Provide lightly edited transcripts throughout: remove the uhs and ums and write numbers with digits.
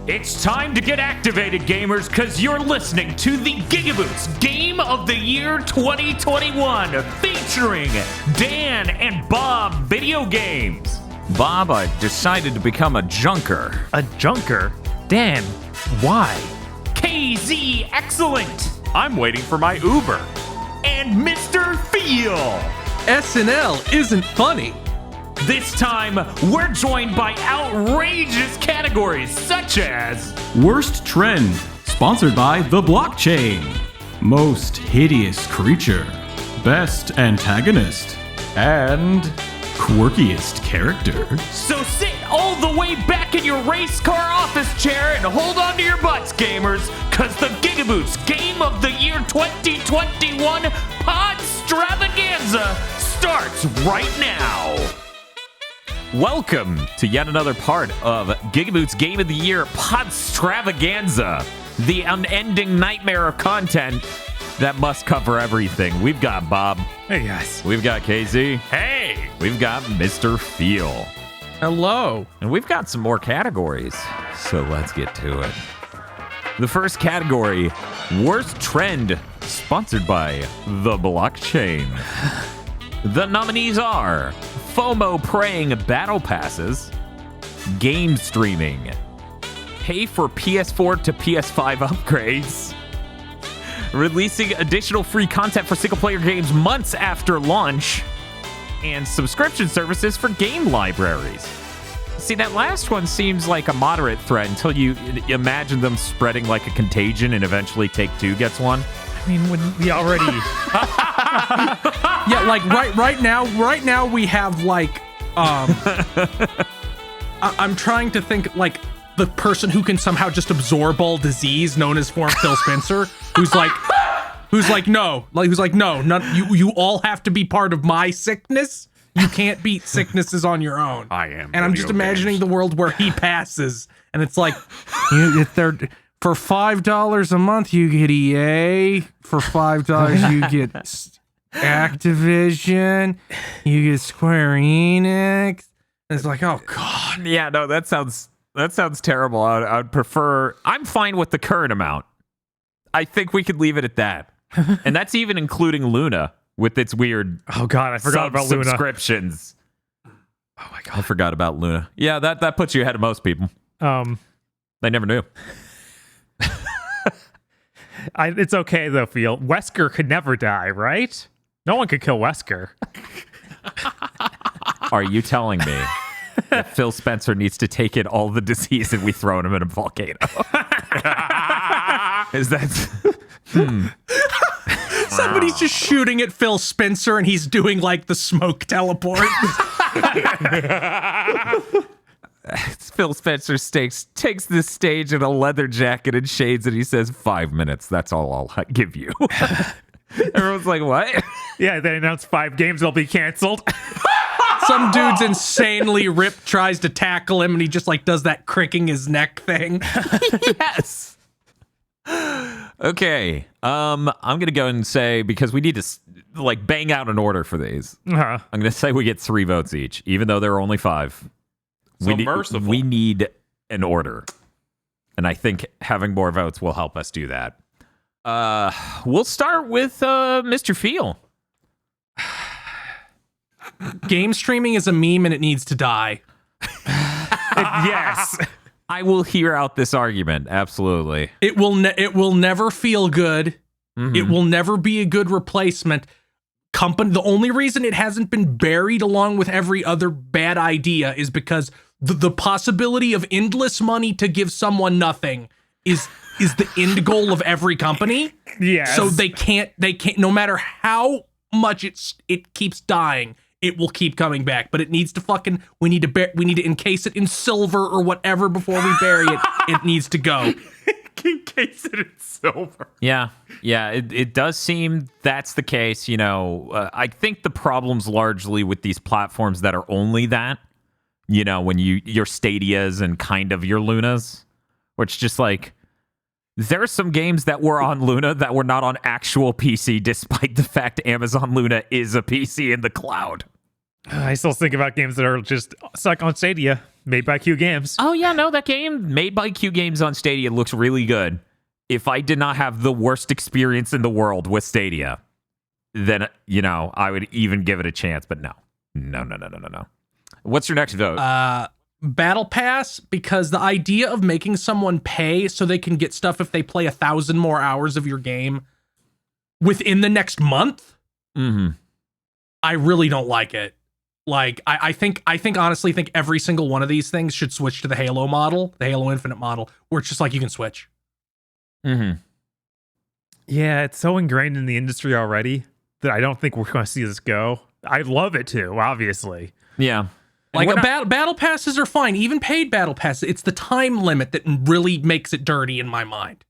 It's time to get activated, gamers, because you're listening to the GigaBoots Game of the Year 2021, featuring Dan and Bob Video Games. Bob, I decided to become a junker. A junker? Dan, why? KZ Excellent. I'm waiting for my Uber. And Mr. Feel. SNL isn't funny. This time, we're joined by outrageous categories such as Worst Trend, sponsored by The Blockchain. Most Hideous Creature, Best Antagonist, and Quirkiest Character. So sit all the way back in your race car office chair and hold on to your butts, gamers, because the GigaBoots Game of the Year 2021 Podstravaganza starts right now. Welcome to yet another part of GigaBoots Game of the Year Podstravaganza, the unending nightmare of content that must cover everything. We've got Bob. Hey, guys. We've got KZ. Hey! We've got Mr. Feel. Hello. And we've got some more categories, so let's get to it. The first category, Worst Trend, sponsored by The Blockchain. The nominees are FOMO praying battle passes, game streaming, pay for PS4 to PS5 upgrades, releasing additional free content for single-player games months after launch, and subscription services for game libraries. See, that last one seems like a moderate threat until you imagine them spreading like a contagion and eventually Take-Two gets one. I mean, when we already... Yeah, like right now we have like I'm trying to think like the person who can somehow just absorb all disease known as Phil Spencer, who's like no, you all have to be part of my sickness. You can't beat sicknesses on your own. I am. And I'm just imagining the world where he passes, and it's like for $5 a month you get EA. For $5 you get Activision. You get Square Enix. And it's like, oh god. Yeah, no, that sounds terrible. I'd prefer. I'm fine with the current amount. I think we could leave it at that, and that's even including Luna with its weird. Oh god, I forgot about Luna. Subscriptions. Oh my god, I forgot about Luna. Yeah, that puts you ahead of most people. They never knew. It's okay though, Phil. Wesker could never die, right? No one could kill Wesker. Are you telling me that Phil Spencer needs to take in all the disease and we throw him in a volcano? Is that... Somebody's just shooting at Phil Spencer and he's doing like the smoke teleport. Phil Spencer takes this stage in a leather jacket and shades and he says, 5 minutes, that's all I'll give you. Everyone's like, what? Yeah, they announced 5 games will be canceled. Some dude's insanely ripped, tries to tackle him, and he just like does that cricking his neck thing. Yes. Okay. I'm gonna go and say, because we need to like bang out an order for these. Uh-huh. I'm gonna say we get 3 votes each, even though there are only 5. merciful. We need an order, and I think having more votes will help us do that. We'll start with Mr. Feel. Game streaming is a meme and it needs to die. Yes. I will hear out this argument. Absolutely. It will never feel good. Mm-hmm. It will never be a good replacement. The only reason it hasn't been buried along with every other bad idea is because the possibility of endless money to give someone nothing is the end goal of every company. Yes. So they can't no matter how much it keeps dying, it will keep coming back. But it needs to we need to encase it in silver or whatever before we bury it. It needs to go. Encase it in silver. Yeah. It does seem that's the case. You know, I think the problem's largely with these platforms that are only that. You know, when your Stadias and kind of your Lunas, which just like there are some games that were on Luna that were not on actual PC, despite the fact Amazon Luna is a PC in the cloud. I still think about games that are just stuck on Stadia. Made by Q Games. Oh, yeah, no, that game made by Q Games on Stadia looks really good. If I did not have the worst experience in the world with Stadia, then, I would even give it a chance. But no. No. What's your next vote? Battle Pass, because the idea of making someone pay so they can get stuff if they play 1,000 more hours of your game within the next month, I really don't like it. Like, I honestly think every single one of these things should switch to the Halo model, the Halo Infinite model, where it's just like you can switch. Yeah, it's so ingrained in the industry already that I don't think we're going to see this go. I'd love it to, obviously. Yeah. Like, battle passes are fine, even paid battle passes. It's the time limit that really makes it dirty in my mind.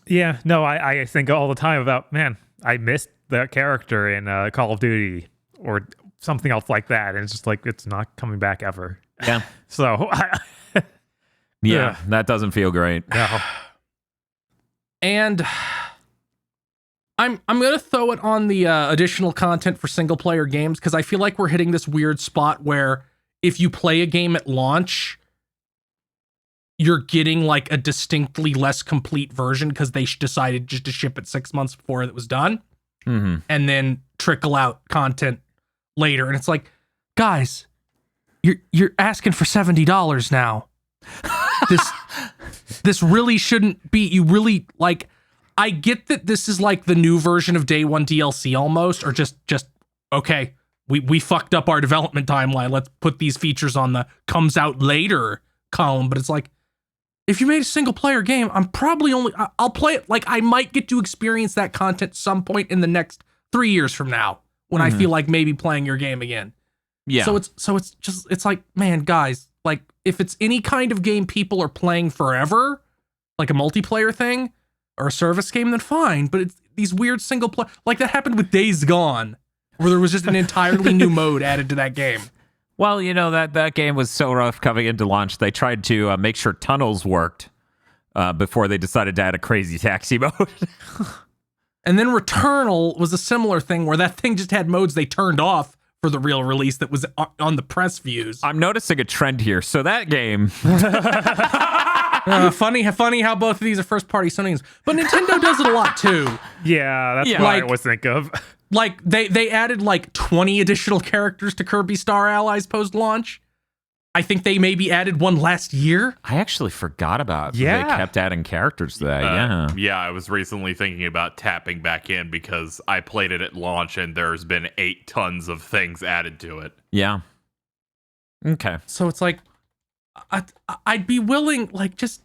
Yeah, no, I think all the time about, man, I missed that character in Call of Duty or something else like that. And it's just like, it's not coming back ever. Yeah. So, yeah, that doesn't feel great. No. And I'm going to throw it on the additional content for single player games, because I feel like we're hitting this weird spot where if you play a game at launch, you're getting like a distinctly less complete version because they decided just to ship it 6 months before it was done, and then trickle out content later. And it's like, guys, you're asking for $70 now. This really shouldn't be. You really, like, I get that this is like the new version of Day One DLC almost, or just okay, we fucked up our development timeline. Let's put these features on the comes out later column. But it's like, if you made a single player game, I'll play it. Like, I might get to experience that content some point in the next 3 years from now when I feel like maybe playing your game again. Yeah. So it's like, man, guys, like, if it's any kind of game people are playing forever, like a multiplayer thing or a service game, then fine. But it's these weird single play, like that happened with Days Gone, where there was just an entirely new mode added to that game. Well, that game was so rough coming into launch. They tried to make sure tunnels worked before they decided to add a crazy taxi mode. And then Returnal was a similar thing where that thing just had modes they turned off for the real release that was on the press views. I'm noticing a trend here. So that game... Funny how both of these are first-party Sony games. But Nintendo does it a lot, too. Yeah, that's what I always think of. Like, they added, like, 20 additional characters to Kirby Star Allies post-launch. I think they maybe added one last year. I actually forgot about. Yeah. They kept adding characters to that. Yeah, I was recently thinking about tapping back in because I played it at launch and there's been 8 tons of things added to it. Yeah. Okay. So it's like, I'd be willing, like, just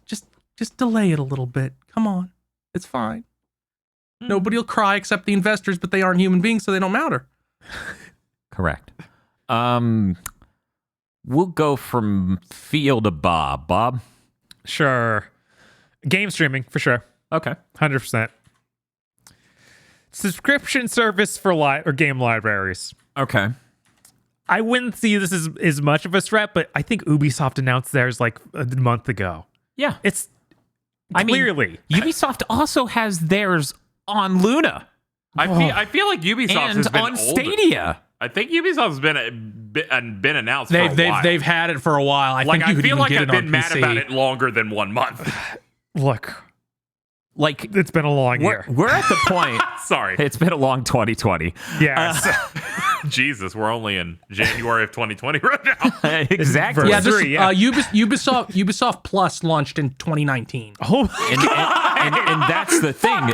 delay it a little bit. Come on. It's fine. Nobody will cry except the investors, but they aren't human beings, so they don't matter. Correct. We'll go from Phil to Bob. Bob? Sure. Game streaming, for sure. Okay. 100%. Subscription service for or game libraries. Okay. I wouldn't see this as much of a threat, but I think Ubisoft announced theirs like a month ago. Yeah. It's clearly. Ubisoft also has theirs on Luna. I feel like Ubisoft has and been on older. Stadia. I think Ubisoft's been announced for a while. They've had it for a while. I feel like I've been mad PC. about it longer than 1 month. Look, Like, it's been a long year. we're at the point. Sorry. It's been a long 2020. Yes. Jesus, we're only in January of 2020 right now. Exactly. Yeah, Yeah. Ubisoft Plus launched in 2019. Oh, and that's the thing.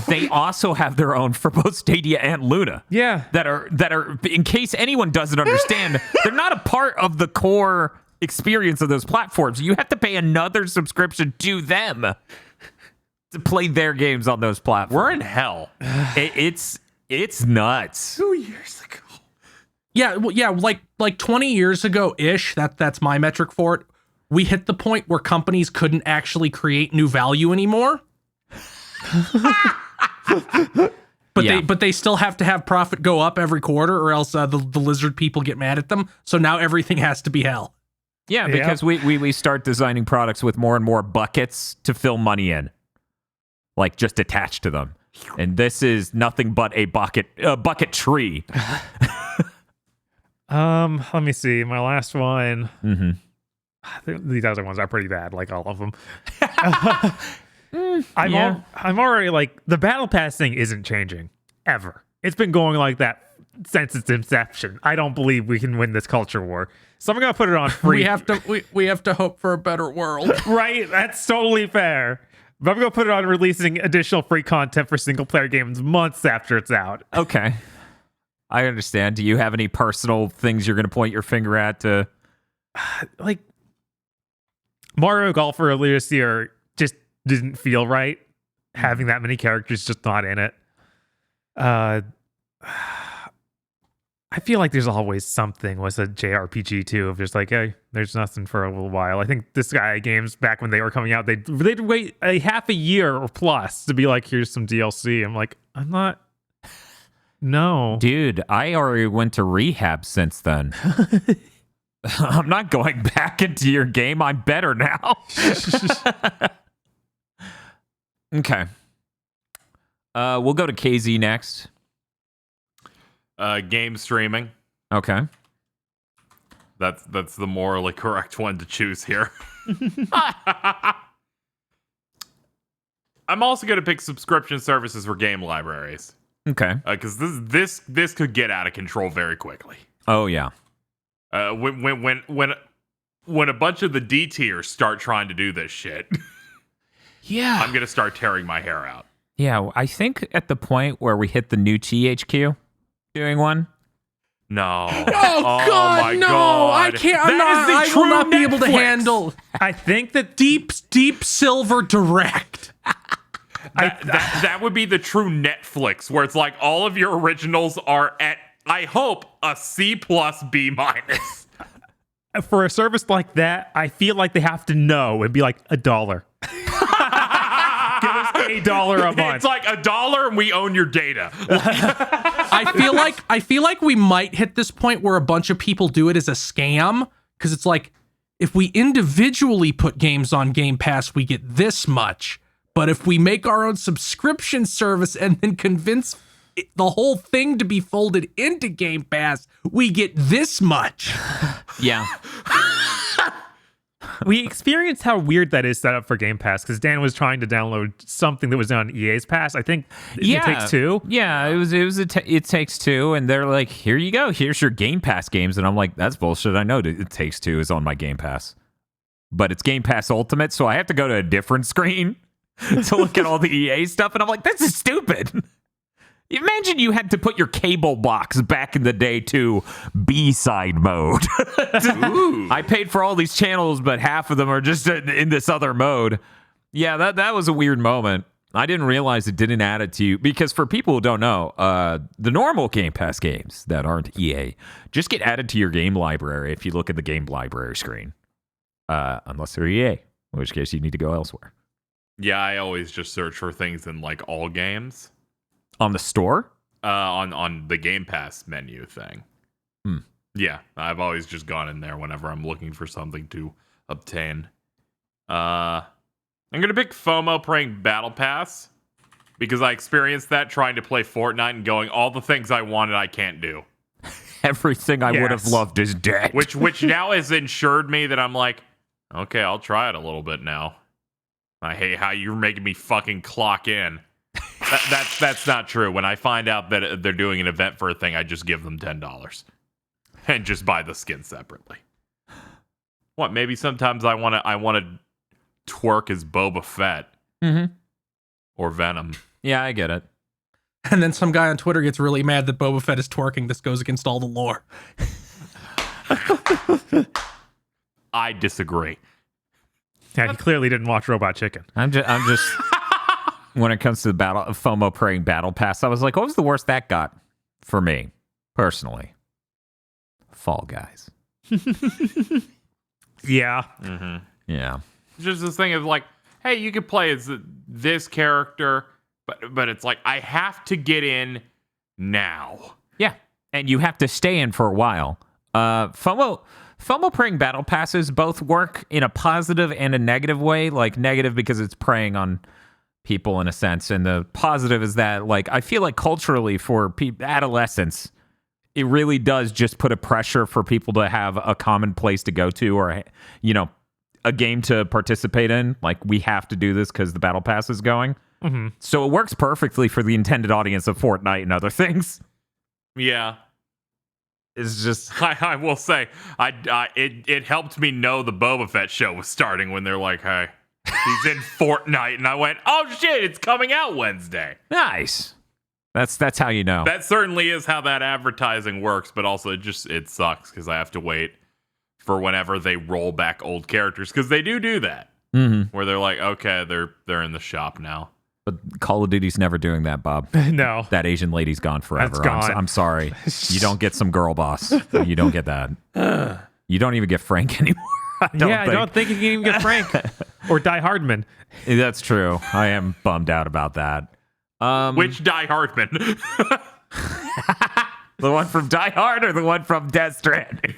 They also have their own for both Stadia and Luna. yeah. That are in case anyone doesn't understand, they're not a part of the core experience of those platforms. You have to pay another subscription to them to play their games on those platforms. We're in hell. It's nuts. 2 years ago. Yeah, well, yeah, like 20 years ago ish. That's my metric for it. We hit the point where companies couldn't actually create new value anymore. But they still have to have profit go up every quarter, or else the lizard people get mad at them. So now everything has to be hell. Yeah, because we start designing products with more and more buckets to fill money in, like just attached to them. And this is nothing but a bucket tree. Let me see. My last one. These other ones are pretty bad, like all of them. Yeah. I'm already like, the battle pass thing isn't changing ever. It's been going like that since its inception. I don't believe we can win this culture war. So I'm gonna put it on free. We have to hope for a better world. Right? That's totally fair. But I'm gonna put it on releasing additional free content for single player games months after it's out. Okay. I understand. Do you have any personal things you're going to point your finger at to? Like Mario Golf earlier this year just didn't feel right. Having that many characters just not in it. I feel like there's always something with a JRPG too, of just like, hey, there's nothing for a little while. I think this guy games back when they were coming out, they'd wait a half a year or plus to be like, here's some DLC. I'm like, I'm not. No. Dude, I already went to rehab since then. I'm not going back into your game. I'm better now. Okay. We'll go to KZ next. Game streaming. Okay. That's the morally correct one to choose here. I'm also going to pick subscription services for game libraries. Okay. Because this could get out of control very quickly. Oh yeah. When a bunch of the D tiers start trying to do this shit, Yeah. I'm gonna start tearing my hair out. Yeah. I think at the point where we hit the new THQ doing one. No. Oh God, my no! God. I can't. That is the I will true not be able to Netflix. handle I think that deep silver direct. That would be the true Netflix, where it's like all of your originals are at, I hope, a C plus B minus. for a service like that, I feel like they have to know and be like $1. Give us $1 a month. It's like $1 and we own your data. I feel like we might hit this point where a bunch of people do it as a scam, because it's like, if we individually put games on Game Pass, we get this much. But if we make our own subscription service and then convince the whole thing to be folded into Game Pass, we get this much. Yeah. We experienced how weird that is set up for Game Pass because Dan was trying to download something that was on EA's Pass. I think It Takes Two. Yeah, It Takes Two, and they're like, here you go, here's your Game Pass games, and I'm like, that's bullshit. I know It Takes Two is on my Game Pass, but it's Game Pass Ultimate, so I have to go to a different screen to look at all the EA stuff, and I'm like, this is stupid. Imagine you had to put your cable box back in the day to B-side mode. I paid for all these channels, but half of them are just in this other mode. Yeah, that was a weird moment. I didn't realize it didn't add it to you, because for people who don't know, the normal Game Pass games that aren't EA just get added to your game library if you look at the game library screen. Unless they're EA, in which case you need to go elsewhere. Yeah, I always just search for things in like all games. On the store? On the Game Pass menu thing. Hmm. Yeah, I've always just gone in there whenever I'm looking for something to obtain. I'm gonna pick FOMO Praying Battle Pass because I experienced that trying to play Fortnite and going, all the things I wanted I can't do. Everything I would have Yes. loved is dead. Which now has ensured me that I'm like, okay, I'll try it a little bit now. I hate how you're making me fucking clock in. That's not true. When I find out that they're doing an event for a thing, I just give them $10 and just buy the skin separately. What? Maybe sometimes I want to twerk as Boba Fett or Venom. Yeah, I get it. And then some guy on Twitter gets really mad that Boba Fett is twerking. This goes against all the lore. I disagree. Yeah, he clearly didn't watch Robot Chicken. I'm just when it comes to the FOMO Praying Battle Pass, I was like, what was the worst that got for me personally? Fall Guys. Yeah. Yeah. Just this thing of like, hey, you could play as this character, but it's like I have to get in now. Yeah. And you have to stay in for a while. FOMO Praying Battle Passes both work in a positive and a negative way. Like negative because it's preying on people in a sense, and the positive is that like I feel like culturally for adolescents, it really does just put a pressure for people to have a common place to go to, or, you know, a game to participate in. Like, we have to do this because the battle pass is going. Mm-hmm. So it works perfectly for the intended audience of Fortnite and other things. Yeah. It's just, I will say, it helped me know the Boba Fett show was starting when they're like, hey, he's in Fortnite. And I went, oh shit, it's coming out Wednesday. nice. That's how you know. That certainly is how that advertising works, but also it sucks because I have to wait for whenever they roll back old characters, because they do that. Mm-hmm. Where they're like, okay, they're in the shop now. But Call of Duty's never doing that, Bob. No. That Asian lady's gone forever. That's gone. I'm sorry. You don't get some girl boss. You don't get that. You don't even get Frank anymore. I don't think you can even get Frank or Die Hardman. That's true. I am bummed out about that. Which Die Hardman? The one from Die Hard or the one from Death Stranding?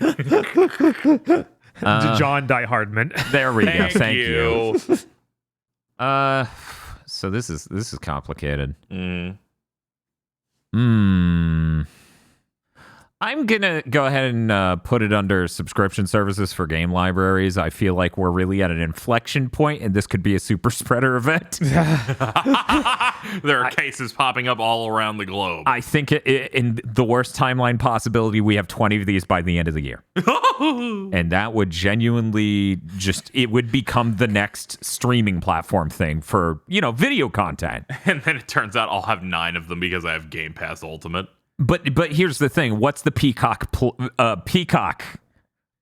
John Die Hardman. There we go. Thank you. So this is complicated. I'm gonna go ahead and put it under subscription services for game libraries. I feel like we're really at an inflection point, and this could be a super spreader event. There are cases popping up all around the globe. I think in the worst timeline possibility, we have 20 of these by the end of the year. And that would genuinely it would become the next streaming platform thing for, video content. And then it turns out I'll have 9 of them because I have Game Pass Ultimate. But here's the thing. What's the peacock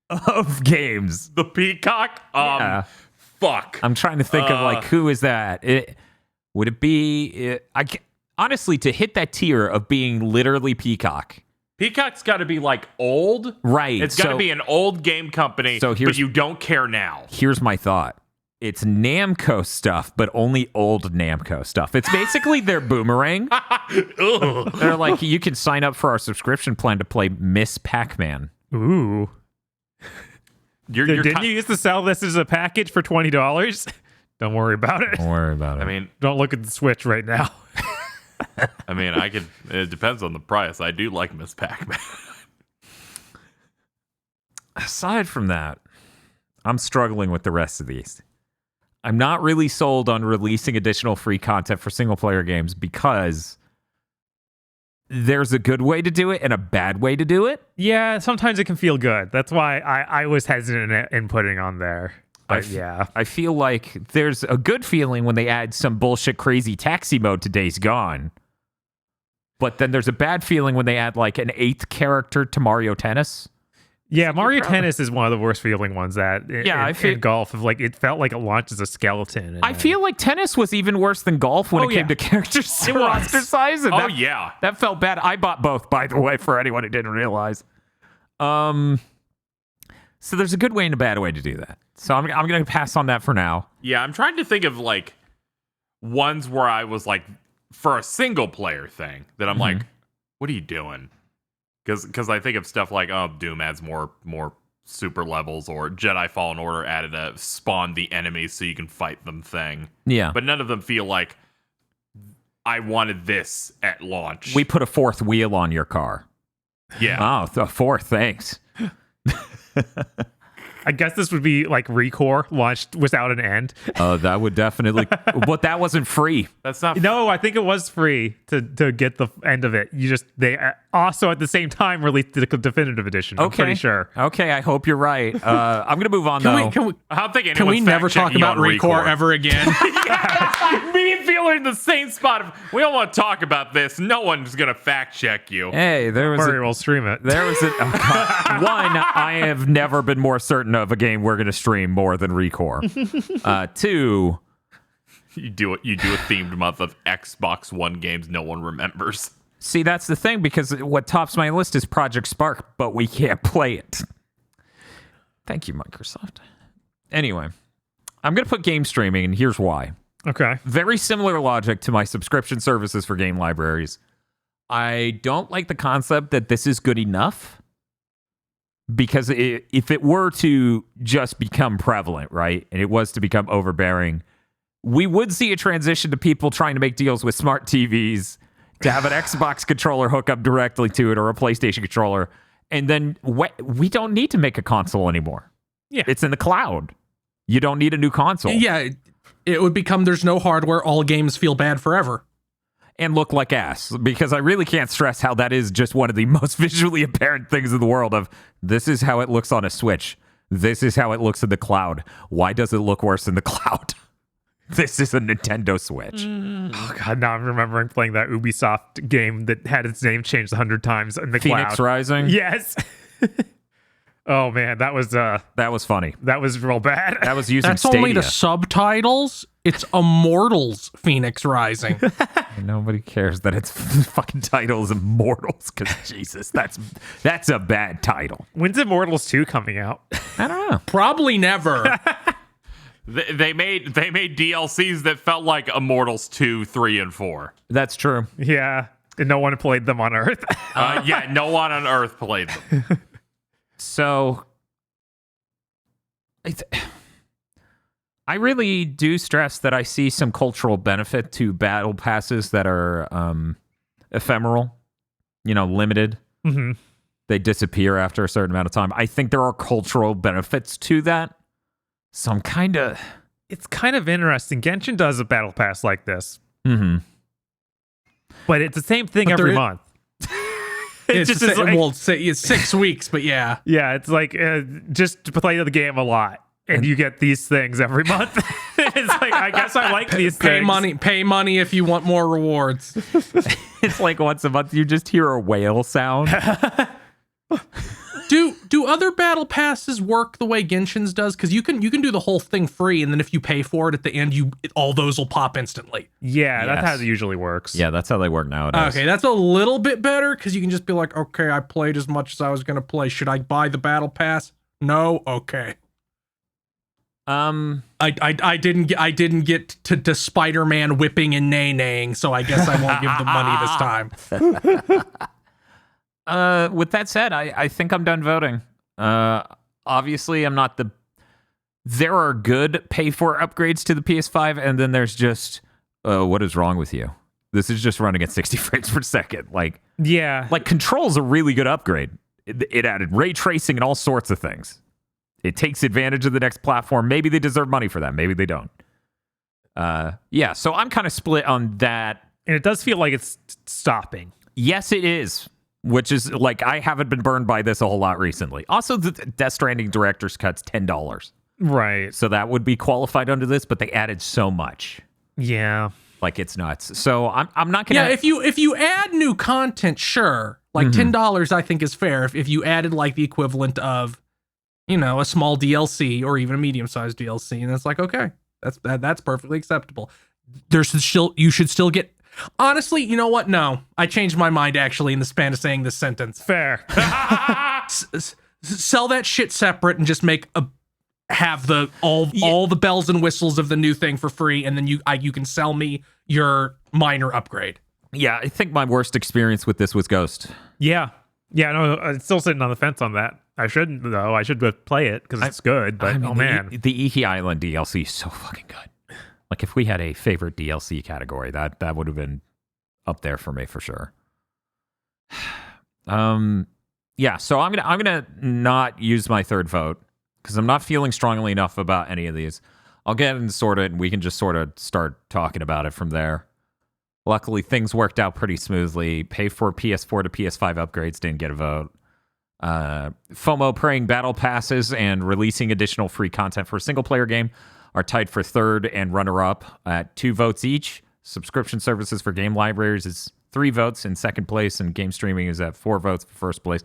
of games? The Peacock? Yeah. Fuck. I'm trying to think of who is that? Would it be honestly, to hit that tier of being literally Peacock? Peacock's got to be old. Right. It's got to be an old game company, but you don't care now. Here's my thought. It's Namco stuff, but only old Namco stuff. It's basically their Boomerang. They're like, you can sign up for our subscription plan to play Miss Pac-Man. Ooh. Didn't you used to sell this as a package for $20? Don't worry about it. Don't worry about it. I mean, don't look at the Switch right now. I mean, it depends on the price. I do like Miss Pac-Man. Aside from that, I'm struggling with the rest of these. I'm not really sold on releasing additional free content for single-player games because there's a good way to do it and a bad way to do it. Yeah, sometimes it can feel good. That's why I was hesitant in putting on there. But yeah. I feel like there's a good feeling when they add some bullshit crazy taxi mode to Days Gone. But then there's a bad feeling when they add an 8th character to Mario Tennis. Yeah, Mario Tennis is one of the worst feeling ones in golf. It felt like it launched as a skeleton. I feel like tennis was even worse than golf when it came to characters and roster size. And that felt bad. I bought both, by the way, for anyone who didn't realize. So there's a good way and a bad way to do that. So I'm going to pass on that for now. Yeah, I'm trying to think of ones where I was for a single player thing that I'm what are you doing? Because I think of stuff like, Doom adds more super levels, or Jedi Fallen Order added a spawn the enemies so you can fight them thing. Yeah. But none of them feel like I wanted this at launch. We put a 4th wheel on your car. Yeah. Oh, the 4th, thanks. I guess this would be Recore launched without an end. That would definitely, but that wasn't free. That's not. No, I think it was free to get the end of it. They also at the same time released the definitive edition. I'm pretty sure. Okay, I hope you're right. I'm gonna move on though. Can we never talk about Recore ever again? Me and Phil are in the same spot. We don't want to talk about this. No one's gonna fact check you. Hey, we'll stream it. There was one. I have never been more certain of a game we're going to stream more than Recore. 2, you do a themed month of Xbox One games no one remembers. See, that's the thing, because what tops my list is Project Spark, but we can't play it. Thank you, Microsoft. Anyway, I'm going to put game streaming, and here's why. Okay. Very similar logic to my subscription services for game libraries. I don't like the concept that this is good enough. Because if it were to just become prevalent, right, and it was to become overbearing, we would see a transition to people trying to make deals with smart TVs to have an Xbox controller hook up directly to it or a PlayStation controller. And then we don't need to make a console anymore. Yeah. It's in the cloud. You don't need a new console. Yeah, it would become there's no hardware, all games feel bad forever. And look like ass, because I really can't stress how that is just one of the most visually apparent things in the world of this is how it looks on a Switch. This is how it looks in the cloud. Why does it look worse in the cloud? This is a Nintendo Switch. Oh god, now I'm remembering playing that Ubisoft game that had its name changed 100 times in the Phoenix cloud. Rising? Yes. Oh man, that was funny. that was real bad. That was using That's Stadia. only the subtitles. It's Immortals Phoenix Rising. Nobody cares that its fucking title is Immortals, because Jesus, that's a bad title. When's Immortals 2 coming out? I don't know. Probably never. They made DLCs that felt like Immortals 2, 3, and 4. That's true. Yeah, and no one played them on Earth. Yeah, no one on Earth played them. So, I really do stress that I see some cultural benefit to battle passes that are ephemeral, limited. Mm-hmm. They disappear after a certain amount of time. I think there are cultural benefits to that. So I'm kind of... It's kind of interesting. Genshin does a battle pass like this. Mm-hmm. But it's the same thing every month. It's just just is like- well, it's 6 weeks, but yeah. Yeah, it's like just to play the game a lot, and you get these things every month. It's like, I guess I like these things. Pay money if you want more rewards. It's like once a month you just hear a whale sound. Do other battle passes work the way Genshin's does? Because you can do the whole thing free, and then if you pay for it at the end, all those will pop instantly. Yeah, that's Yes. how it usually works. Yeah, that's how they work nowadays. Okay, that's a little bit better because you can just be like, okay, I played as much as I was going to play. Should I buy the battle pass? No. Okay. I didn't get to Spider-Man whipping and nay-naying, so I guess I won't give the money this time. With that said, I think I'm done voting. Obviously, I'm not there are good pay-for upgrades to the PS5, and then there's just, what is wrong with you? This is just running at 60 frames per second. Like Control's a really good upgrade. It added ray tracing and all sorts of things. It takes advantage of the next platform. Maybe they deserve money for that. Maybe they don't. Yeah, so I'm kind of split on that. And it does feel like it's stopping. Yes, it is. Which is, like, I haven't been burned by this a whole lot recently. Also, the Death Stranding Director's Cut's $10. Right. So that would be qualified under this, but they added so much. Yeah. Like, it's nuts. So I'm not going to... Yeah, if you add new content, sure. Like, $10 I think is fair. If you added, like, the equivalent of, a small DLC or even a medium-sized DLC, and it's like, okay, that's perfectly acceptable. You should still get... Honestly, you know what? No, I changed my mind actually in the span of saying this sentence. Fair. Sell that shit separate and just have all the bells and whistles of the new thing for free, and then you can sell me your minor upgrade. Yeah, I think my worst experience with this was Ghost. Yeah. Yeah, no, I'm still sitting on the fence on that. I shouldn't, though. I should play it because it's good, but oh man. The Iki Island DLC is so fucking good. Like, if we had a favorite DLC category, that would have been up there for me for sure. Yeah, so I'm gonna not use my third vote because I'm not feeling strongly enough about any of these. I'll get and sort it, and we can just sort of start talking about it from there. Luckily, things worked out pretty smoothly. Pay for PS4 to PS5 upgrades didn't get a vote. FOMO praying battle passes and releasing additional free content for a single-player game are tied for third and runner-up at 2 votes each. Subscription services for game libraries is 3 votes in second place, and game streaming is at 4 votes for first place.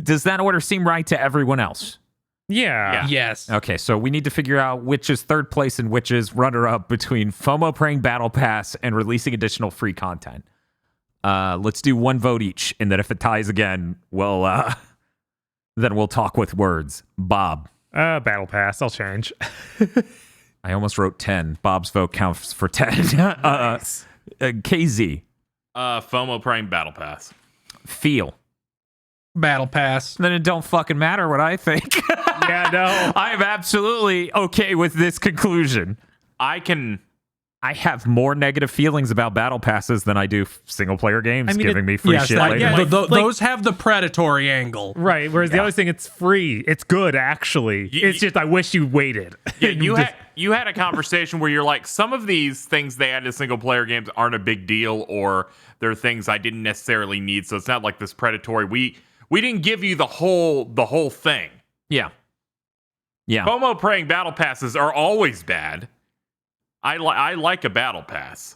Does that order seem right to everyone else? Yeah. Yes. Okay, so we need to figure out which is third place and which is runner-up between FOMO praying battle pass and releasing additional free content. Let's do 1 vote each, and then if it ties again, then we'll talk with words. Bob. Battle Pass. I'll change. I almost wrote 10. Bob's vote counts for 10. Nice. KZ. FOMO praying battle pass. Feel. Battle pass. Then it don't fucking matter what I think. Yeah, no. I am absolutely okay with this conclusion. I can I have more negative feelings about battle passes than I do single player games I mean, giving me free shit later. yeah, those have the predatory angle. Right. Whereas the other thing, it's free. It's good, actually. It's just, I wish you waited. Yeah, you had a conversation where you're like, some of these things they add to single player games aren't a big deal, or they're things I didn't necessarily need. So it's not like this predatory. We didn't give you the whole thing. Yeah. Yeah. FOMO praying battle passes are always bad. I like a battle pass.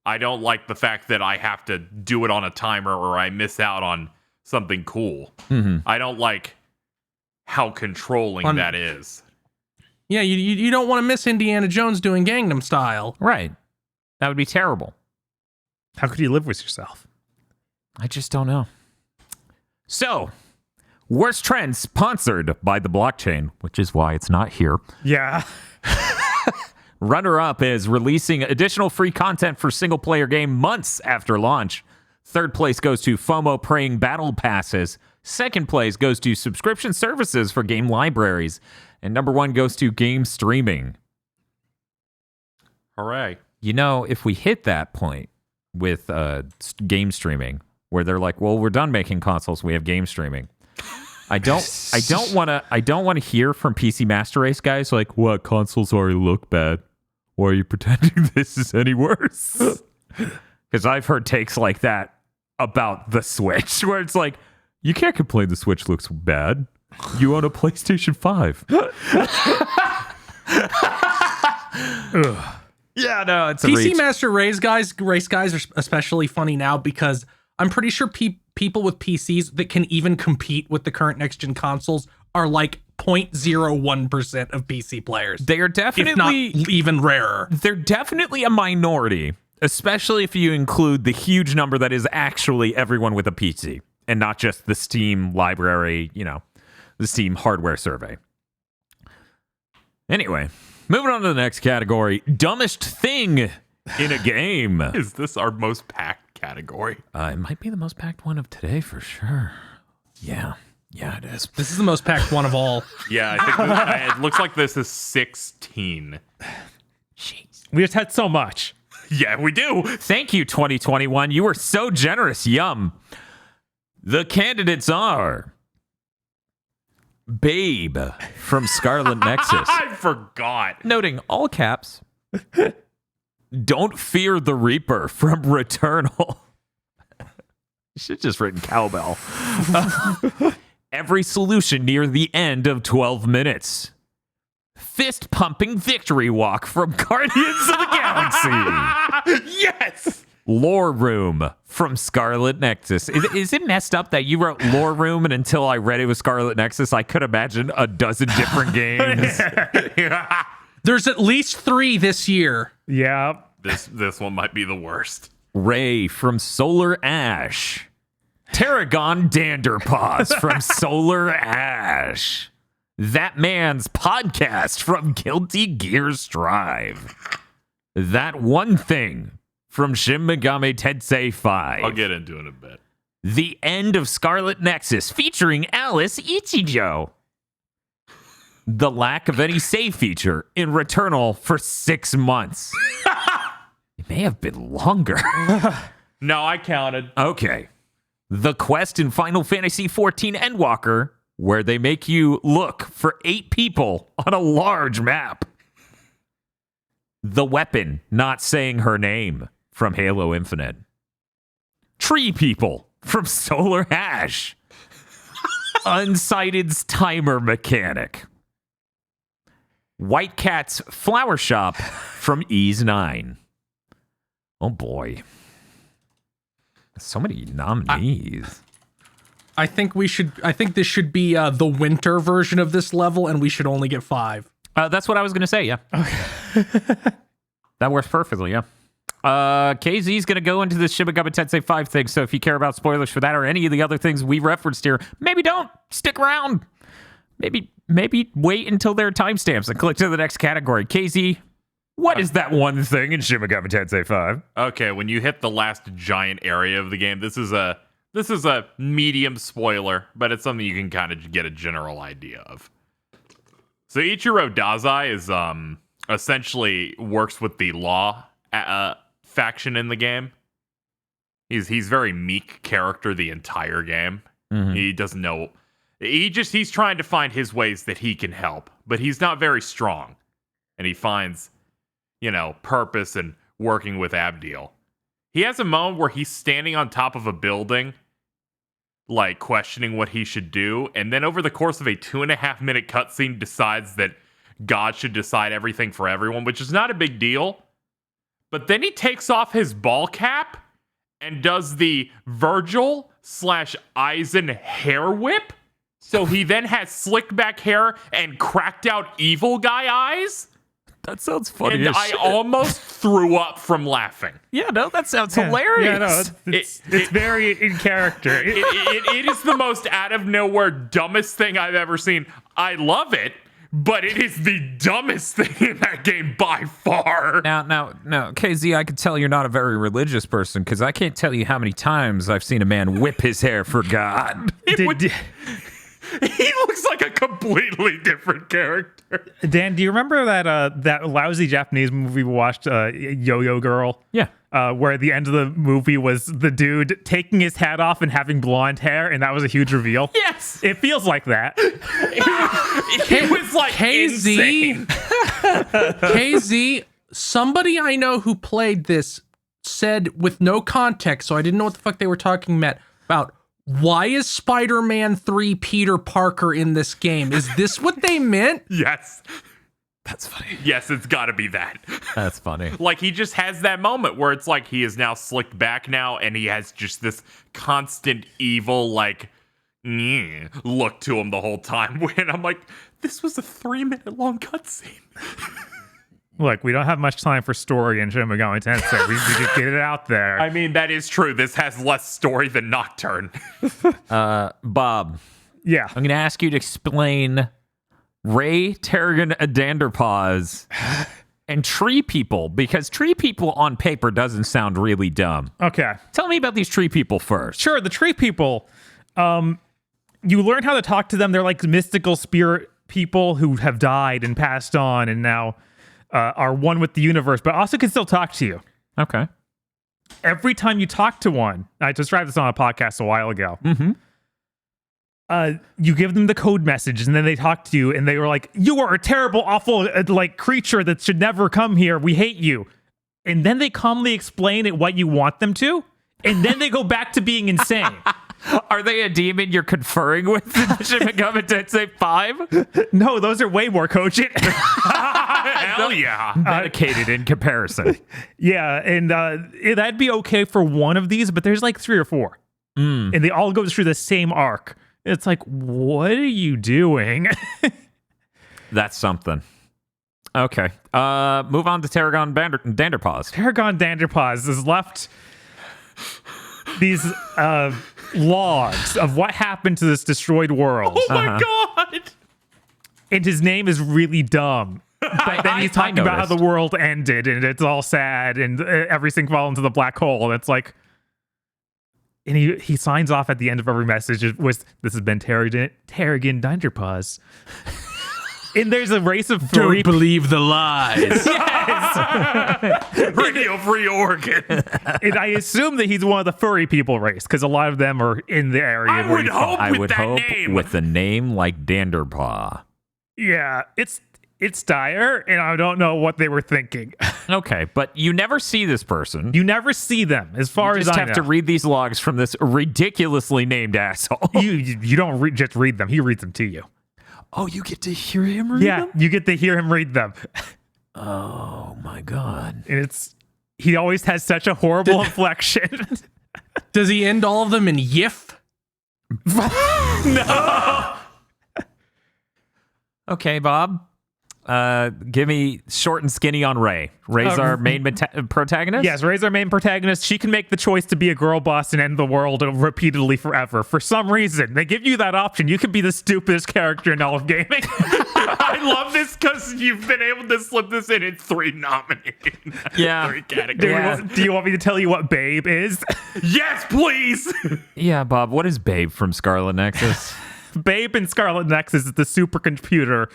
I don't like the fact that I have to do it on a timer or I miss out on something cool. Mm-hmm. I don't like how controlling that is. Yeah, you don't want to miss Indiana Jones doing Gangnam Style. Right. That would be terrible. How could you live with yourself? I just don't know. So, worst trend sponsored by the blockchain, which is why it's not here. Yeah. Runner-up is releasing additional free content for single-player game months after launch. Third place goes to FOMO praying battle passes. Second place goes to subscription services for game libraries. And number one goes to game streaming. Hooray. You know, if we hit that point with game streaming, where they're like, well, we're done making consoles, we have game streaming. I don't want to hear from PC Master Race guys like, what, consoles already look bad? Why are you pretending this is any worse? Because I've heard takes like that about the Switch, where it's like, you can't complain the Switch looks bad. You own a PlayStation 5. Yeah, no, it's a PC reach. Master Race guys are especially funny now because I'm pretty sure people with PCs that can even compete with the current next-gen consoles are like 0.01% of PC players. They are if definitely not even rarer. They're definitely a minority, especially if you include the huge number that is actually everyone with a PC and not just the Steam library, the Steam hardware survey. Anyway, moving on to the next category, dumbest thing in a game. Is this our most packed category? It might be the most packed one of today for sure. Yeah, it is. This is the most packed one of all. Yeah, I think it looks like this is 16. Jeez. We just had so much. Yeah, we do. Thank you, 2021. You were so generous. Yum. The candidates are Babe from Scarlet Nexus. I forgot. Noting all caps. Don't fear the Reaper from Returnal. You should have just written cowbell. Every solution near the end of 12 minutes. Fist pumping victory walk from Guardians of the Galaxy. Yes. Lore Room from Scarlet Nexus. Is it messed up that you wrote Lore Room and until I read it with Scarlet Nexus, I could imagine a dozen different games? There's at least 3 this year. Yeah. This one might be the worst. Ray from Solar Ash. Tarragon Danderpaws from Solar Ash. That Man's Podcast from Guilty Gear Strive. That One Thing from Shin Megami Tensei 5. I'll get into it in a bit. The End of Scarlet Nexus featuring Alice Ichijo. The lack of any save feature in Returnal for 6 months. It may have been longer. No, I counted. Okay. The quest in Final Fantasy XIV Endwalker, where they make you look for 8 people on a large map. The weapon not saying her name from Halo Infinite. Tree people from Solar Ash. Unsighted's timer mechanic. White Cat's flower shop from Ease 9. Oh boy. So many nominees. I think this should be the winter version of this level, and we should only get 5. That's what I was going to say, yeah. Okay. That works perfectly, yeah. KZ's going to go into this Shin Megami Tensei 5 thing, so if you care about spoilers for that or any of the other things we referenced here, maybe don't. Stick around. Maybe wait until there are timestamps and click to the next category. KZ, what is that one thing in Shin Megami Tensei 5? Okay, when you hit the last giant area of the game, this is a medium spoiler, but it's something you can kind of get a general idea of. So Ichiro Dazai is essentially works with the law faction in the game. He's very meek character the entire game. He doesn't know. He's trying to find his ways that he can help, but he's not very strong. And he finds, purpose in working with Abdiel. He has a moment where he's standing on top of a building, like questioning what he should do. And then over the course of a 2.5-minute cutscene decides that God should decide everything for everyone, which is not a big deal. But then he takes off his ball cap and does the Virgil/Eisen hair whip. So he then has slick back hair and cracked out evil guy eyes. That sounds funny. And as I shit. almost threw up from laughing. Yeah, no, that sounds hilarious. Yeah, no, it's very in character. It is the most out of nowhere dumbest thing I've ever seen. I love it, but it is the dumbest thing in that game by far. Now, KZ, I could tell you're not a very religious person because I can't tell you how many times I've seen a man whip his hair for God. He looks like a completely different character. Dan, do you remember that lousy Japanese movie we watched, Yo-Yo Girl? Yeah. Where the end of the movie was the dude taking his hat off and having blonde hair, and that was a huge reveal? Yes. It feels like that. It was like insane. KZ, somebody I know who played this said with no context, so I didn't know what the fuck they were talking about. Why is Spider-Man 3 Peter Parker in this game? Is this what they meant? Yes. That's funny. Yes, it's got to be that. That's funny. Like, he just has that moment where it's like he is now slicked back now, and he has just this constant evil, like, look to him the whole time. And I'm like, this was a 3-minute long cutscene. Look, we don't have much time for story in Shin Megami Tensei. We need to get it out there. I mean, that is true. This has less story than Nocturne. Bob, Yeah. I'm going to ask you to explain Ray, Terrigan, Danderpaws, and Tree People, because Tree People on paper doesn't sound really dumb. Okay. Tell me about these Tree People first. Sure, the Tree People, you learn how to talk to them. They're like mystical spirit people who have died and passed on and now are one with the universe, but also can still talk to you. Okay. Every time you talk to one, I described this on a podcast a while ago. You give them the code message, and then they talk to you, and they were like, "You are a terrible, awful, creature that should never come here. We hate you." And then they calmly explain it what you want them to, and then they go back to being insane. Are they a demon you're conferring with in Shin Megami Tensei 5? No, those are way more cogent. Hell yeah. Medicated in comparison. Yeah, and that'd be okay for one of these, but there's like 3 or 4. And they all go through the same arc. It's like, what are you doing? That's something. Okay. Move on to Tarragon Danderpaws. Tarragon Danderpaws has left these logs of what happened to this destroyed world. Oh my God. And his name is really dumb. But then he's talking about how the world ended and it's all sad and everything fell into the black hole. And it's like, and he signs off at the end of every message with, "This has been Tarragon Danderpaws." And there's a race of furry. Don't believe the lies. Radio Free Oregon. And I assume that he's one of the furry people race because a lot of them are in the area. I would hope I with would that hope name. with a name like Danderpaw. Yeah, it's dire, and I don't know what they were thinking. Okay, but you never see this person. You never see them, as far You as just I have know. to read these logs from this ridiculously named asshole. You don't just read them; he reads them to you. Oh, you get to hear him read Yeah, them? you get to hear him read them, Oh my god. and he always has such a horrible inflection. Does he end all of them in yiff? Okay, Bob. Give me short and skinny on Ray. Ray's our main protagonist? Yes, Ray's our main protagonist. She can make the choice to be a girl boss and end the world repeatedly forever. For some reason, they give you that option. You can be the stupidest character in all of gaming. I love this because you've been able to slip this in 3 nominated. Yeah. 3 categories. Do you want me to tell you what Babe is? Yes, please. Yeah, Bob. What is Babe from Scarlet Nexus? Babe in Scarlet Nexus is the supercomputer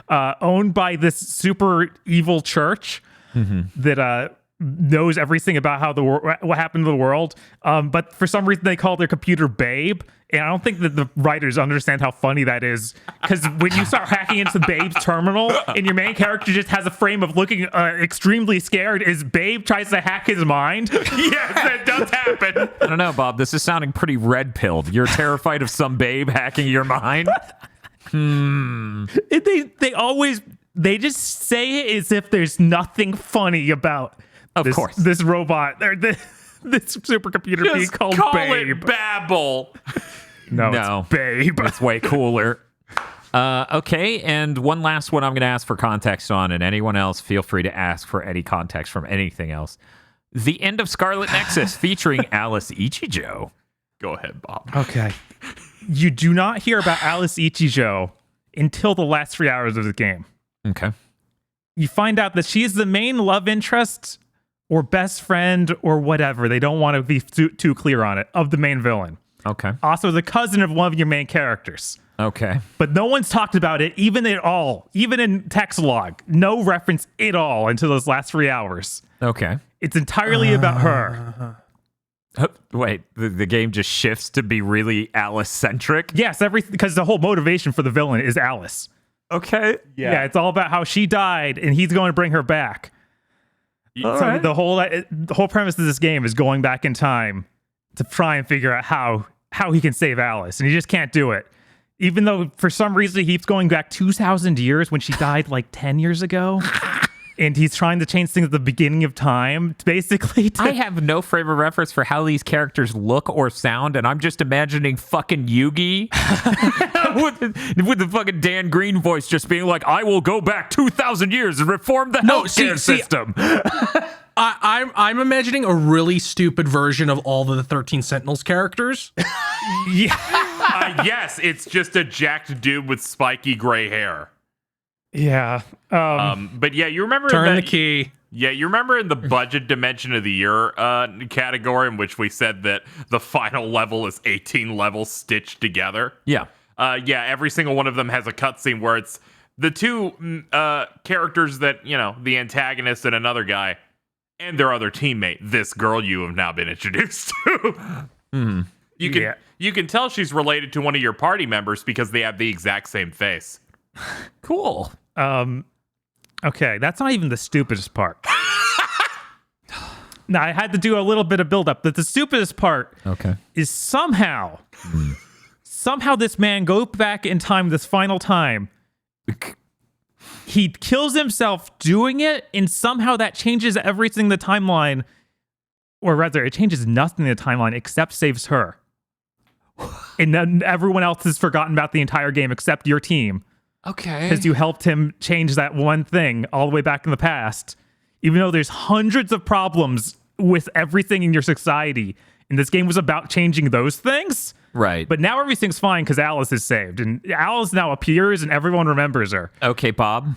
owned by this super evil church that knows everything about how what happened to the world. But for some reason they call their computer Babe. And I don't think that the writers understand how funny that is. Because when you start hacking into Babe's terminal and your main character just has a frame of looking extremely scared as Babe tries to hack his mind. Yes, that does happen. I don't know, Bob. This is sounding pretty red-pilled. You're terrified of some babe hacking your mind? They just say it as if there's nothing funny about this robot or this supercomputer being Just called call Babe. it Babel. No, it's Babe. It's way cooler. Okay, and one last one I'm going to ask for context on, and anyone else, feel free to ask for any context from anything else. The end of Scarlet Nexus featuring Alice Ichijo. Go ahead, Bob. Okay. You do not hear about Alice Ichijo until the last 3 hours of the game. Okay. You find out that she is the main love interest or best friend or whatever. They don't want to be too clear on it, of the main villain. Okay. Also the cousin of one of your main characters. Okay. But no one's talked about it, even in text log. No reference at all until those last 3 hours. Okay. It's entirely about her. Wait, the game just shifts to be really Alice-centric? Yes, because the whole motivation for the villain is Alice. Okay. Yeah, it's all about how she died, and he's going to bring her back. So the whole premise of this game is going back in time to try and figure out how he can save Alice, and he just can't do it. Even though for some reason he keeps going back 2,000 years when she died like 10 years ago. And he's trying to change things at the beginning of time, basically. I have no frame of reference for how these characters look or sound, and I'm just imagining fucking Yugi with the fucking Dan Green voice just being like, I will go back 2,000 years and reform the healthcare system. I'm imagining a really stupid version of all the 13 Sentinels characters. Yes, it's just a jacked dude with spiky gray hair. Yeah. But yeah, you remember Turn the key. Yeah, you remember in the budget dimension of the year category in which we said that the final level is 18 levels stitched together? Yeah. Yeah, every single one of them has a cutscene where it's the two characters that, the antagonist and another guy, and their other teammate, this girl you have now been introduced to. You can tell she's related to one of your party members because they have the exact same face. Cool. Okay, that's not even the stupidest part. Now, I had to do a little bit of build-up, but the stupidest part is somehow this man goes back in time this final time. He kills himself doing it, and somehow that changes everything in the timeline. Or rather, it changes nothing in the timeline except saves her. And then everyone else has forgotten about the entire game except your team. Okay. Because you helped him change that one thing all the way back in the past. Even though there's hundreds of problems with everything in your society. And this game was about changing those things. Right. But now everything's fine because Alice is saved. And Alice now appears and everyone remembers her. Okay, Bob.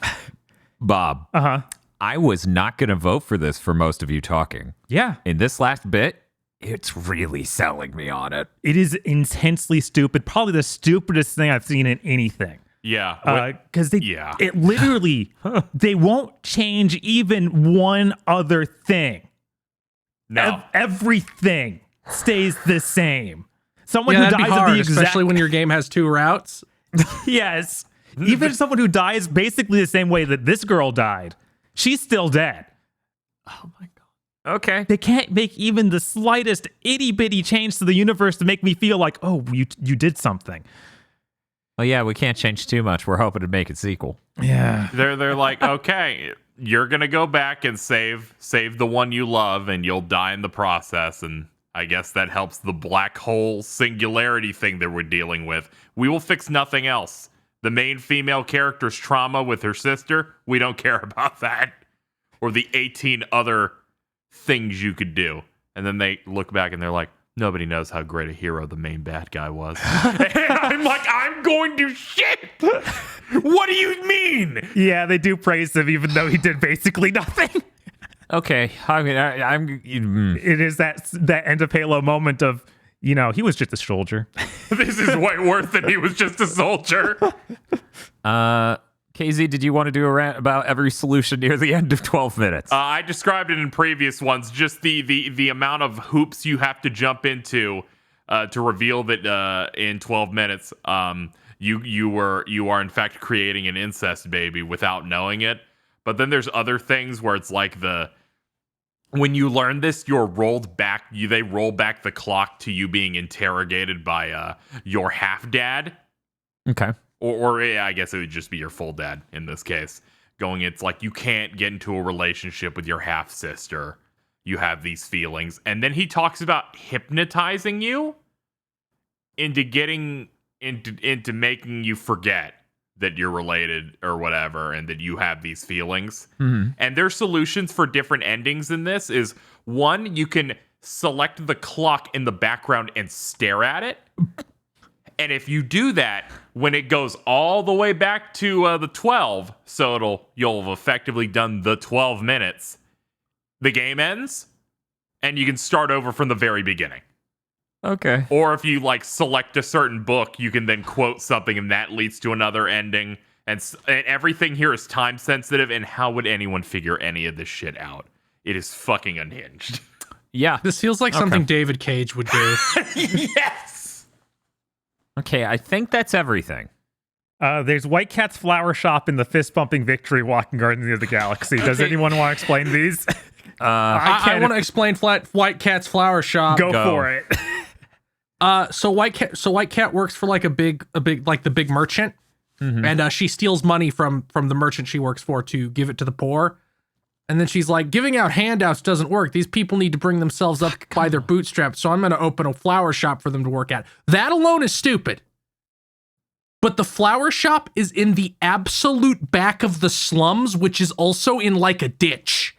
Uh-huh. I was not going to vote for this for most of you talking. Yeah. In this last bit, it's really selling me on it. It is intensely stupid. Probably the stupidest thing I've seen in anything. Yeah. Because it literally, they won't change even one other thing. No. Everything stays the same. Someone who that'd dies be hard, at the exact... especially when your game has 2 routes. Yes. Even someone who dies basically the same way that this girl died, she's still dead. Oh my God. Okay. They can't make even the slightest itty-bitty change to the universe to make me feel like, oh, you did something. Well, yeah, we can't change too much. We're hoping to make a sequel. Yeah. They're like, okay, you're gonna go back and save the one you love, and you'll die in the process. And I guess that helps the black hole singularity thing that we're dealing with. We will fix nothing else. The main female character's trauma with her sister, we don't care about that. Or the 18 other things you could do. And then they look back and they're like, nobody knows how great a hero the main bad guy was. And I'm like, I'm going to shit. What do you mean? Yeah, they do praise him even though he did basically nothing. Okay. I mean, It is that end of Halo moment of, he was just a soldier. This is way worse than he was just a soldier. KZ, did you want to do a rant about every solution near the end of 12 minutes? I described it in previous ones. Just the amount of hoops you have to jump into to reveal that in 12 minutes, you are in fact creating an incest baby without knowing it. But then there's other things where it's like when you learn this, you're rolled back. They roll back the clock to you being interrogated by your half dad. Okay. Or yeah, I guess it would just be your full dad in this case. It's like you can't get into a relationship with your half sister. You have these feelings. And then he talks about hypnotizing you into getting into making you forget that you're related or whatever and that you have these feelings. Mm-hmm. And their solutions for different endings in this is, one, you can select the clock in the background and stare at it. And if you do that, when it goes all the way back to the 12, so you'll have effectively done the 12 minutes, the game ends, and you can start over from the very beginning. Okay. Or if you select a certain book, you can then quote something, and that leads to another ending. And everything here is time sensitive. And how would anyone figure any of this shit out? It is fucking unhinged. Yeah. This feels like something David Cage would do. Yes. Okay, I think that's everything. There's White Cat's Flower Shop in the Fist Bumping Victory Walking Guardians of the Galaxy. Does anyone want to explain these? I want to explain White Cat's Flower Shop. Go for it. So White Cat works for the big merchant, and she steals money from the merchant she works for to give it to the poor. And then she's like, giving out handouts doesn't work. These people need to bring themselves up by their bootstraps. So I'm going to open a flower shop for them to work at. That alone is stupid. But the flower shop is in the absolute back of the slums, which is also in a ditch.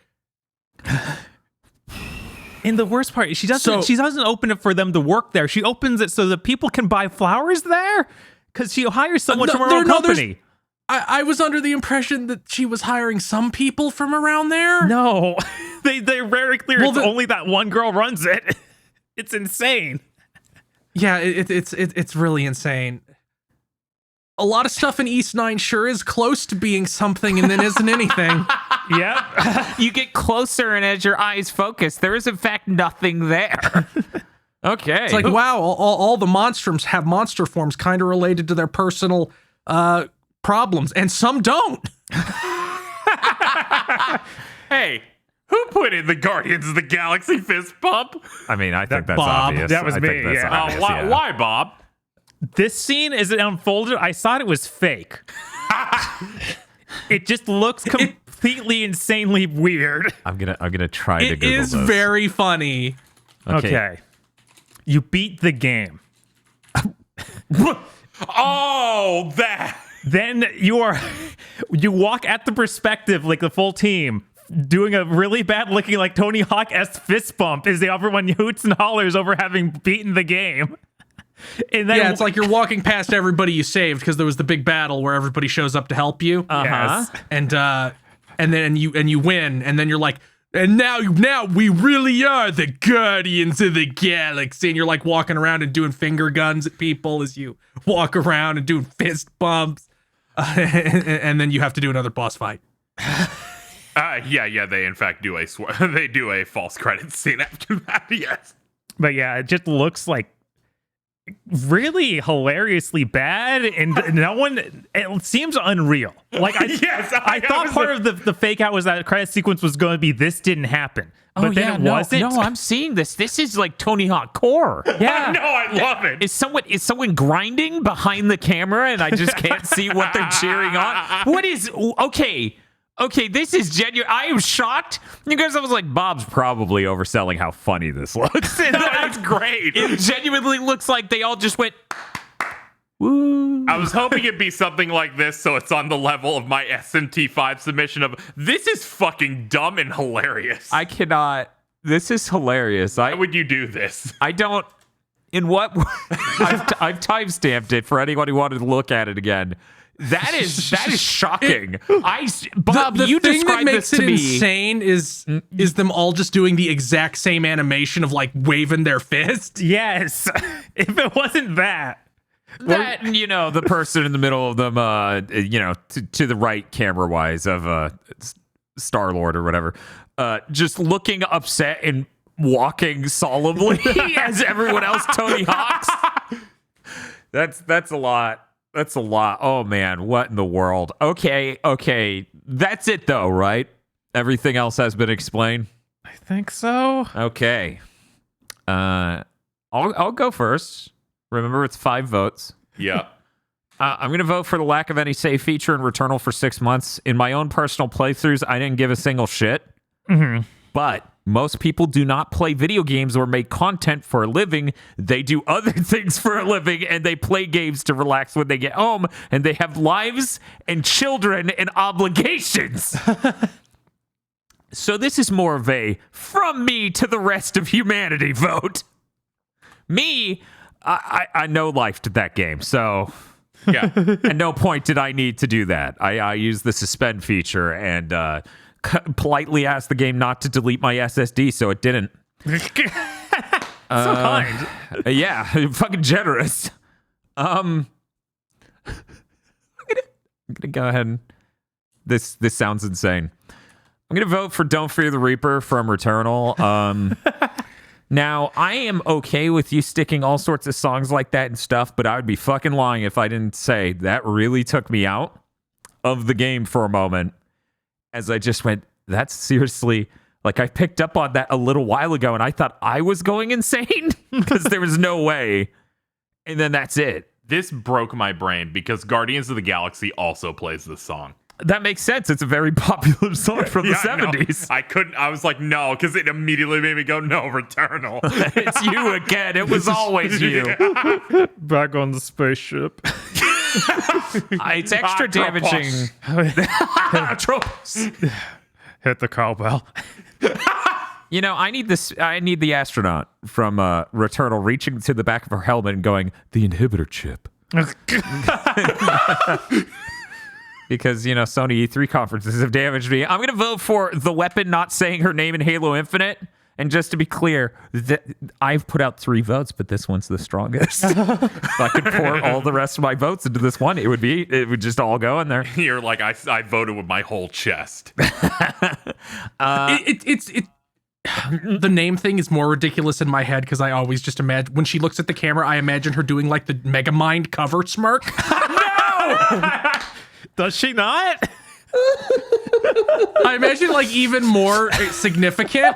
And the worst part, she doesn't open it for them to work there. She opens it so that people can buy flowers there because she hires someone from her own company. I was under the impression that she was hiring some people from around there. No, they're very clear. It's only that one girl runs it. It's insane. Yeah, it's really insane. A lot of stuff in East 9 sure is close to being something and then isn't anything. Yep. You get closer, and as your eyes focus, there is in fact nothing there. Okay. It's like, wow, all the monstrums have monster forms kind of related to their personal problems, and some don't. Hey, who put in the Guardians of the Galaxy fist bump? I mean, I think that's Bob. obvious. That was I me, think that's yeah. obvious, Why, Bob? This scene, as it unfolded, I thought it was fake. It just looks completely insanely weird. I'm gonna try to It Google is this. very funny. Okay. You beat the game. Oh, that. Then you walk at the perspective like the full team, doing a really bad looking like Tony Hawk-esque fist bump as everyone hoots and hollers over having beaten the game. And then, Yeah, it's like you're walking past everybody you saved because there was the big battle where everybody shows up to help you. Yes. And then you win, and then you're like, and now we really are the Guardians of the Galaxy. And you're like walking around and doing finger guns at people as you walk around and doing fist bumps. And then you have to do another boss fight. Yeah, they in fact do a false credit scene after that. Yes. But yeah, it just looks like really hilariously bad, and it seems unreal. Like I thought part of the fake out was that credit sequence was going to be this didn't happen, but then it wasn't. No, I'm seeing this. This is like Tony Hawk core. Yeah, No, I love it. Is someone grinding behind the camera, and I just can't see what they're cheering on? What is okay? This is genuine. I am shocked because I was like, Bob's probably overselling how funny this looks. And That's great. it genuinely looks like they all just went, woo. I was hoping it'd be something like this, so it's on the level of my SMT5 submission of this is fucking dumb and hilarious. I cannot. This is hilarious. Why would you do this? I don't. In what? I've timestamped it for anyone who wanted to look at it again. That is shocking. Bob, The you thing that described makes this to it me. insane is them all just doing the exact same animation of like waving their fist. yes. If it wasn't that, That, the person in the middle of them, to the right camera-wise of Star-Lord or whatever, just looking upset and walking solemnly as everyone else Tony Hawk's. That's a lot. That's a lot. Oh, man, what in the world? Okay. That's it, though, right? Everything else has been explained? I think so. Okay. I'll go first. Remember, it's 5 votes. Yeah. I'm going to vote for the lack of any save feature in Returnal for 6 months. In my own personal playthroughs, I didn't give a single shit. Mm-hmm. But most people do not play video games or make content for a living. They do other things for a living, and they play games to relax when they get home, and they have lives and children and obligations. So this is more of a from me to the rest of humanity vote. Me, I know lifed that game, so Yeah. at no point did I need to do that. I used the suspend feature and politely asked the game not to delete my SSD, so it didn't. So kind. Yeah, fucking generous. I'm gonna go ahead and this sounds insane. I'm gonna vote for Don't Fear the Reaper from Returnal. Now, I am okay with you sticking all sorts of songs like that and stuff, but I would be fucking lying if I didn't say that really took me out of the game for a moment, as I just went, that's seriously, like, I picked up on that a little while ago, and I thought I was going insane, because there was no way. And then that's it. This broke my brain because Guardians of the Galaxy also plays this song. That makes sense. It's a very popular song from the Yeah, no, 70s. I was like, no, because it immediately made me go, no, Returnal. It's you again. It was always you. Back on the spaceship. It's extra damaging. Tropos. Hit the cowbell. I need this. I need the astronaut from Returnal reaching to the back of her helmet and going, the inhibitor chip. Because, Sony E3 conferences have damaged me. I'm going to vote for the weapon not saying her name in Halo Infinite. And just to be clear, I've put out 3 votes, but this one's the strongest. If I could pour all the rest of my votes into this one, it would just all go in there. You're like, I voted with my whole chest. The name thing is more ridiculous in my head because I always just imagine when she looks at the camera, I imagine her doing like the Megamind cover smirk. Does she not? I imagine like even more significant.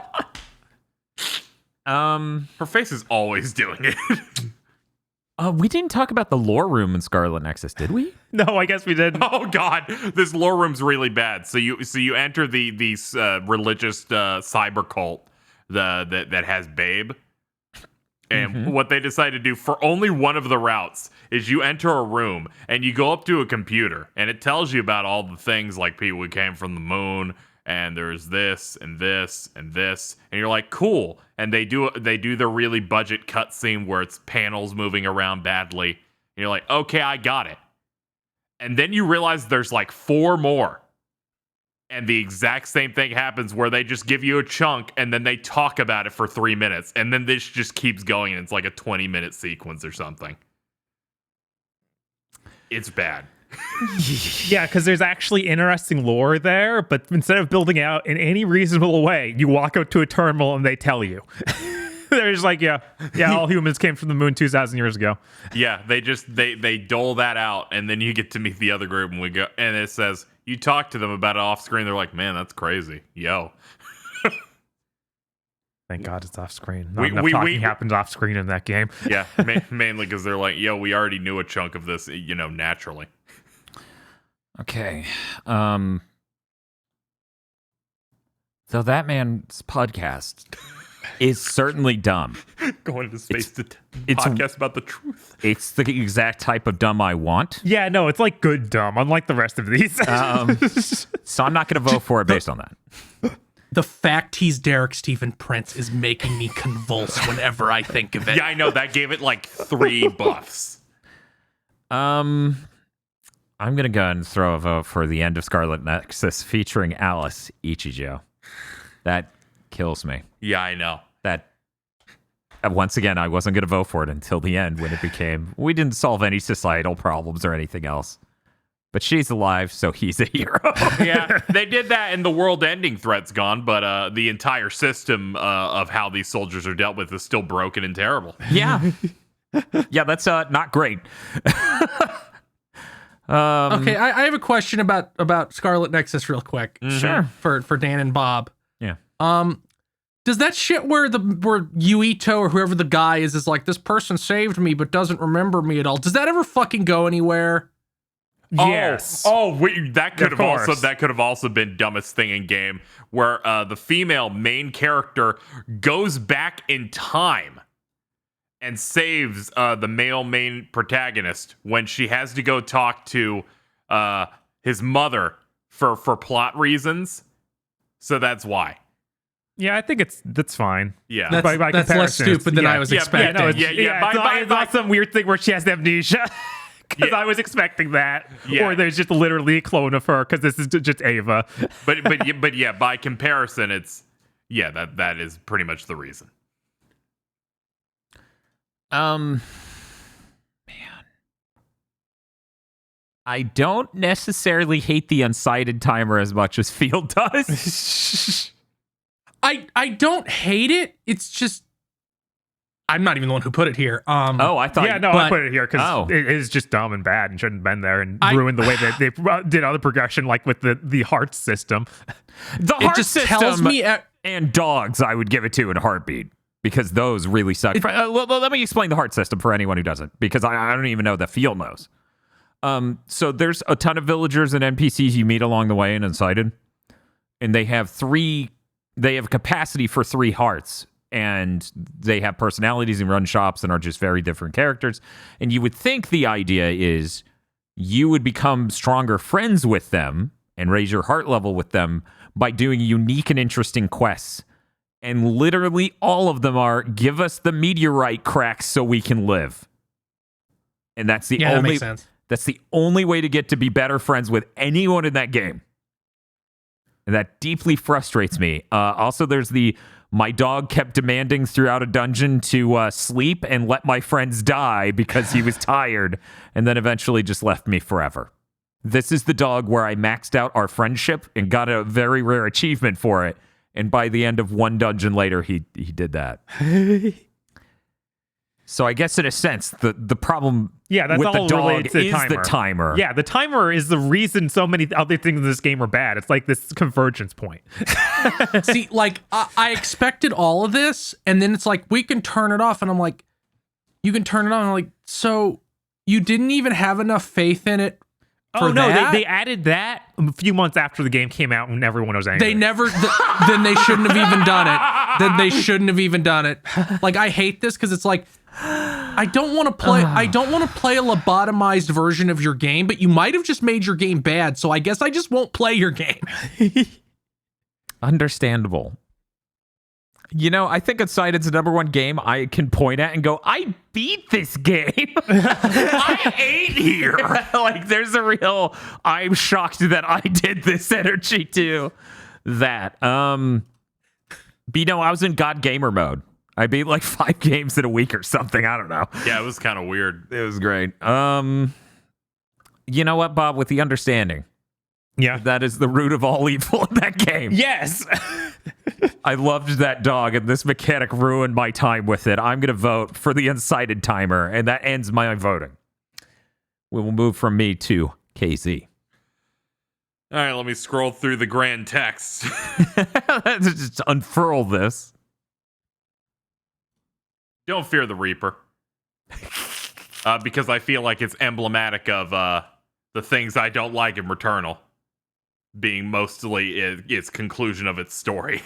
Her face is always doing it. We didn't talk about the lore room in Scarlet Nexus, did we? No, I guess we didn't. Oh God, this lore room's really bad. So you enter these religious cyber cult that has Babe, and what they decide to do for only one of the routes is you enter a room and you go up to a computer and it tells you about all the things like people who came from the moon and there's this and this and this and you're like cool, and they do the really budget cutscene where it's panels moving around badly and you're like okay, I got it. And then you realize there's like 4 more. And the exact same thing happens where they just give you a chunk and then they talk about it for 3 minutes. And then this just keeps going and it's like a 20-minute sequence or something. It's bad. Yeah, because there's actually interesting lore there, but instead of building out in any reasonable way, you walk out to a terminal and they tell you. They're just like, yeah, all humans came from the moon 2,000 years ago. Yeah, they dole that out and then you get to meet the other group and we go and it says you talk to them about it off screen. They're like, man, that's crazy. Yo. Thank God it's off screen. Not enough talking happens off screen in that game. Yeah, mainly because they're like, yo, we already knew a chunk of this, naturally. Okay. So that man's podcast is certainly dumb. Going to space to it's podcast about the truth. It's the exact type of dumb I want. Yeah, no, it's like good dumb, unlike the rest of these. So I'm not going to vote for it based on that. The fact he's Derek Stephen Prince is making me convulse whenever I think of it. Yeah, I know. That gave it like 3 buffs. I'm going to go ahead and throw a vote for the end of Scarlet Nexus featuring Alice Ichijo. That kills me. Yeah, I know. That Once again, I wasn't going to vote for it until the end when it became, we didn't solve any societal problems or anything else. But she's alive, so he's a hero. Yeah, they did that and the world-ending threat's gone, but the entire system of how these soldiers are dealt with is still broken and terrible. Yeah. Yeah, that's not great. Okay, I have a question about Scarlet Nexus real quick. Sure. For Dan and Bob. Yeah. Does that shit where Yuito or whoever the guy is like, this person saved me but doesn't remember me at all, does that ever fucking go anywhere? Yes. Wait, that could Of have also been dumbest thing in game, where the female main character goes back in time and saves the male main protagonist when she has to go talk to his mother for plot reasons. So that's why. Yeah, I think that's fine. Yeah. That's By less comparison, it's- stupid than I was yeah, expecting. No, Yeah, it's not some weird thing where she has amnesia. Because Yeah. I was expecting that. Yeah. Or there's just literally a clone of her, because this is just Ava. But yeah, by comparison, it's that is pretty much the reason. Man. I don't necessarily hate the unsighted timer as much as Field does. I don't hate it. It's just I'm not even the one who put it here. Oh, I thought. Yeah, no, I but- put it here because Oh. it is just dumb and bad and shouldn't have been there and I- ruined the way that they did other progression, like with the heart system. The it heart just system tells me and dogs, I would give it to in a heartbeat because those really suck. Let me explain the heart system for anyone who doesn't, because I don't even know that Field knows. So there's a ton of villagers and NPCs you meet along the way in Unsighted, and they have capacity for 3 hearts, and they have personalities and run shops and are just very different characters. And you would think the idea is you would become stronger friends with them and raise your heart level with them by doing unique and interesting quests. And literally all of them are, give us the meteorite cracks so we can live. And that's the that only makes sense. that's the only way to get to be better friends with anyone in that game. And that deeply frustrates me. Also, there's my dog kept demanding throughout a dungeon to sleep and let my friends die because he was tired, and then eventually just left me forever. This is the dog where I maxed out our friendship and got a very rare achievement for it. And by the end of one dungeon later, he did that. So I guess in a sense, the problem Yeah, that's with all the dog related to the is the timer. Yeah, the timer is the reason so many other things in this game are bad. It's like this convergence point. See, like I expected all of this, and then it's like we can turn it off, and I'm like, you can turn it on. I'm like, so you didn't even have enough faith in it. Oh no, that? they added that a few months after the game came out when everyone was angry. They never. Then they shouldn't have even done it. Then they shouldn't have even done it. Like I hate this because it's like I don't want to play. I don't want to play a lobotomized version of your game, but you might have just made your game bad. So I guess I just won't play your game. Understandable. You know, I think Unsighted's the number one game I can point at and go, I beat this game. I ate here. Like, there's a real, I'm shocked that I did this energy to that. But you know, I was in God Gamer mode. I beat like 5 games in a week or something. I don't know. Yeah, it was kind of weird. It was great. You know what, Bob? With the understanding Yeah. that is the root of all evil in that game. Yes. I loved that dog, and this mechanic ruined my time with it. I'm going to vote for the unsighted timer, and that ends my voting. We will move from me to KZ. All right, let me scroll through the grand text. Let's just unfurl this. Don't fear the Reaper. Because I feel like it's emblematic of the things I don't like in Returnal being mostly its conclusion of its story.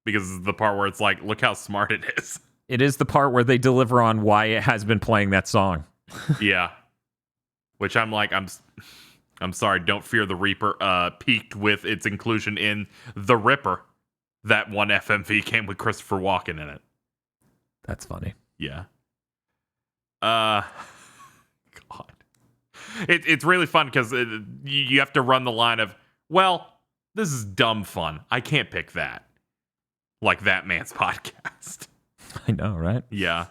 Because it's the part where it's like, look how smart it is. It is the part where they deliver on why it has been playing that song. Yeah. Which I'm like, I'm sorry, Don't Fear the Reaper peaked with its inclusion in The Ripper. That one FMV came with Christopher Walken in it. That's funny. Yeah. God. It's really fun because you have to run the line of, well, this is dumb fun. I can't pick that. Like that man's podcast. I know, right? Yeah.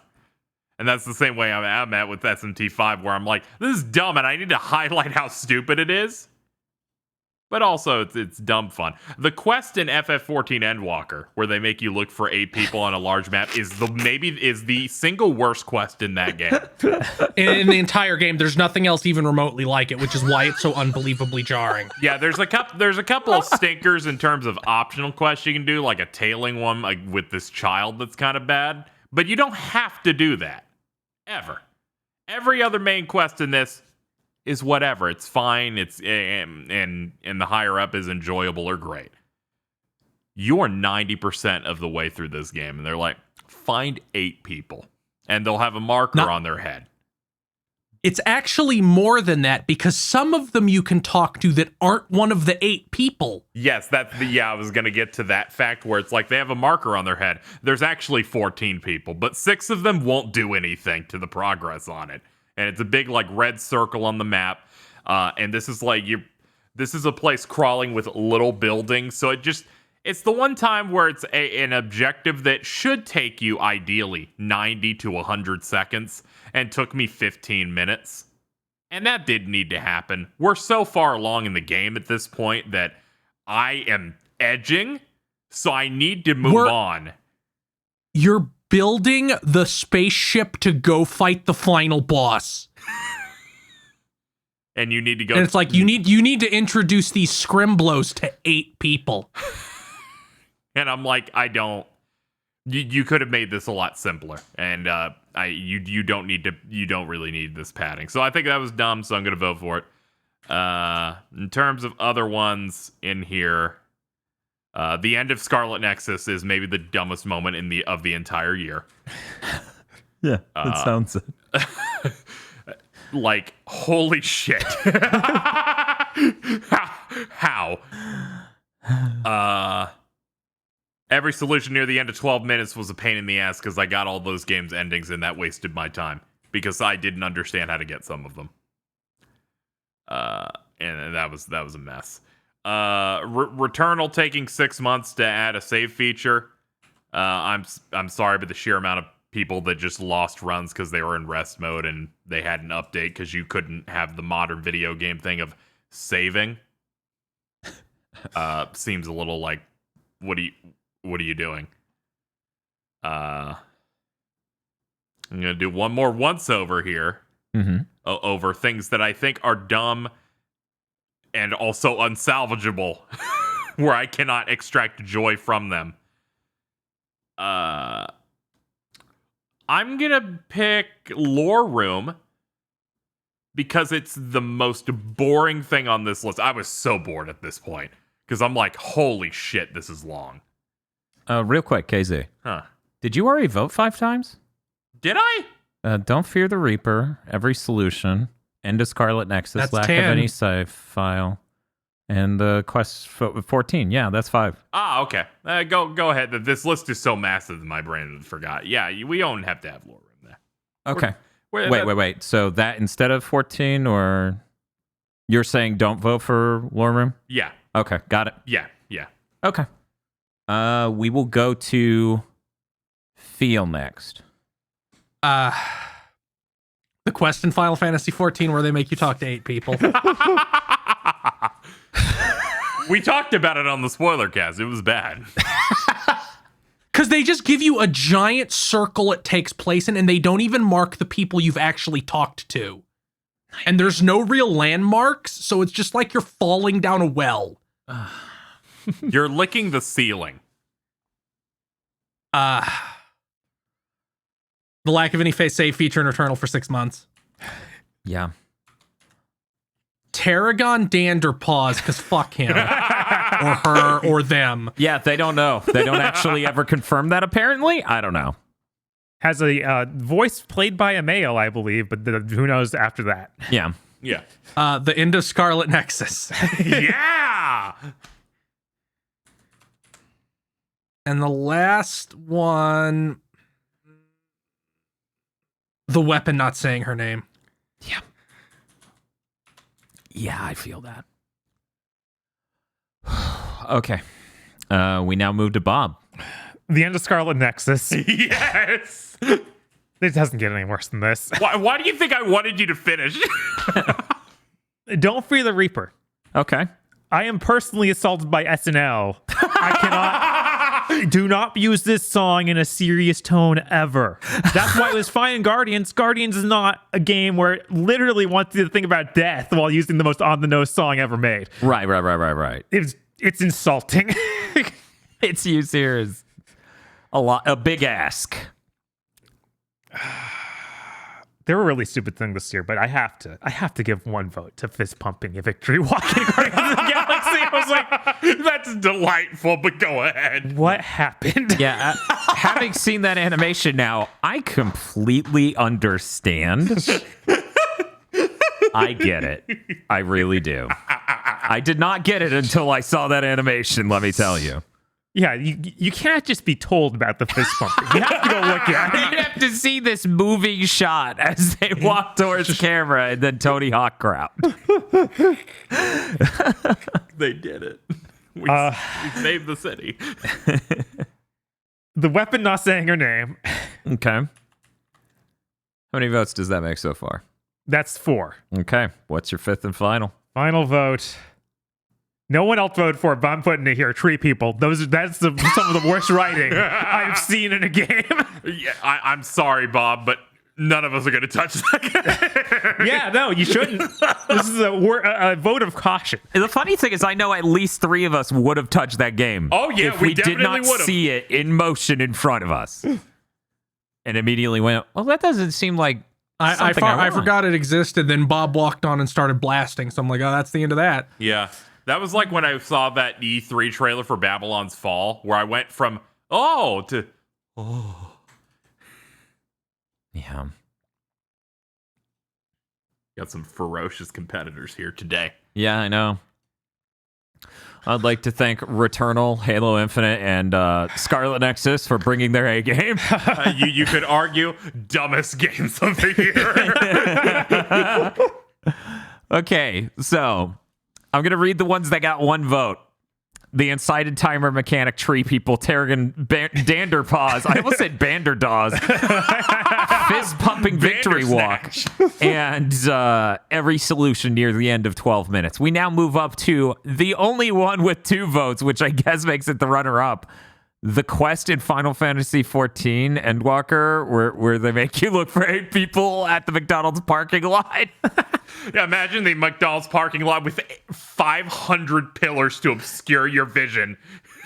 And that's the same way I'm at with SMT5, where I'm like, this is dumb, and I need to highlight how stupid it is. But also, it's dumb fun. The quest in FF14 Endwalker, where they make you look for 8 people on a large map, is the single worst quest in that game. In the entire game, there's nothing else even remotely like it, which is why it's so unbelievably jarring. Yeah, there's a couple of stinkers in terms of optional quests you can do, like a tailing one like with this child that's kind of bad. But you don't have to do that. Ever. Every other main quest in this is whatever. It's fine. It's and the higher up is enjoyable or great. You're 90% of the way through this game, and they're like, find 8 people, and they'll have a marker on their head. It's actually more than that, because some of them you can talk to that aren't one of the 8 people. Yes, I was gonna get to that fact where it's like they have a marker on their head. There's actually 14 people, but 6 of them won't do anything to the progress on it. And it's a big like red circle on the map. And this is a place crawling with little buildings. So it's the one time where it's an objective that should take you ideally 90 to 100 seconds and took me 15 minutes. And that did need to happen. We're so far along in the game at this point that I am edging, so I need to move on. You're building the spaceship to go fight the final boss. And you need to go. And it's like you need to introduce these scrimblows to 8 people. And I'm like, I don't. You could have made this a lot simpler, and you don't really need this padding. So I think that was dumb. So I'm gonna vote for it. In terms of other ones in here, the end of Scarlet Nexus is maybe the dumbest moment of the entire year. Yeah, that sounds it. Like, holy shit. How? Every solution near the end of 12 minutes was a pain in the ass because I got all those games endings and that wasted my time because I didn't understand how to get some of them. And that was a mess. Returnal taking 6 months to add a save feature. I'm sorry, but the sheer amount of people that just lost runs because they were in rest mode and they had an update because you couldn't have the modern video game thing of saving. Seems a little like, what are you doing? I'm gonna do one more once over here. Over things that I think are dumb and also unsalvageable, where I cannot extract joy from them. I'm gonna pick Lore Room because it's the most boring thing on this list. I was so bored at this point because I'm like, holy shit, this is long. Real quick, KZ. Huh. Did you already vote 5 times? Did I? Don't Fear the Reaper, Every Solution, End of Scarlet Nexus, That's Lack 10. of Any Save File, and the Quest 14. Yeah, that's 5. Ah, okay. Go ahead. This list is so massive that my brain forgot. Yeah, we don't have to have Lore Room there. Okay. Wait. Wait. So that instead of 14, or you're saying don't vote for Lore Room? Yeah. Okay, got it. Yeah. Okay. We will go to Feel next. The quest in Final Fantasy XIV where they make you talk to 8 people. We talked about it on the spoiler cast. It was bad. Because they just give you a giant circle it takes place in, and they don't even mark the people you've actually talked to. And there's no real landmarks, so it's just like you're falling down a well. You're licking the ceiling. The lack of any face save feature in Returnal for 6 months. Yeah. Tarragon Danderpaws, because fuck him. Or her, or them. Yeah, they don't know. They don't actually ever confirm that, apparently. I don't know. Has a voice played by a male, I believe, but who knows after that. Yeah. Yeah. The end of Scarlet Nexus. Yeah. And the last one... The weapon not saying her name. Yeah, I feel that. Okay. We now move to Bob. The End of Scarlet Nexus. Yes. It doesn't get any worse than this. Why do you think I wanted you to finish? Don't Fear the Reaper. Okay. I am personally assaulted by SNL. I cannot. Do not use this song in a serious tone ever. That's why it was fine in Guardians. Guardians is not a game where it literally wants you to think about death while using the most on-the-nose song ever made. Right. It's insulting. Its use here is a big ask. They were a really stupid thing this year, but I have to give one vote to Fist Pumping a Victory Walk in Guardians of the Galaxy. I was like, That's delightful, but go ahead. what happened? Yeah, having seen that animation now, I completely understand. I get it. I really do. I did not get it until I saw that animation, let me tell you. Yeah, you can't just be told about the fist pumping. You have to go look at You it. have to see this moving shot as they walk towards camera and then Tony Hawk crowd. They did it. We saved the city. The weapon not saying her name. Okay. How many votes does that make so far? That's 4. Okay. What's your fifth and final? Final vote. No one else voted for it, but I'm putting it here. Tree People. That's some of the worst writing I've seen in a game. Yeah, I'm sorry, Bob, but none of us are going to touch that. Yeah, no, you shouldn't. This is a vote of caution. The funny thing is, I know at least 3 of us would have touched that game. Oh, yeah, if we we did definitely not would've. see it in motion in front of us. And immediately went, well, that doesn't seem like I want. forgot it existed. Then Bob walked on and started blasting. So I'm like, oh, that's the end of that. Yeah. That was like when I saw that E3 trailer for Babylon's Fall, where I went from, oh, to, oh. Yeah. Got some ferocious competitors here today. Yeah, I know. I'd like to thank Returnal, Halo Infinite, and Scarlet Nexus for bringing their A game. You could argue dumbest games of the year. Okay, so I'm going to read the ones that got 1 vote. The Incited Timer Mechanic Tree People, Terrigan Danderpaws. I almost said Banderdaws. Fist Pumping Victory Walk. And every solution near the end of 12 minutes. We now move up to the only one with 2 votes, which I guess makes it the runner-up. The quest in Final Fantasy XIV Endwalker, where they make you look for 8 people at the McDonald's parking lot. Yeah, imagine the McDonald's parking lot with 500 pillars to obscure your vision.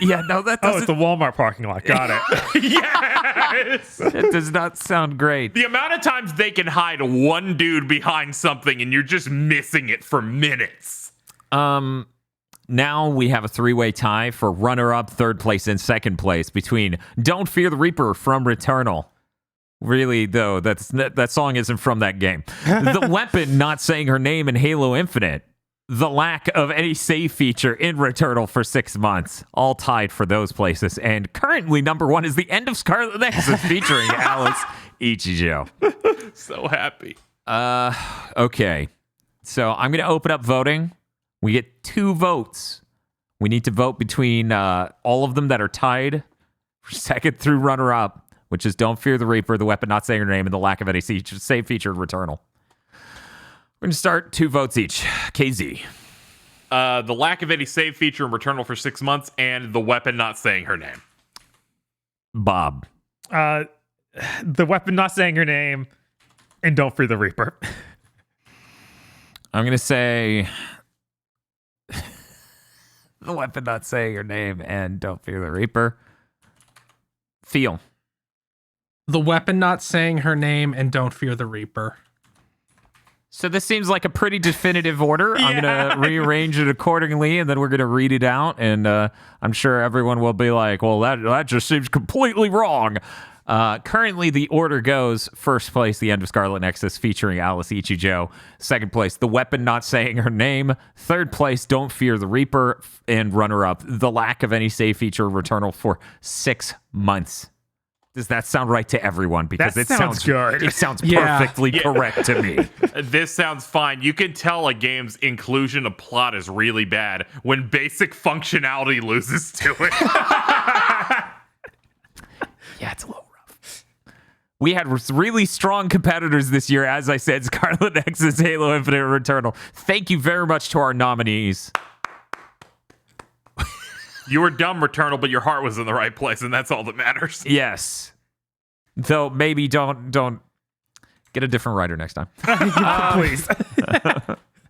Yeah, no, that Oh, doesn't. it's the Walmart parking lot. Got it. Yes! It does not sound great. The amount of times they can hide one dude behind something and you're just missing it for minutes. Now we have a 3-way tie for runner-up, 3rd place, and 2nd place between Don't Fear the Reaper from Returnal. Really, though, that song isn't from that game. The Weapon not saying her name in Halo Infinite. The lack of any save feature in Returnal for 6 months. All tied for those places. And currently, number 1 is The End of Scarlet Nexus featuring Alice Ichijo. So happy. Okay. So I'm going to open up voting. We get 2 votes. We need to vote between all of them that are tied for 2nd through runner-up, which is Don't Fear the Reaper, The Weapon not saying her name, and the lack of any save feature in Returnal. We're going to start 2 votes each. KZ. The lack of any save feature in Returnal for 6 months, and the weapon not saying her name. Bob. The weapon not saying her name, and Don't Fear the Reaper. I'm going to say The Weapon not saying her name and Don't Fear the Reaper. Feel. The Weapon not saying her name and Don't Fear the Reaper. So this seems like a pretty definitive order. I'm going to rearrange it accordingly, and then we're going to read it out, and I'm sure everyone will be like, well, that just seems completely wrong. Currently, the order goes: 1st place, The End of Scarlet Nexus featuring Alice Ichijo. 2nd place, The Weapon not saying her name. 3rd place, Don't Fear the Reaper. And runner-up, the lack of any save feature Returnal for 6 months. Does that sound right to everyone? Because That it sounds good. It sounds Yeah. perfectly correct to me. This sounds fine. You can tell a game's inclusion of plot is really bad when basic functionality loses to it. We had really strong competitors this year. As I said, Scarlet Nexus, Halo Infinite, Returnal. Thank you very much to our nominees. You were dumb, Returnal, but your heart was in the right place, and that's all that matters. Yes. Though maybe don't get a different writer next time. Please.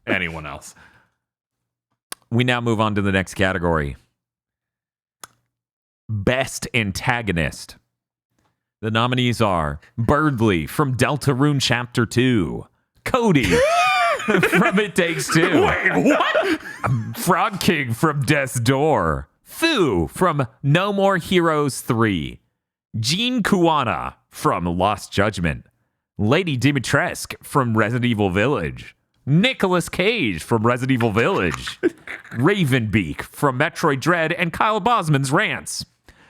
Anyone else? We now move on to the next category. Best Antagonist. The nominees are Birdley from Deltarune Chapter 2, Cody from It Takes Two, Wait, what? Frog King from Death's Door, Fu from No More Heroes 3, Jean Kuana from Lost Judgment, Lady Dimitrescu from Resident Evil Village, Nicolas Cage from Resident Evil Village, Ravenbeak from Metroid Dread and Kyle Bosman's Rants,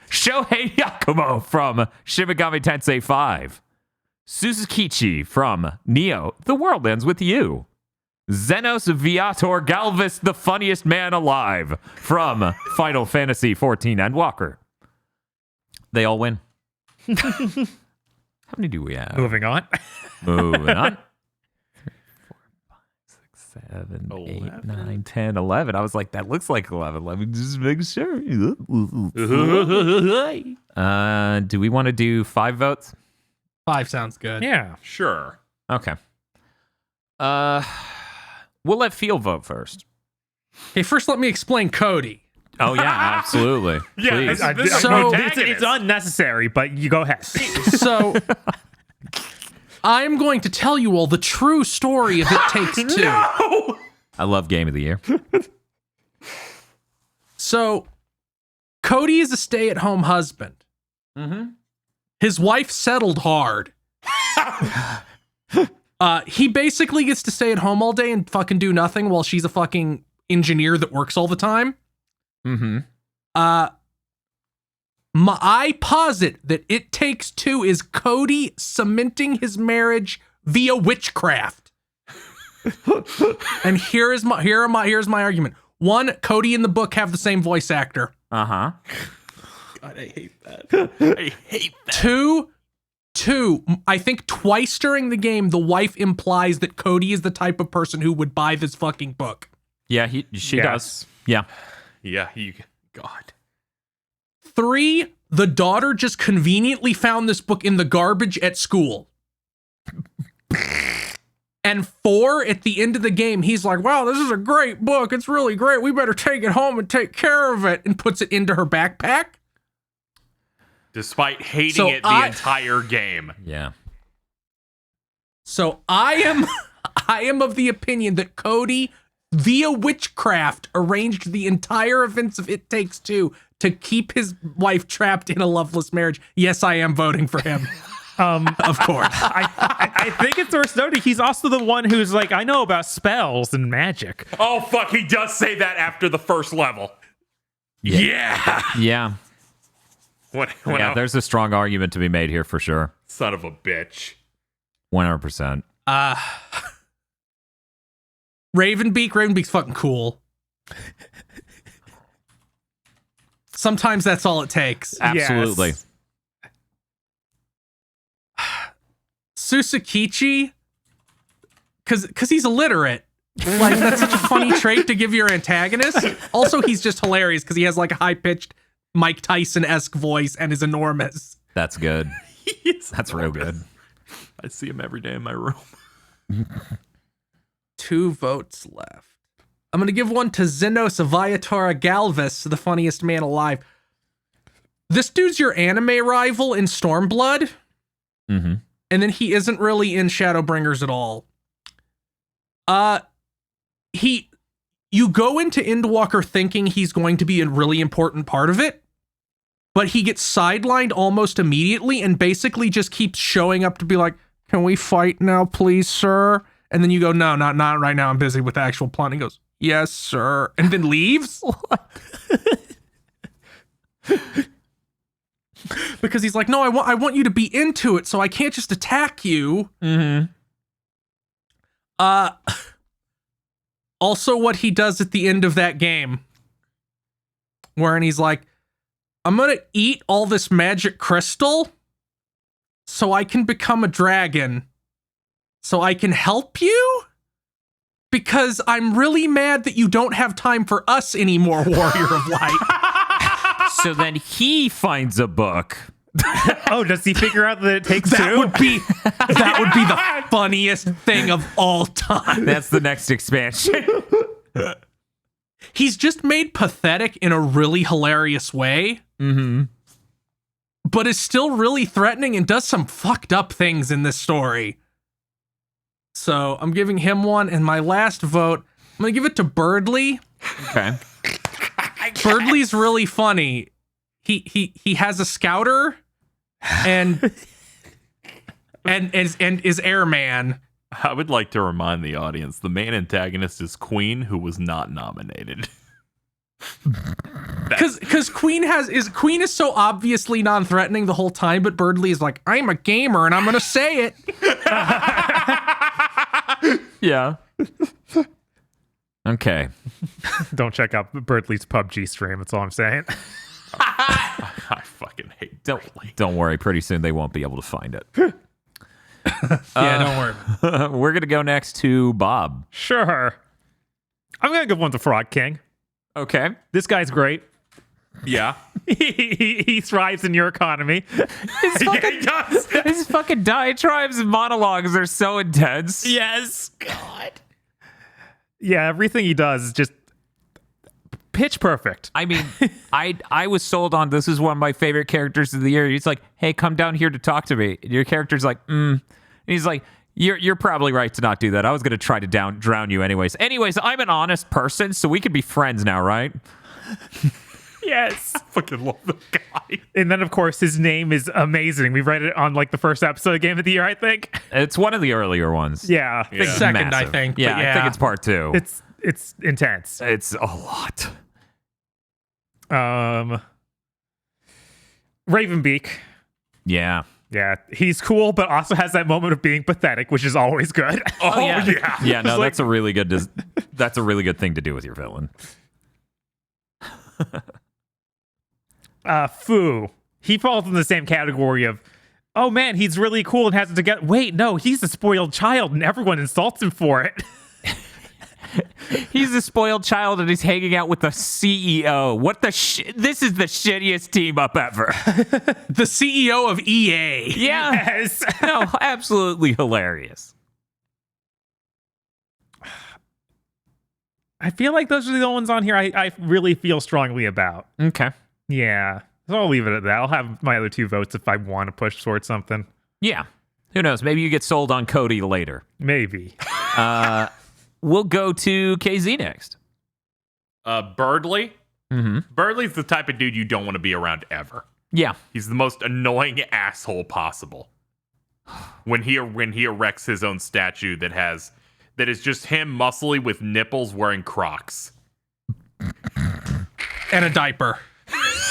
Shohei Yakumo from Shin Megami Tensei 5, Suzukichi from Neo, The World Ends With You, Xenos Viator Galvis, the funniest man alive from Final Fantasy 14 Endwalker. They all win. How many do we have? Moving on. Moving on. 3, 4, 5, 6, 7, 8, 11. 9, 10, 11. I was like, that looks like 11. Let me just make sure. Do we want to do 5 votes? 5 sounds good. Yeah. Sure. Okay. We'll let Phil vote first. Okay, first let me explain Cody. Oh, yeah, absolutely. Yeah, Please. So- It's unnecessary, but you go ahead. So I'm going to tell you all the true story of It Takes Two. I love Game of the Year. So Cody is a stay-at-home husband. Mm-hmm. His wife settled hard. He basically gets to stay at home all day and fucking do nothing while she's a fucking engineer that works all the time. Mm-hmm. I posit that It Takes Two is Cody cementing his marriage via witchcraft. And here's my argument. 1, Cody and the book have the same voice actor. Uh-huh. God, I hate that. I hate that. 2, I think twice during the game, the wife implies that Cody is the type of person who would buy this fucking book. Yeah, she does. Yeah. Yeah, God. 3, the daughter just conveniently found this book in the garbage at school. And 4, at the end of the game, he's like, wow, this is a great book. It's really great. We better take it home and take care of it. And puts it into her backpack. Despite hating it the entire game. Yeah. So I am of the opinion that Cody, via witchcraft, arranged the entire events of It Takes Two to keep his wife trapped in a loveless marriage. Yes, I am voting for him. Of course. I think it's worth noting he's also the one who's like, I know about spells and magic. Oh, fuck, he does say that after the first level. Yeah. Yeah. When There's a strong argument to be made here for sure. son of a bitch. 100%. Ravenbeak's fucking cool. Sometimes that's all it takes. Absolutely. Yes. Suzukichi, because he's illiterate. Like, that's such a funny trait to give your antagonist. Also, he's just hilarious because he has like a high-pitched Mike Tyson-esque voice and is enormous. That's good. That's real good. I see him every day in my room. 2 votes left. I'm going to give one to Xenos Viatora Galvis, the funniest man alive. This dude's your anime rival in Stormblood. Mm-hmm. And then he isn't really in Shadowbringers at all. You go into Endwalker thinking he's going to be a really important part of it, but he gets sidelined almost immediately and basically just keeps showing up to be like, can we fight now, please, sir? And then you go, no, not right now. I'm busy with the actual plot. And he goes, yes, sir. And then leaves. Because he's like, no, I want you to be into it, so I can't just attack you. Mm-hmm. Also what he does at the end of that game, wherein he's like, I'm gonna eat all this magic crystal, so I can become a dragon, so I can help you? Because I'm really mad that you don't have time for us anymore, Warrior of Light. So then he finds a book. Oh, does he figure out that it takes That two? would be the funniest thing of all time. That's the next expansion. He's just made pathetic in a really hilarious way. Mm-hmm. But is still really threatening and does some fucked up things in this story. So I'm giving him one, and my last vote, I'm gonna give it to Birdly. Okay. Birdly's really funny. He has a scouter and is airman. I would like to remind the audience the main antagonist is Queen, who was not nominated. Because Queen is so obviously non-threatening the whole time, but Birdly is like, I'm a gamer and I'm gonna say it. Yeah. Okay. Don't check out Birdley's PUBG stream. That's all I'm saying. I fucking hate Don't worry. Pretty soon they won't be able to find it. Yeah, don't worry. We're going to go next to Bob. Sure. I'm going to give one to Frog King. Okay. This guy's great. Yeah. He thrives in your economy. His fucking diatribes and monologues are so intense. Yes. God. Yeah, everything he does is just pitch perfect. I mean, I was sold on this is one of my favorite characters of the year. He's like, hey, come down here to talk to me. And your character's like, And he's like, you're probably right to not do that. I was going to try to drown you anyways. Anyways, I'm an honest person, so we could be friends now, right? Yes. I fucking love the guy. And then, of course, his name is amazing. We read it on like the first episode of Game of the Year, I think. It's one of the earlier ones. Yeah. Yeah. Second, Massive. I think. Yeah, but yeah. I think it's part 2. It's intense. It's a lot. Ravenbeak. Yeah. Yeah, he's cool, but also has that moment of being pathetic, which is always good. Oh, yeah. yeah. Yeah, no, It's like- that's a really good thing to do with your villain. Fu. He falls in the same category of, oh man, he's really cool and has it together. Wait, no, he's a spoiled child and everyone insults him for it. He's a spoiled child and he's hanging out with the CEO. What the this is the shittiest team up ever. The CEO of EA. Yeah. Yes. No, absolutely hilarious. I feel like those are the only ones on here I really feel strongly about. Okay. Yeah. So I'll leave it at that. I'll have my other 2 votes if I want to push towards something. Yeah. Who knows? Maybe you get sold on Cody later. Maybe. We'll go to KZ next. Birdly. Mm-hmm. Birdly's the type of dude you don't want to be around ever. Yeah. He's the most annoying asshole possible. When he erects his own statue that is just him muscly with nipples wearing Crocs. And a diaper.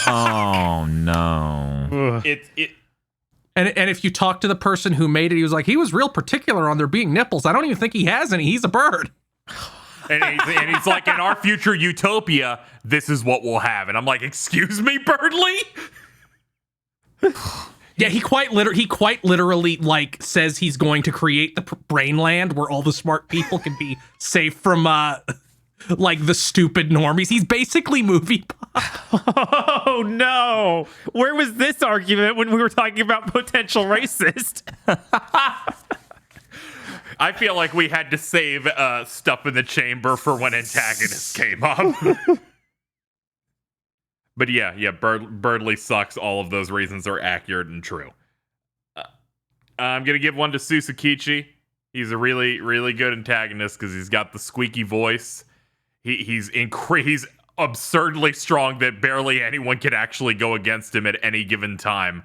Oh no. And if you talk to the person who made it, he was like, he was real particular on there being nipples. I don't even think he has any. He's a bird. And he's like, in our future utopia, this is what we'll have. And I'm like, excuse me, Birdly? Yeah, he quite literally like says he's going to create the brain land where all the smart people can be safe from like the stupid normies. He's basically movie pop. Oh no! Where was this argument when we were talking about potential racist? I feel like we had to save stuff in the chamber for when Antagonist came up. But yeah, Birdly sucks. All of those reasons are accurate and true. I'm going to give one to Susakichi. He's a really, really good antagonist because he's got the squeaky voice. He's absurdly strong that barely anyone can actually go against him at any given time.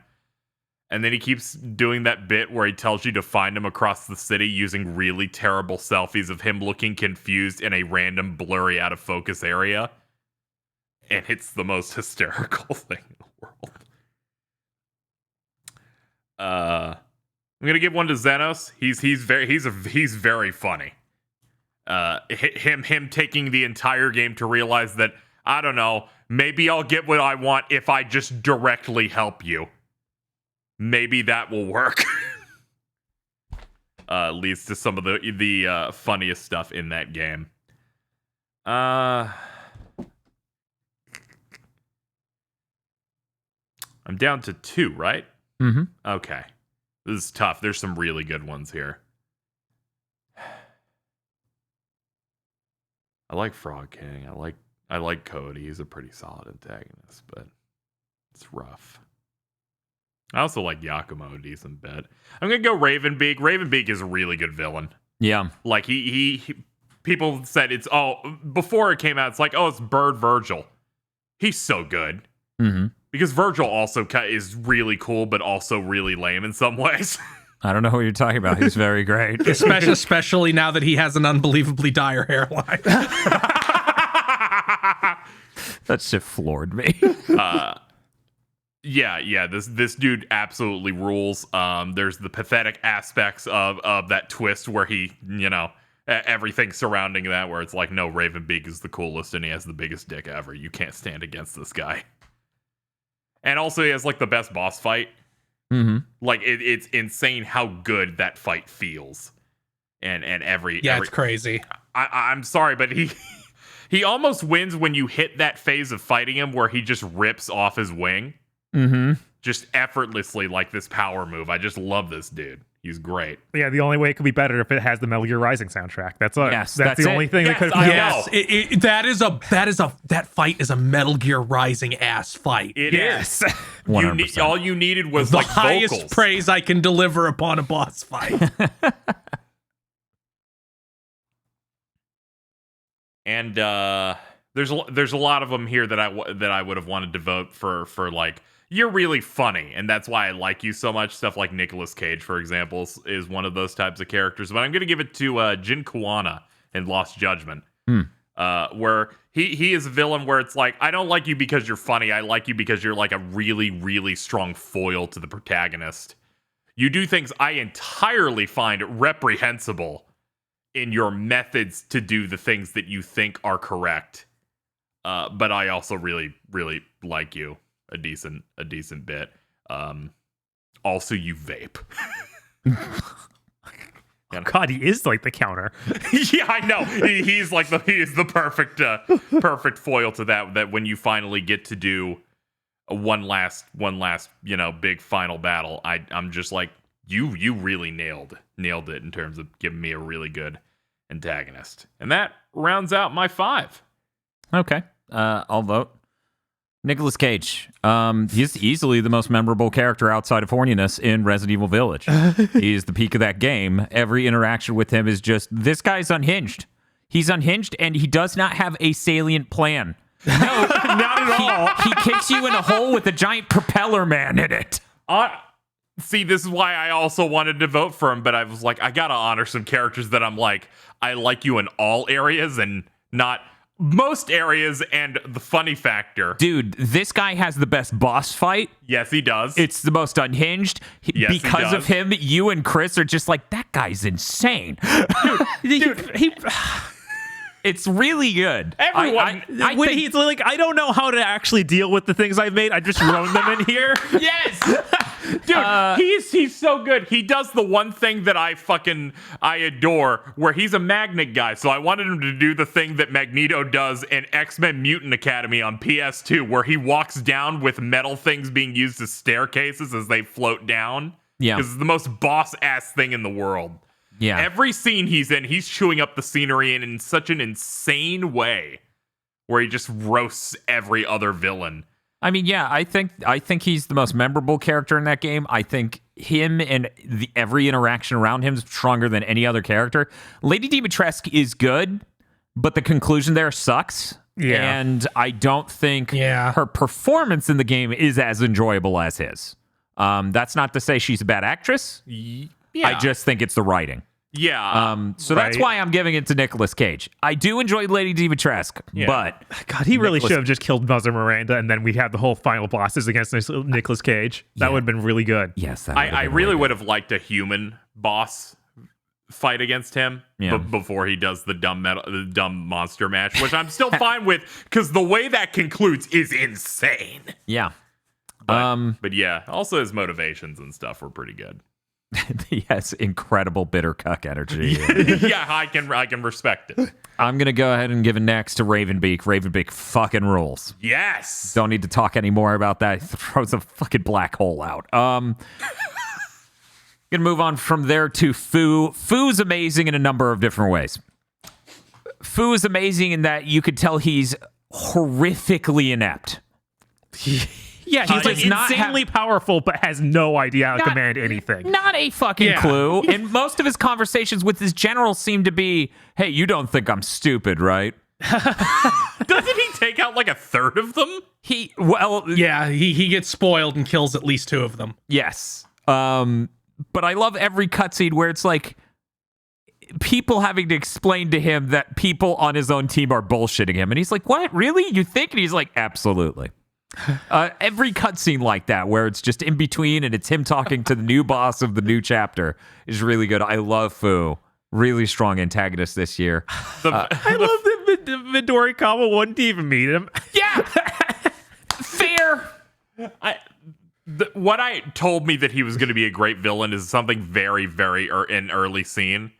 And then he keeps doing that bit where he tells you to find him across the city using really terrible selfies of him looking confused in a random blurry out of focus area. And it's the most hysterical thing in the world. I'm gonna give one to Xenos. He's very funny. Him taking the entire game to realize that, I don't know, maybe I'll get what I want if I just directly help you. maybe that will work. Leads to some of the funniest stuff in that game. I'm down to 2, right? Mm-hmm. Okay. This is tough. There's some really good ones here. I like Frog King. I like Cody. He's a pretty solid antagonist, but it's rough. I also like Yakumo a decent bit. I'm gonna go Ravenbeak. Ravenbeak is a really good villain. Yeah. Like he people said it's before it came out. It's like, oh, it's Bird Virgil. He's so good. Mm-hmm. Because Virgil also is really cool, but also really lame in some ways. I don't know what you're talking about. He's very great. Especially now that he has an unbelievably dire hairline. That shit floored me. Yeah. This dude absolutely rules. There's the pathetic aspects of that twist where he, everything surrounding that, where it's like, no, Ravenbeak is the coolest and he has the biggest dick ever. You can't stand against this guy. And also, he has like the best boss fight. Mm-hmm. Like it's insane how good that fight feels. And it's crazy. I'm sorry, but he almost wins when you hit that phase of fighting him where he just rips off his wing. Mm-hmm. Just effortlessly, like this power move. I just love this dude. He's great. Yeah, the only way it could be better if it has the Metal Gear Rising soundtrack. That's the only thing that could. Yes, that fight is a Metal Gear Rising ass fight. It is. 100%. All you needed was the like highest vocals. praise I can deliver upon a boss fight. And there's a lot of them here that I would have wanted to vote for like, you're really funny, and that's why I like you so much. Stuff like Nicolas Cage, for example, is one of those types of characters. But I'm going to give it to Jin Kawana in Lost Judgment, where he is a villain where it's like, I don't like you because you're funny. I like you because you're like a really, really strong foil to the protagonist. You do things I entirely find reprehensible in your methods to do the things that you think are correct. But I also really, really like you a decent bit. Also, you vape. God, he is like the counter. Yeah, I know. He is the perfect foil to that. That when you finally get to do one last big final battle, I'm just like, you really nailed it in terms of giving me a really good antagonist. And that rounds out my 5. Okay. I'll vote. Nicolas Cage. He's easily the most memorable character outside of horniness in Resident Evil Village. He's the peak of that game. Every interaction with him is just, this guy's unhinged. He's unhinged, and he does not have a salient plan. No, not at all. He kicks you in a hole with a giant propeller man in it. See, this is why I also wanted to vote for him, but I was like, I gotta honor some characters that I'm like, I like you in all areas and not most areas. And the funny factor. Dude, this guy has the best boss fight. Yes, he does. It's the most unhinged. Yes, because of him, you and Chris are just like, that guy's insane. Dude, it's really good. Everyone, He's like, I don't know how to actually deal with the things I've made. I just thrown them in here. Yes. Dude, he's so good. He does the one thing that I adore, where he's a magnet guy. So I wanted him to do the thing that Magneto does in X-Men Mutant Academy on PS2, where he walks down with metal things being used as staircases as they float down. Yeah. Because it's the most boss-ass thing in the world. Yeah. Every scene he's in, he's chewing up the scenery in such an insane way, where he just roasts every other villain. I mean, yeah, I think he's the most memorable character in that game. I think him and every interaction around him is stronger than any other character. Lady Dimitrescu is good, but the conclusion there sucks. Yeah. And I don't think her performance in the game is as enjoyable as his. That's not to say she's a bad actress. Yeah. I just think it's the writing. Yeah. So that's why I'm giving it to Nicolas Cage. I do enjoy Lady Dimitrescu, but God, he really should have just killed Mother Miranda, and then we'd have the whole final bosses against Nicolas Cage. That would have been really good. Yes, I really would have liked a human boss fight against him before he does the dumb monster match, which I'm still fine with, because the way that concludes is insane. Yeah. But yeah, also his motivations and stuff were pretty good. He has incredible bitter cuck energy. Yeah, I can respect it. I'm going to go ahead and give it next to Ravenbeak. Ravenbeak fucking rules. Yes. Don't need to talk anymore about that. He throws a fucking black hole out. Gonna move on from there to Foo. Foo's amazing in a number of different ways. Foo is amazing in that you could tell he's horrifically inept. Yeah, he's like not insanely powerful, but has no idea how to command anything. Not a fucking clue. And most of his conversations with his generals seem to be, hey, you don't think I'm stupid, right? Doesn't he take out like a third of them? Yeah, he gets spoiled and kills at least 2 of them. Yes. But I love every cutscene where it's like people having to explain to him that people on his own team are bullshitting him. And he's like, what? Really? You think? And he's like, absolutely. Every cutscene like that, where it's just in between and it's him talking to the new boss of the new chapter, is really good. I love Foo. Really strong antagonist this year. I love that Midori Kama wouldn't even meet him. Yeah, fair. What I told me that he was going to be a great villain is something very, very an early scene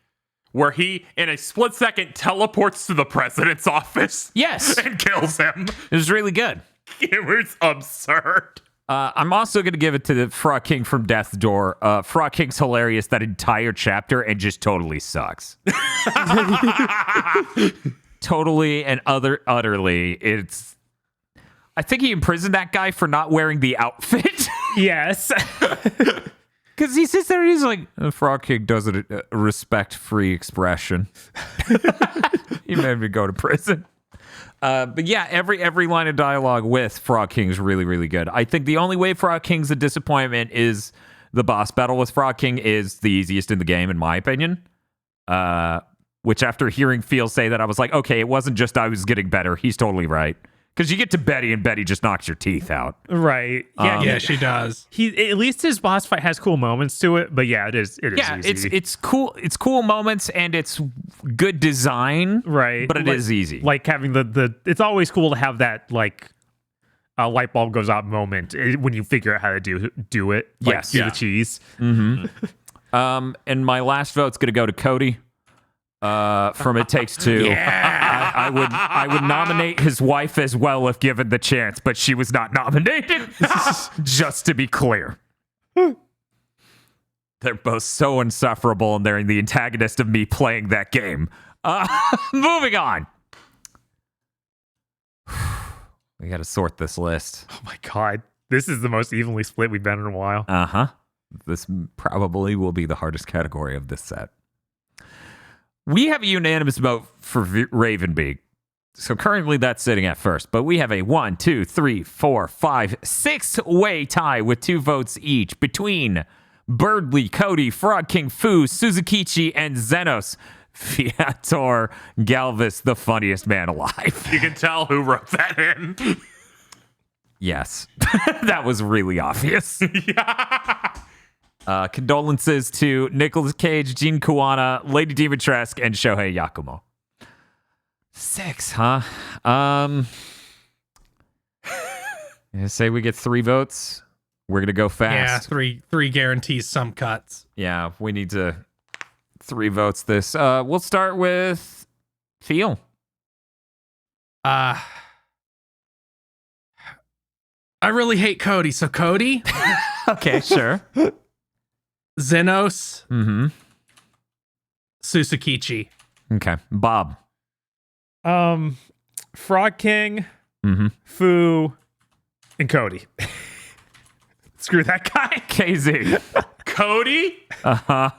where he, in a split second, teleports to the president's office. Yes, and kills him. It was really good. It was absurd. I'm also going to give it to the Frog King from Death's Door. Frog King's hilarious that entire chapter and just totally sucks. Totally and utterly. I think he imprisoned that guy for not wearing the outfit. Yes. Because he sits there and he's like, the Frog King doesn't respect free expression. He made me go to prison. But yeah, every line of dialogue with Frog King is really, really good. I think the only way Frog King's a disappointment is the boss battle with Frog King is the easiest in the game, in my opinion. Which after hearing Phil say that, I was like, okay, it wasn't just I was getting better. He's totally right. Because you get to Betty and Betty just knocks your teeth out. Right. Yeah, Yeah, she does. At least his boss fight has cool moments to it, but yeah, it is easy. It's cool. It's cool moments and it's good design. Right. But it is easy. Like having the it's always cool to have that like a light bulb goes out moment when you figure out how to do it. Like, Yes. do the cheese. Mm-hmm. And my last vote's gonna go to Cody. From It Takes Two. Yeah. I would nominate his wife as well if given the chance, but she was not nominated. Just to be clear. They're both so insufferable and they're the antagonist of me playing that game. Moving on. We got to sort this list. Oh my god. This is the most evenly split we've been in a while. Uh-huh. This probably will be the hardest category of this set. We have a unanimous vote for Ravenbeak. So currently that's sitting at first, but we have a 1, 2, 3, 4, 5, 6-way tie with 2 votes each between Birdly, Cody, Frog King, Foo, Suzukichi, and Xenos. Viator Galvis, the funniest man alive. You can tell who wrote that in. Yes. That was really obvious. Condolences to Nicolas Cage, Gene Kuwana, Lady Dimitrescu, and Shohei Yakumo. 6, huh? I say we get 3 votes. We're gonna go fast. Yeah, three guarantees some cuts. Yeah, we need to 3 votes this. We'll start with Phil. I really hate Cody, so Cody, Okay, sure. Xenos, Mm-hmm. Suzukichi. Okay, Bob. Frog King, Mm-hmm. Foo, and Cody. Screw that guy. KZ. Cody? Uh-huh.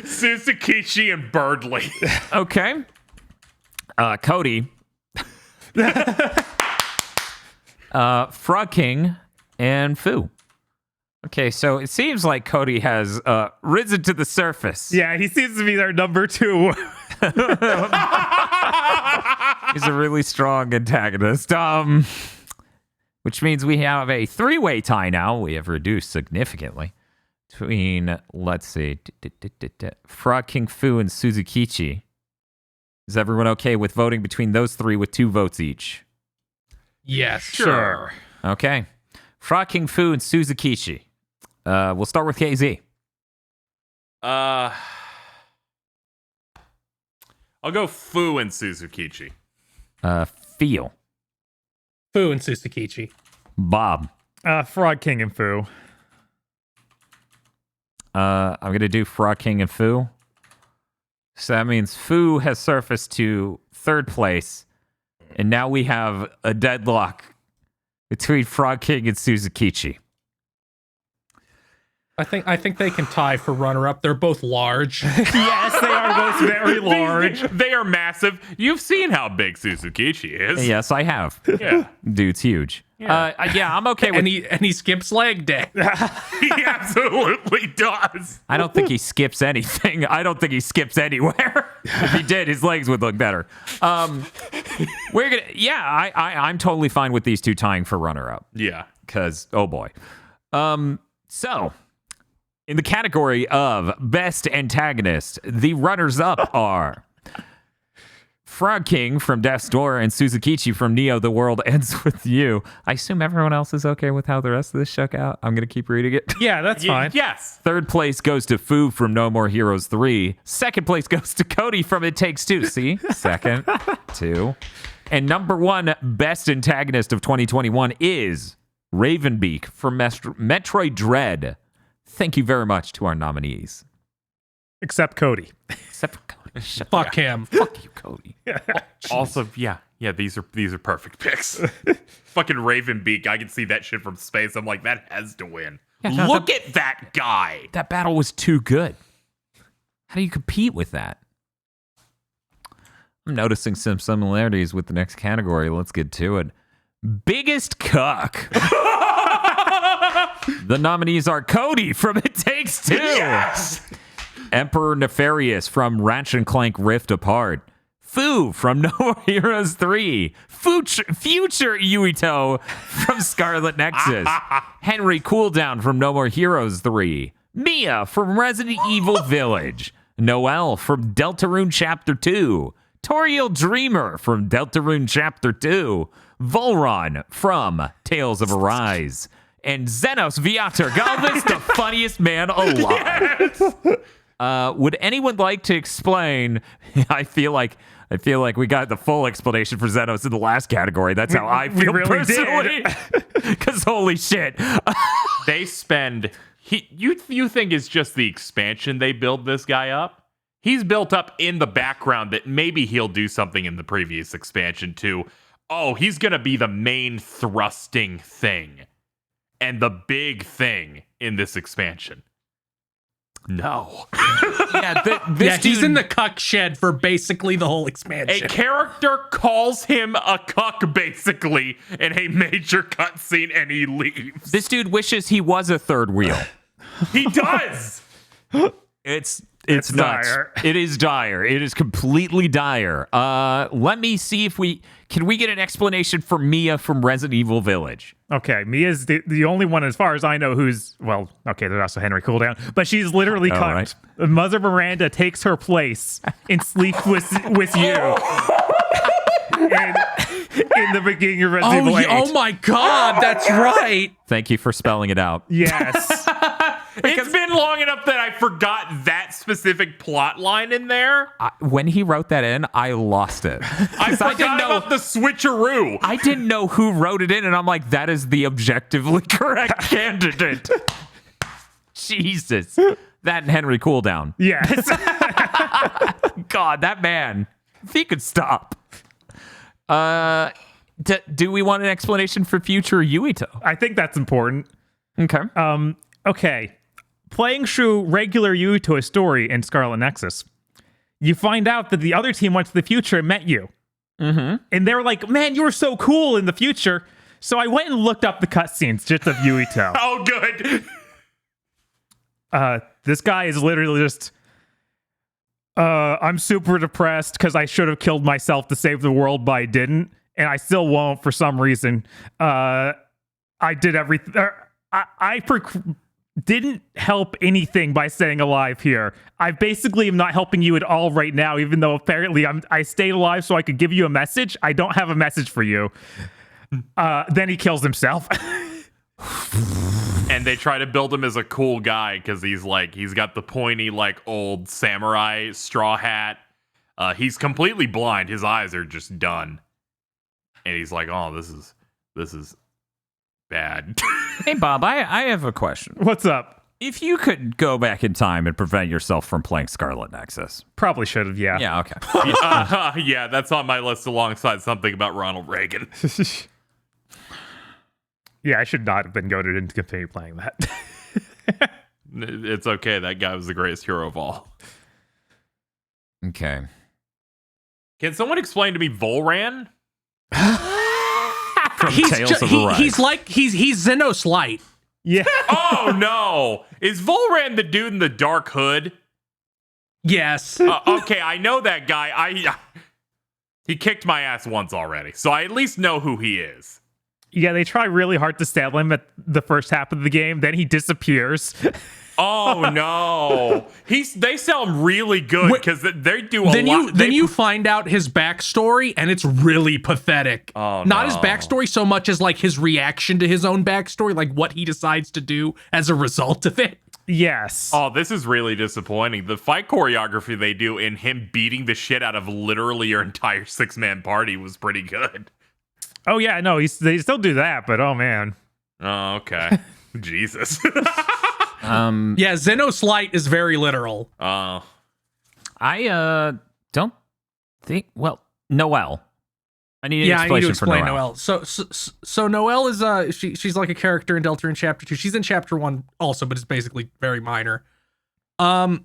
Suzukichi and Birdly. Okay. Cody. Frog King and Foo. Okay, so it seems like Cody has risen to the surface. Yeah, he seems to be their number 2. He's a really strong antagonist. Which means we have a 3-way tie now. We have reduced significantly between, let's see, Frog King, Foo, and Suzukichi. Is everyone okay with voting between those three with 2 votes each? Yes. Sure. Okay. Frog King Fu and Suzukichi. We'll start with KZ. I'll go Fu and Suzukichi. Feel. Fu and Suzukichi. Bob. Frog King and Fu. I'm going to do Frog King and Fu. So that means Fu has surfaced to 3rd place. And now we have a deadlock between Frog King and Suzukichi. I think they can tie for runner-up. They're both large. Yes, they are both very large. They are massive. You've seen how big Suzukichi is. Yes, I have. Yeah. Dude's huge. Yeah, I'm okay with and he skips leg day. He absolutely does. I don't think he skips anything. I don't think he skips anywhere. If he did, his legs would look better. I'm totally fine with these two tying for runner-up. Yeah. Because, oh boy. So, in the category of Best Antagonist, the runners-up are Frog King from Death's Door and Suzukichi from Neo, The World Ends With You. I assume everyone else is okay with how the rest of this shook out. I'm going to keep reading it. Yeah, that's fine. Yes. 3rd place goes to Fu from No More Heroes 3. 2nd place goes to Cody from It Takes Two. See? 2nd, 2. And number 1 Best Antagonist of 2021 is Ravenbeak from Metroid Dread. Thank you very much to our nominees. Except Cody. Except for Cody. Fuck him. Fuck you, Cody. Also, yeah, these are perfect picks. Fucking Ravenbeak, I can see that shit from space. I'm like, that has to win. Yeah, Look at that guy. That battle was too good. How do you compete with that? I'm noticing some similarities with the next category. Let's get to it. Biggest Cuck. The nominees are Cody from It Takes Two. Yes. Emperor Nefarious from Ratchet & Clank Rift Apart. Fu from No More Heroes 3. Future Yuito from Scarlet Nexus. Henry Cooldown from No More Heroes 3. Mia from Resident Evil Village. Noelle from Deltarune Chapter 2. Toriel Dreamer from Deltarune Chapter 2. Volron from Tales of Arise. And Xenos Viator Galvis, the funniest man alive. Yes. Would anyone like to explain? I feel like we got the full explanation for Xenos in the last category. That's how I feel really personally. Because holy shit, They spend. You think it's just the expansion they build this guy up? He's built up in the background that maybe he'll do something in the previous expansion too. Oh, he's gonna be the main thrusting thing and the big thing in this expansion. No. this He's dude, in the cuck shed for basically the whole expansion. A character calls him a cuck, basically, in a major cutscene, and he leaves. This dude wishes he was a third wheel. He does. It's nuts. dire. It is dire. It is completely dire. Let me see if we can get an explanation for Mia from Resident Evil Village. Okay, Mia's the only one, as far as I know, who's, well, okay, there's also Henry Cooldown, but she's literally cut. Right. Mother Miranda takes her place in Sleep with You. And in the beginning of Resident Evil 8. Oh my God, that's right. Thank you for spelling it out. Yes. It's been long enough that I forgot that specific plot line in there. When he wrote that in, I lost it. I forgot about the switcheroo. I didn't know who wrote it in, and I'm like, that is the objectively correct candidate. Jesus. That and Henry Cooldown. Yes. God, that man. If he could stop. Do we want an explanation for future Yuito? I think that's important. Okay. Okay. Playing through regular Yuito's story in Scarlet Nexus, you find out that the other team went to the future and met you. Mm-hmm. And they were like, man, you were so cool in the future. So I went and looked up the cutscenes just of Yuito. Oh, good. This guy is literally just, I'm super depressed because I should have killed myself to save the world, but I didn't. And I still won't for some reason. I did everything. didn't help anything by staying alive here. I basically am not helping you at all right now, even though apparently I stayed alive so I could give you a message. I don't have a message for you. Then he kills himself. And they try to build him as a cool guy because he's got the pointy, like, old samurai straw hat. He's completely blind. His eyes are just done. And he's like, oh, this is bad. Hey, Bob, I have a question. What's up? If you could go back in time and prevent yourself from playing Scarlet Nexus. Probably should have, yeah. Yeah, okay. Yeah, that's on my list alongside something about Ronald Reagan. Yeah, I should not have been goaded into continue playing that. It's okay. That guy was the greatest hero of all. Okay. Can someone explain to me Volran? From Tales of Arise. He's Xenos Light. Yeah. Oh, no. Is Volran the dude in the dark hood? Yes. Okay, I know that guy. He kicked my ass once already, so I at least know who he is. Yeah, they try really hard to stab him at the first half of the game. Then he disappears. Oh no! They sell him really good because they do a lot. Then you find out his backstory, and it's really pathetic. Oh, Not no. his backstory so much as like his reaction to his own backstory, like what he decides to do as a result of it. Yes. Oh, this is really disappointing. The fight choreography they do in him beating the shit out of literally your entire 6-man party was pretty good. Oh yeah, no, they still do that, but oh man. Oh, okay. Jesus. Yeah, Xenos Light is very literal. Oh. I don't think. Well, Noelle. I need an I need to explanation explain for Noelle. So Noelle is she's like a character in Deltarune Chapter 2. She's in Chapter 1 also, but it's basically very minor. So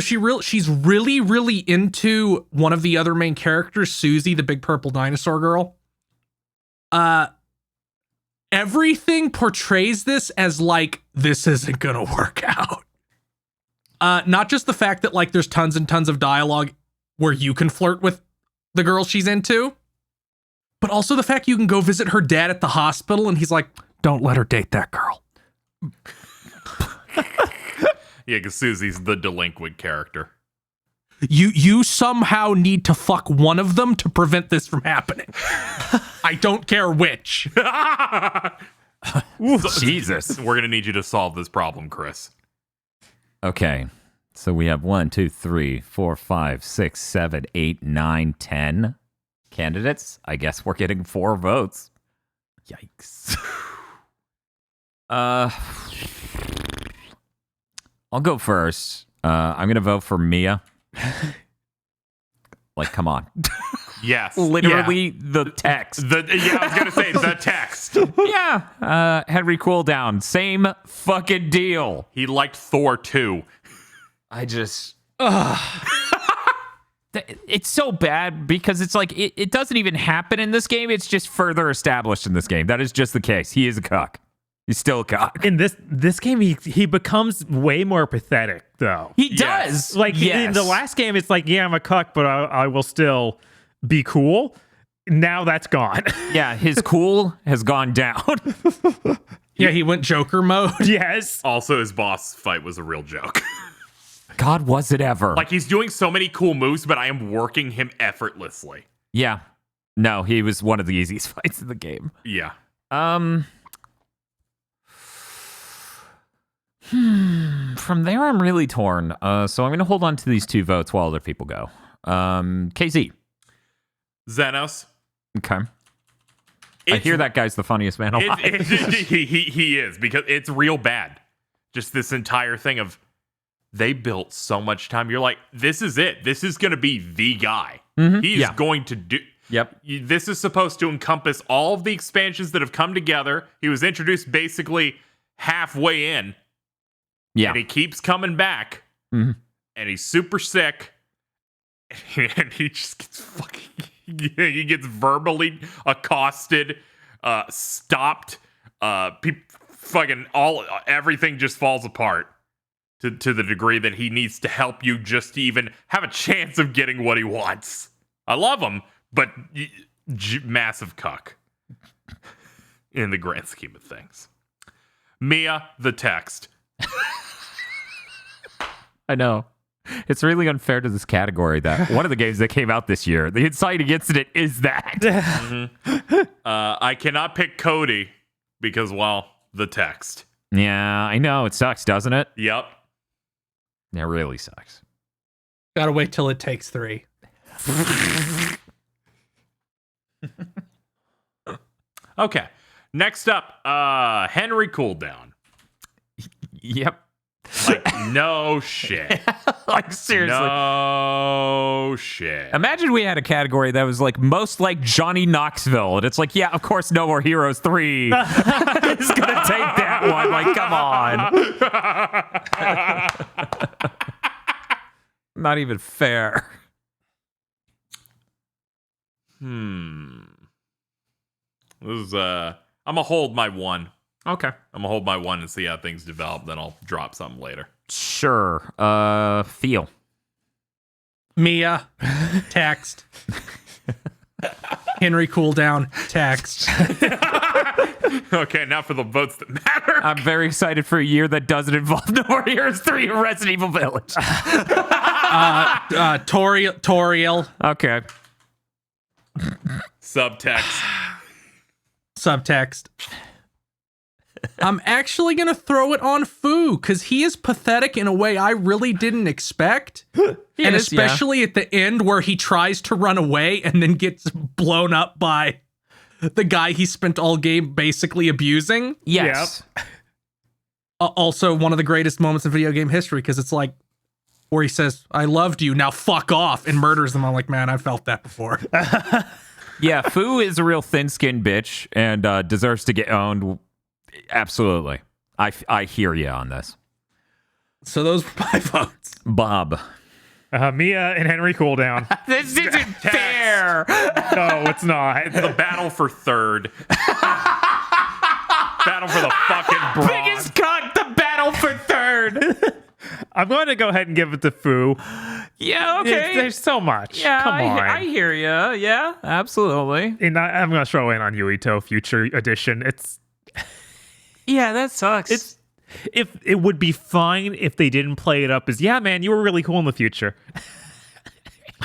she's really, really into one of the other main characters, Susie, the big purple dinosaur girl. Everything portrays this as like, this isn't gonna work out. Not just the fact that like there's tons and tons of dialogue where you can flirt with the girl she's into, but also the fact you can go visit her dad at the hospital and he's like, don't let her date that girl. Yeah, because Susie's the delinquent character. You somehow need to fuck one of them to prevent this from happening. I don't care which. Jesus. We're going to need you to solve this problem, Chris. Okay. So we have 1, 2, 3, 4, 5, 6, 7, 8, 9, 10 candidates. I guess we're getting 4 votes. Yikes. I'll go first. I'm going to vote for Mia. Like, come on. Yes. Literally the text. I was going to say the text. Yeah. Henry Cooldown. Same fucking deal. He liked Thor too. I just... It's so bad because it's like, it doesn't even happen in this game. It's just further established in this game. That is just the case. He is a cuck. He's still a cuck. In this game, he becomes way more pathetic, though. He does. Like, in the last game, it's like, yeah, I'm a cuck, but I will still be cool. Now that's gone. Yeah, his cool has gone down. Yeah, he went Joker mode. Yes. Also, his boss fight was a real joke. God, was it ever. Like, he's doing so many cool moves, but I am working him effortlessly. Yeah. No, he was one of the easiest fights in the game. Yeah. From there, I'm really torn. So I'm going to hold on to these 2 votes while other people go. KZ. Xenos. Okay. I hear that guy's the funniest man alive. He is, because it's real bad. Just this entire thing of, they built so much time. You're like, this is it. This is going to be the guy. Mm-hmm. He is going to do... Yep. This is supposed to encompass all of the expansions that have come together. He was introduced basically halfway in. Yeah. And he keeps coming back. Mm-hmm. And he's super sick. And he just gets he gets verbally accosted, stopped. Everything just falls apart to the degree that he needs to help you just to even have a chance of getting what he wants. I love him, but massive cuck in the grand scheme of things. Mia, the text. I know. It's really unfair to this category that one of the games that came out this year, the inciting incident is that. I cannot pick Cody because, well, the text. Yeah, I know. It sucks, doesn't it? Yep. It really sucks. Gotta wait till it takes 3. Okay. Next up, Henry Cooldown. Yep. Like, no shit. Like, seriously. No shit. Imagine we had a category that was like most like Johnny Knoxville. And it's like, yeah, of course, No More Heroes 3 is going to take that one. Like, come on. Not even fair. This is, I'm going to hold my one. Okay. I'm going to hold my one and see how things develop. Then I'll drop something later. Sure. Feel. Mia, text. Henry Cooldown, text. Okay, now for the votes that matter. I'm very excited for a year that doesn't involve No More Heroes 3 or Resident Evil Village. Toriel. Okay. Subtext. I'm actually going to throw it on Fu because he is pathetic in a way I really didn't expect. And especially at the end where he tries to run away and then gets blown up by the guy he spent all game basically abusing. Yes. Also, one of the greatest moments in video game history because it's like where he says, I loved you, now fuck off, and murders them. I'm like, man, I've felt that before. Yeah, Fu is a real thin-skinned bitch and deserves to get owned. Absolutely. I hear you on this. So those were my votes. Bob. Mia and Henry Cooldown. This isn't fair. No, it's not. It's the battle for third. Battle for the fucking bronze. Biggest cunt, the battle for third. I'm going to go ahead and give it to Fu. Yeah, okay. There's so much. Yeah, Come on. I hear you. Yeah, absolutely. And I'm going to throw in on Yuito Future Edition. Yeah, that sucks. If it would be fine if they didn't play it up as, yeah, man, you were really cool in the future.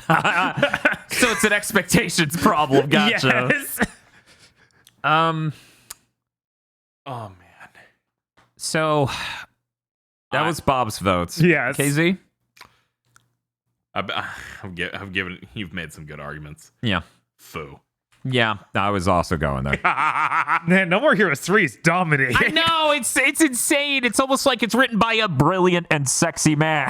So it's an expectations problem. Gotcha. Yes. Oh, man. So that was Bob's votes. Yes. KZ? I've given. You've made some good arguments. Yeah. Foo. Yeah, I was also going there. Man, No More Heroes 3 is dominating. I know, it's insane. It's almost like it's written by a brilliant and sexy man.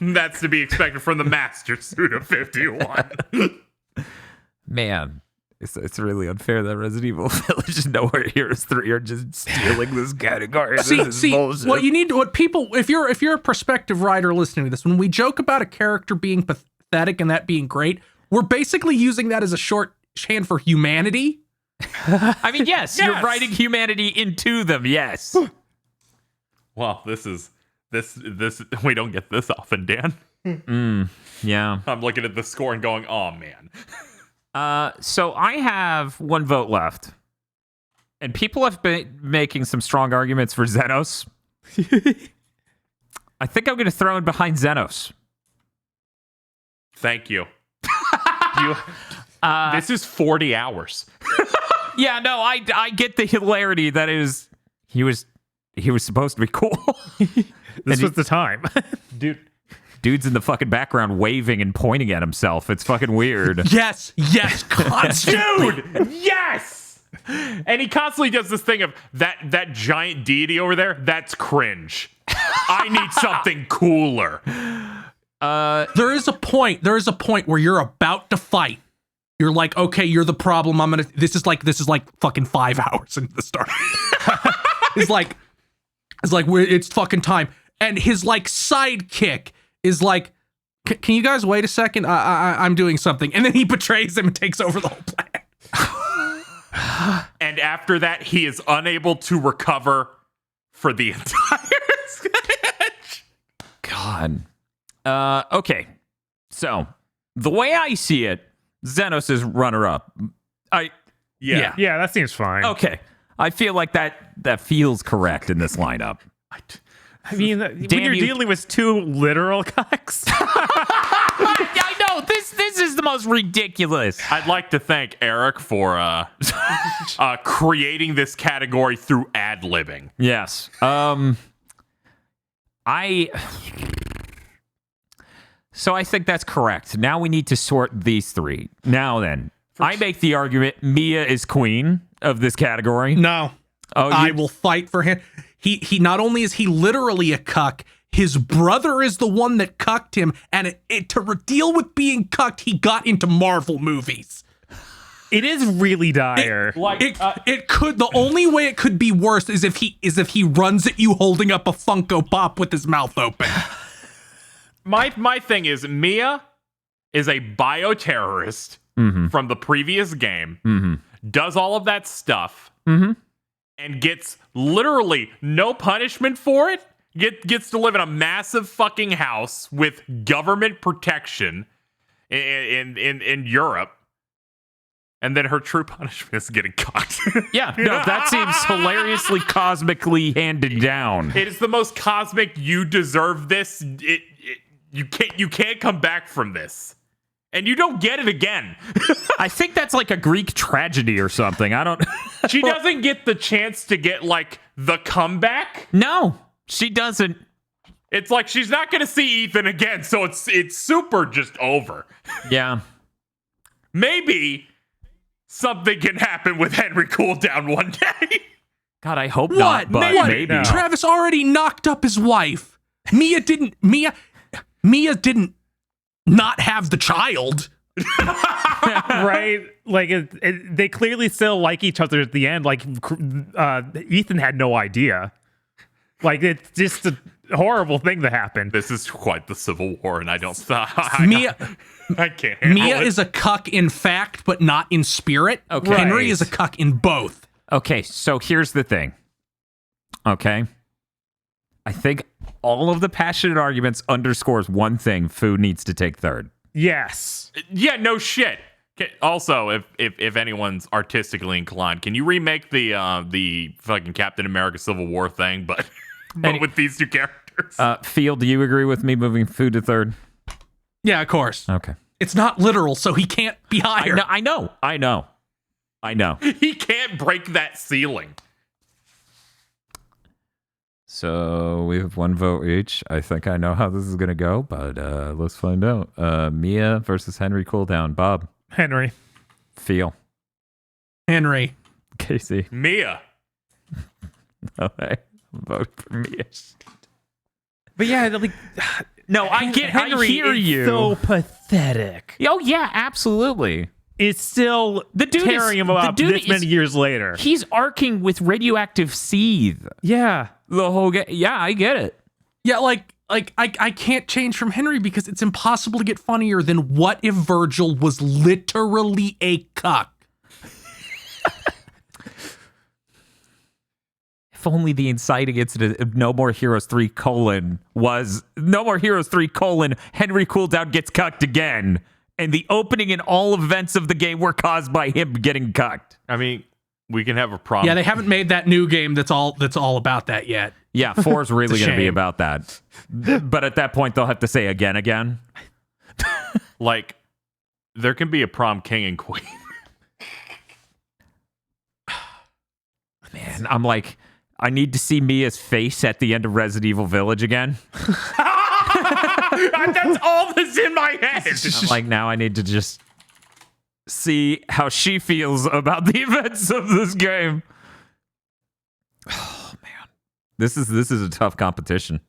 That's to be expected from the Master Suda 51. Man, it's really unfair that Resident Evil Village and No More Heroes 3 are just stealing this category. This is bullshit. What you need, what people, if you're a prospective writer listening to this, when we joke about a character being pathetic and that being great, we're basically using that as a shorthand for humanity. I mean, yes, you're writing humanity into them. Yes. Well, this we don't get this often, Dan. Yeah. I'm looking at the score and going, oh man. So I have one vote left, and people have been making some strong arguments for Xenos. I think I'm going to throw in behind Xenos. Thank you. This is 40 hours. Yeah, no, I get the hilarity that is he was supposed to be cool. This was the time. Dude's in the fucking background waving and pointing at himself. It's fucking weird. Yes, constantly. Dude, yes! And he constantly does this thing of that giant deity over there, that's cringe. I need something cooler. There is a point where you're about to fight. You're like, okay, you're the problem. This is like fucking 5 hours into the start. it's like it's fucking time. And his like sidekick is like, can you guys wait a second? I'm doing something. And then he betrays him and takes over the whole planet. And after that, he is unable to recover for the entire sketch. God. Okay. So, the way I see it, Xenos is runner-up. Yeah. Yeah, that seems fine. Okay. I feel like that feels correct in this lineup. I mean, when Damn you're you. dealing with two literal cucks. I know this is the most ridiculous. I'd like to thank Eric for creating this category through ad-libbing. Yes. So I think that's correct. Now we need to sort these three. Now then, I make the argument Mia is queen of this category. No. Oh, I will fight for him. He not only is he literally a cuck, his brother is the one that cucked him, and to deal with being cucked, he got into Marvel movies. It is really dire. It could, the only way it could be worse is if he runs at you holding up a Funko Pop with his mouth open. My thing is, Mia is a bioterrorist from the previous game, does all of that stuff, and gets literally no punishment for it. Gets to live in a massive fucking house with government protection in Europe. And then her true punishment is getting cocked. Yeah, no, that seems hilariously cosmically handed down. It is the most cosmic. You deserve this. You can't come back from this, and you don't get it again. I think that's like a Greek tragedy or something. I don't. She doesn't get the chance to get like the comeback. No, she doesn't. It's like she's not going to see Ethan again, so it's super just over. Yeah. Maybe something can happen with Henry Cooldown one day. God, I hope What? not. But What? maybe. No. Travis already knocked up his wife. Mia didn't not have the child. Right? Like, they clearly still like each other at the end. Like, Ethan had no idea. Like, it's just a horrible thing that happened. This is quite the Civil War, and I don't. Mia I can't. Handle Mia it. is a cuck in fact, but not in spirit. Okay. Henry Right. is a cuck in both. Okay, so here's the thing. Okay. I think all of the passionate arguments underscores one thing: food needs to take third. Yes. Yeah, no shit. Also, if anyone's artistically inclined, can you remake the fucking Captain America Civil War thing, but with these two characters? Field, do you agree with me moving food to third? Yeah, of course. Okay. It's not literal, so he can't be higher. I know. He can't break that ceiling. So we have one vote each. I think I know how this is going to go, but let's find out. Mia versus Henry Cooldown. Bob. Henry. Feel. Henry. Casey. Mia. Okay. Vote for Mia. But yeah, like, No, I hear is you. so pathetic. Oh, yeah, absolutely. It's still The dude tearing him up this many years later. He's arcing with radioactive seethe. Yeah. The whole game. Yeah, I get it. Yeah, I can't change from Henry because it's impossible to get funnier than what if Virgil was literally a cuck. If only the inciting incident of No More Heroes 3 : was No More Heroes 3 : Henry Cooldown gets cucked again. And the opening and all events of the game were caused by him getting cucked. I mean, we can have a problem. Yeah, they haven't made that new game that's all about that yet. Yeah, 4 is really It's a going to be shame. about that. But at that point, they'll have to say again. Like, there can be a prom king and queen. Man, I'm like, I need to see Mia's face at the end of Resident Evil Village again. That's all that's in my head. I'm like, now I need to just see how she feels about the events of this game. Oh man, this is a tough competition.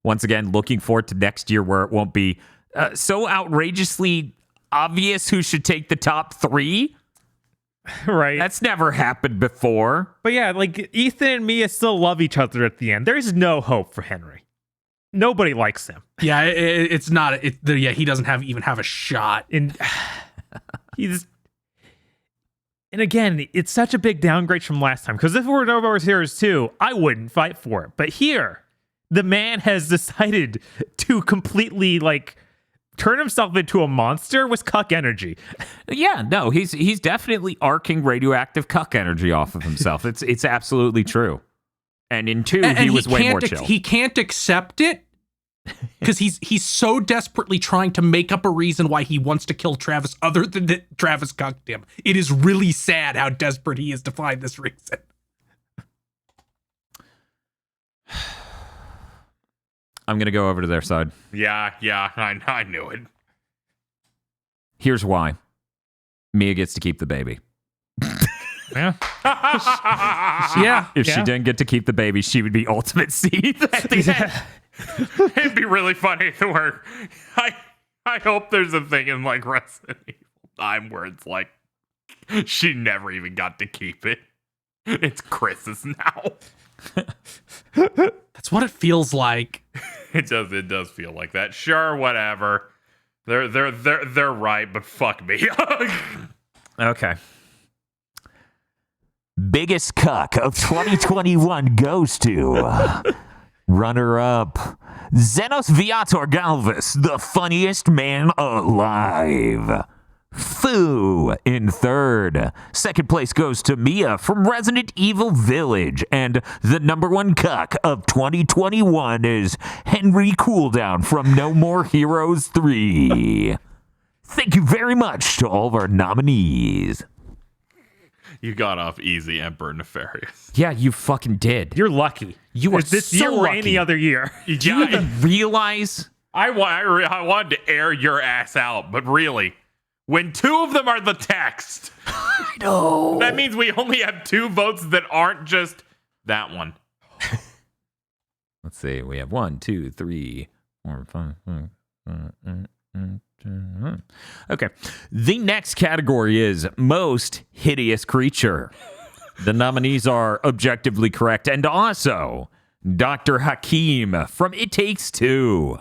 Once again, looking forward to next year where it won't be so outrageously obvious who should take the top 3. Right. That's never happened before. But yeah, like, Ethan and Mia still love each other at the end. There's no hope for Henry. Nobody likes him. Yeah, it's not. Yeah, he doesn't even have a shot. And he's. And again, it's such a big downgrade from last time. Because if it were No More Heroes 2, I wouldn't fight for it. But here, the man has decided to completely, like, turn himself into a monster was Cuck energy. Yeah, no, he's definitely arcing radioactive cuck energy off of himself. It's absolutely true. And in 2, he was way more chill. He can't accept it because he's so desperately trying to make up a reason why he wants to kill Travis other than that Travis cucked him. It is really sad how desperate he is to find this reason. I'm going to go over to their side. Yeah, I knew it. Here's why. Mia gets to keep the baby. Yeah. Yeah. If she didn't get to keep the baby, she would be ultimate seed at the end. It'd be really funny where I hope there's a thing in like Resident Evil time where it's like she never even got to keep it. It's Chris's now. That's what it feels like. It does feel like that. Sure, whatever. They're right, but fuck me. Okay. Biggest cuck of 2021 goes to runner-up Xenos Viator Galvis, the funniest man alive. Foo in third. Second place goes to Mia from Resident Evil Village. And the number 1 cuck of 2021 is Henry Cooldown from No More Heroes 3. Thank you very much to all of our nominees. You got off easy, Emperor Nefarious. Yeah, you fucking did. You're lucky. You are Is this so year or lucky. any other year? Do you even realize? I wanted to air your ass out, but really, when 2 of them are the text, I know. that means we only have 2 votes that aren't just that one. Let's see. We have 1, 2, 3, 4, 5. Okay. The next category is Most Hideous Creature. The nominees are objectively correct, and also Dr. Hakim from It Takes Two,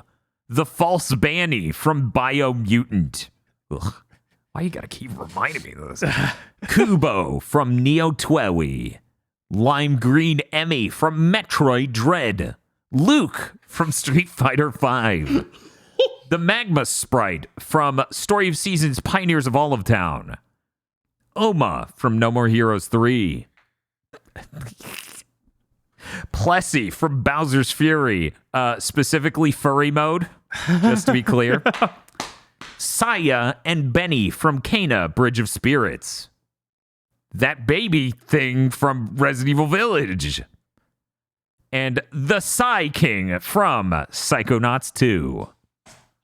The False Banny from Biomutant. Ugh. Why you gotta keep reminding me of this? Kubo from Neo Twowie, Lime Green Emmy from Metroid Dread, Luke from Street Fighter V, the Magma Sprite from Story of Seasons Pioneers of Olive Town, Oma from No More Heroes 3, Plessy from Bowser's Fury, specifically furry mode, just to be clear. Saya and Benny from Kana, Bridge of Spirits. That baby thing from Resident Evil Village. And the Psy King from Psychonauts 2.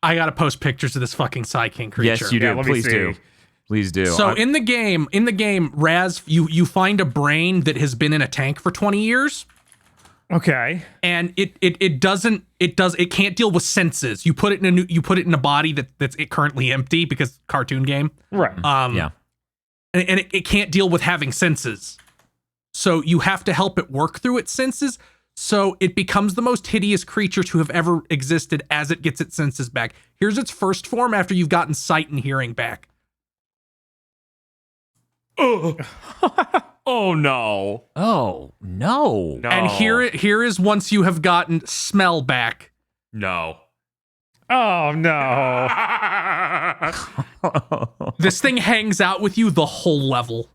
I gotta post pictures of this fucking Psy King creature. Yes, you do. Yeah, let me Please see. do. Please do. So in the game, Raz, you find a brain that has been in a tank for 20 years. Okay. And it can't deal with senses. You put it in a body that's currently empty because cartoon game. Right. yeah. And it can't deal with having senses. So you have to help it work through its senses. So it becomes the most hideous creature to have ever existed as it gets its senses back. Here's its first form after you've gotten sight and hearing back. Oh no. Oh, no. No. And here is once you have gotten smell back. No. Oh no. This thing hangs out with you the whole level.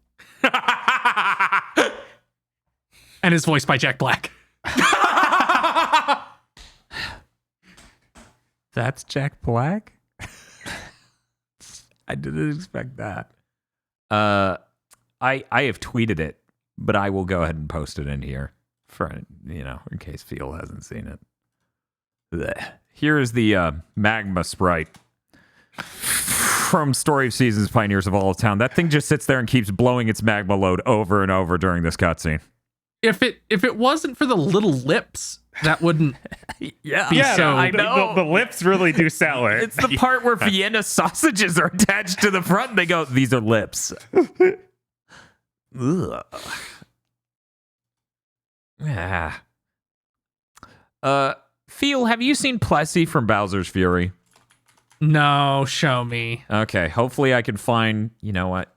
And is voiced by Jack Black. That's Jack Black? I didn't expect that. I have tweeted it, but I will go ahead and post it in here for, in case Phil hasn't seen it. Blech. Here is the Magma Sprite from Story of Seasons Pioneers of Olive Town. That thing just sits there and keeps blowing its magma load over and over during this cutscene. If it wasn't for the little lips, that wouldn't Yeah, be so. I know. The lips really do sell it. It's the part where Vienna sausages are attached to the front and they go, these are lips. Ugh. Ah. Phil, have you seen Plessy from Bowser's Fury? No, show me. Okay, hopefully I can find, you know what,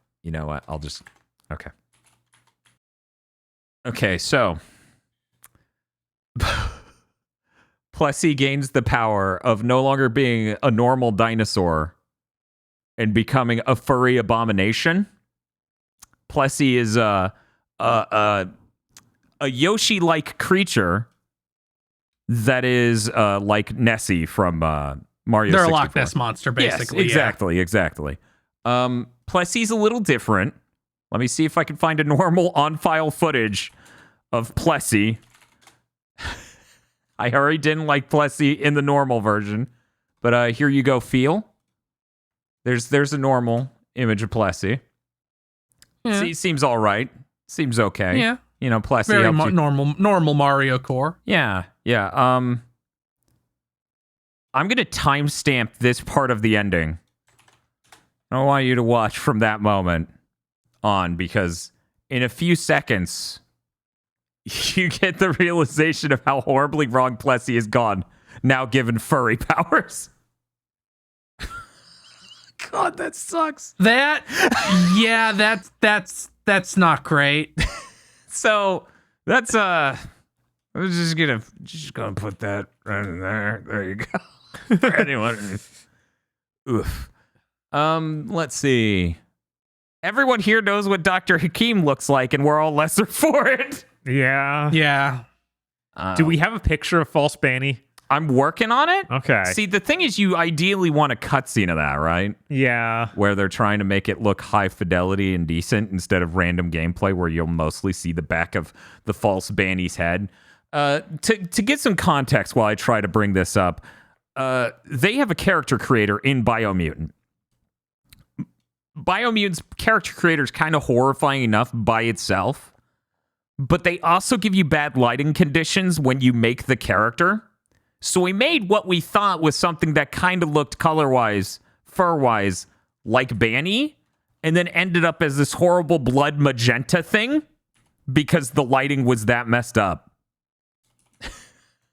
I'll just, okay. Okay, so, Plessy gains the power of no longer being a normal dinosaur and becoming a furry abomination. Plessy is a Yoshi-like creature that is like Nessie from Mario 64. They're a Loch Ness monster, basically. Yes, exactly. Plessy's a little different. Let me see if I can find a normal on-file footage of Plessy. I already didn't like Plessy in the normal version, but here you go, feel. There's a normal image of Plessy. Yeah. See, seems all right. Seems okay. Yeah. You know, Plessy Very helps you. normal Mario core. Yeah. I'm gonna timestamp this part of the ending. I want you to watch from that moment on, because in a few seconds you get the realization of how horribly wrong Plessy has gone now given furry powers. God, that sucks. That's not great. So that's I'm just gonna put that right in there. There you go. For anyone. Oof. Let's see. Everyone here knows what Dr. Hakim looks like, and we're all lesser for it. Yeah. Yeah. Do we have a picture of False Banny? I'm working on it. Okay. See, the thing is, you ideally want a cutscene of that, right? Yeah. Where they're trying to make it look high fidelity and decent instead of random gameplay where you'll mostly see the back of the false Banny's head. To get some context while I try to bring this up, they have a character creator in Biomutant. Biomutant's character creator is kind of horrifying enough by itself, but they also give you bad lighting conditions when you make the character. So we made what we thought was something that kind of looked color-wise, fur-wise, like Banny, and then ended up as this horrible blood magenta thing because the lighting was that messed up.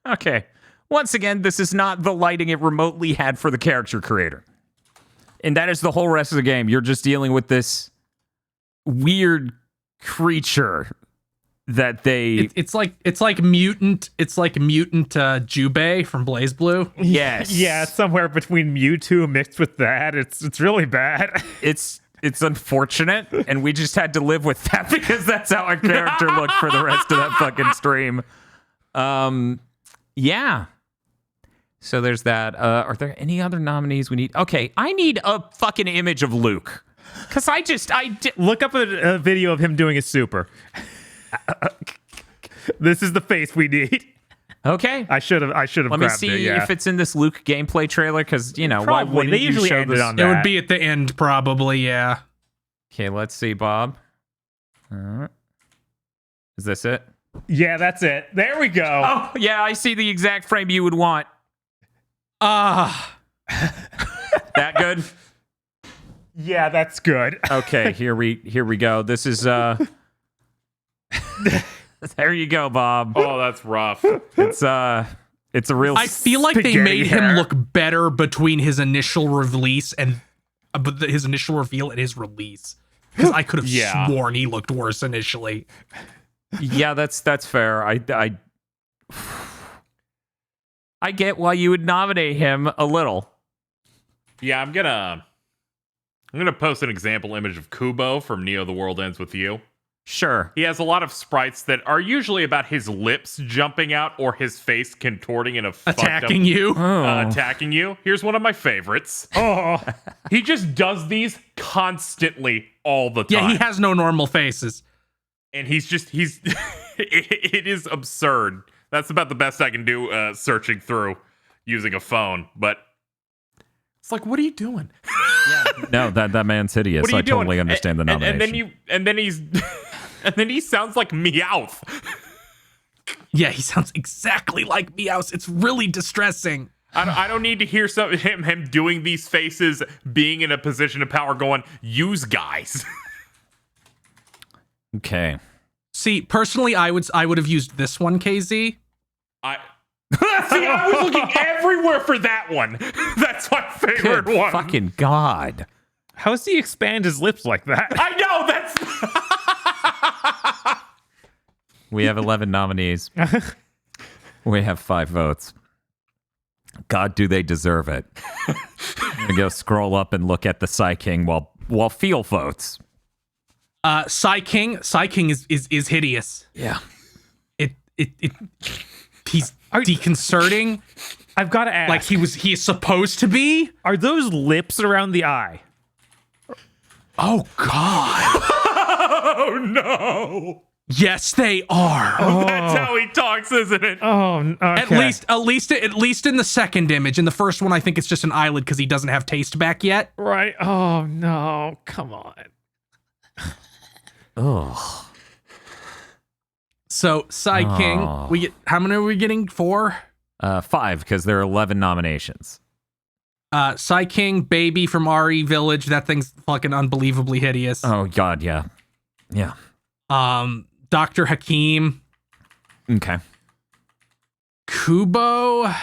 Okay. Once again, this is not the lighting it remotely had for the character creator. And that is the whole rest of the game. You're just dealing with this weird creature that they... It's like mutant Jubei from Blaze Blue. Yes. Yeah, it's somewhere between Mewtwo mixed with that. It's really bad. It's unfortunate, and we just had to live with that because that's how our character looked for the rest of that fucking stream. Yeah. So there's that. Are there any other nominees we need? Okay, I need a fucking image of Luke. Because Look up a video of him doing his super. This is the face we need. Okay. I should have Let grabbed me it. see Yeah. if it's in this Luke gameplay trailer, because, you know, Probably. why wouldn't They you usually show ended this? on It would that. be at the end, probably, yeah. Okay, let's see, Bob. Is this it? Yeah, that's it. There we go. Oh, yeah, I see the exact frame you would want. That good? Yeah, that's good. Okay, here we go. This is there you go, Bob. Oh, that's rough. It's a real I feel like they spaghetti made him hair. look better between his initial release and his initial reveal and his release. Because I could have Yeah. sworn he looked worse initially. Yeah, that's fair. I get why you would nominate him a little. Yeah, I'm gonna post an example image of Kubo from Neo: The World Ends With You. Sure. He has a lot of sprites that are usually about his lips jumping out or his face contorting in a Attacking you. attacking you. Here's one of my favorites. Oh, He just does these constantly all the time. Yeah, he has no normal faces. And he's it is absurd. That's about the best I can do searching through using a phone. But it's like, what are you doing? No, that man's hideous. What are you I doing? totally understand the nomination. And then he sounds like Meowth. Yeah, he sounds exactly like Meowth. It's really distressing. I don't need to hear him doing these faces, being in a position of power, going, use guys. Okay. See, personally, I would have used this one, KZ. See, I was looking everywhere for that one. That's my favorite Good one. fucking God. how does he expand his lips like that? I know that's. We have 11 nominees. We have 5 votes. God, do they deserve it? I'm gonna go scroll up and look at the Psy King while Feel votes. Psy King is hideous. Yeah. He's deconcerting. I've got to ask. Like he's supposed to be. Are those lips around the eye? Oh God. Oh no! Yes, they are. That's how he talks, isn't it? Oh, okay. At least in the second image. In the first one, I think it's just an eyelid because he doesn't have taste back yet. Right. Oh no! Come on. Oh. So Psy King, we get how many are we getting? 4? 5 because there are 11 nominations. Psy King, Baby from RE Village. That thing's fucking unbelievably hideous. Oh God, yeah, yeah. Dr. Hakim, Okay. Kubo,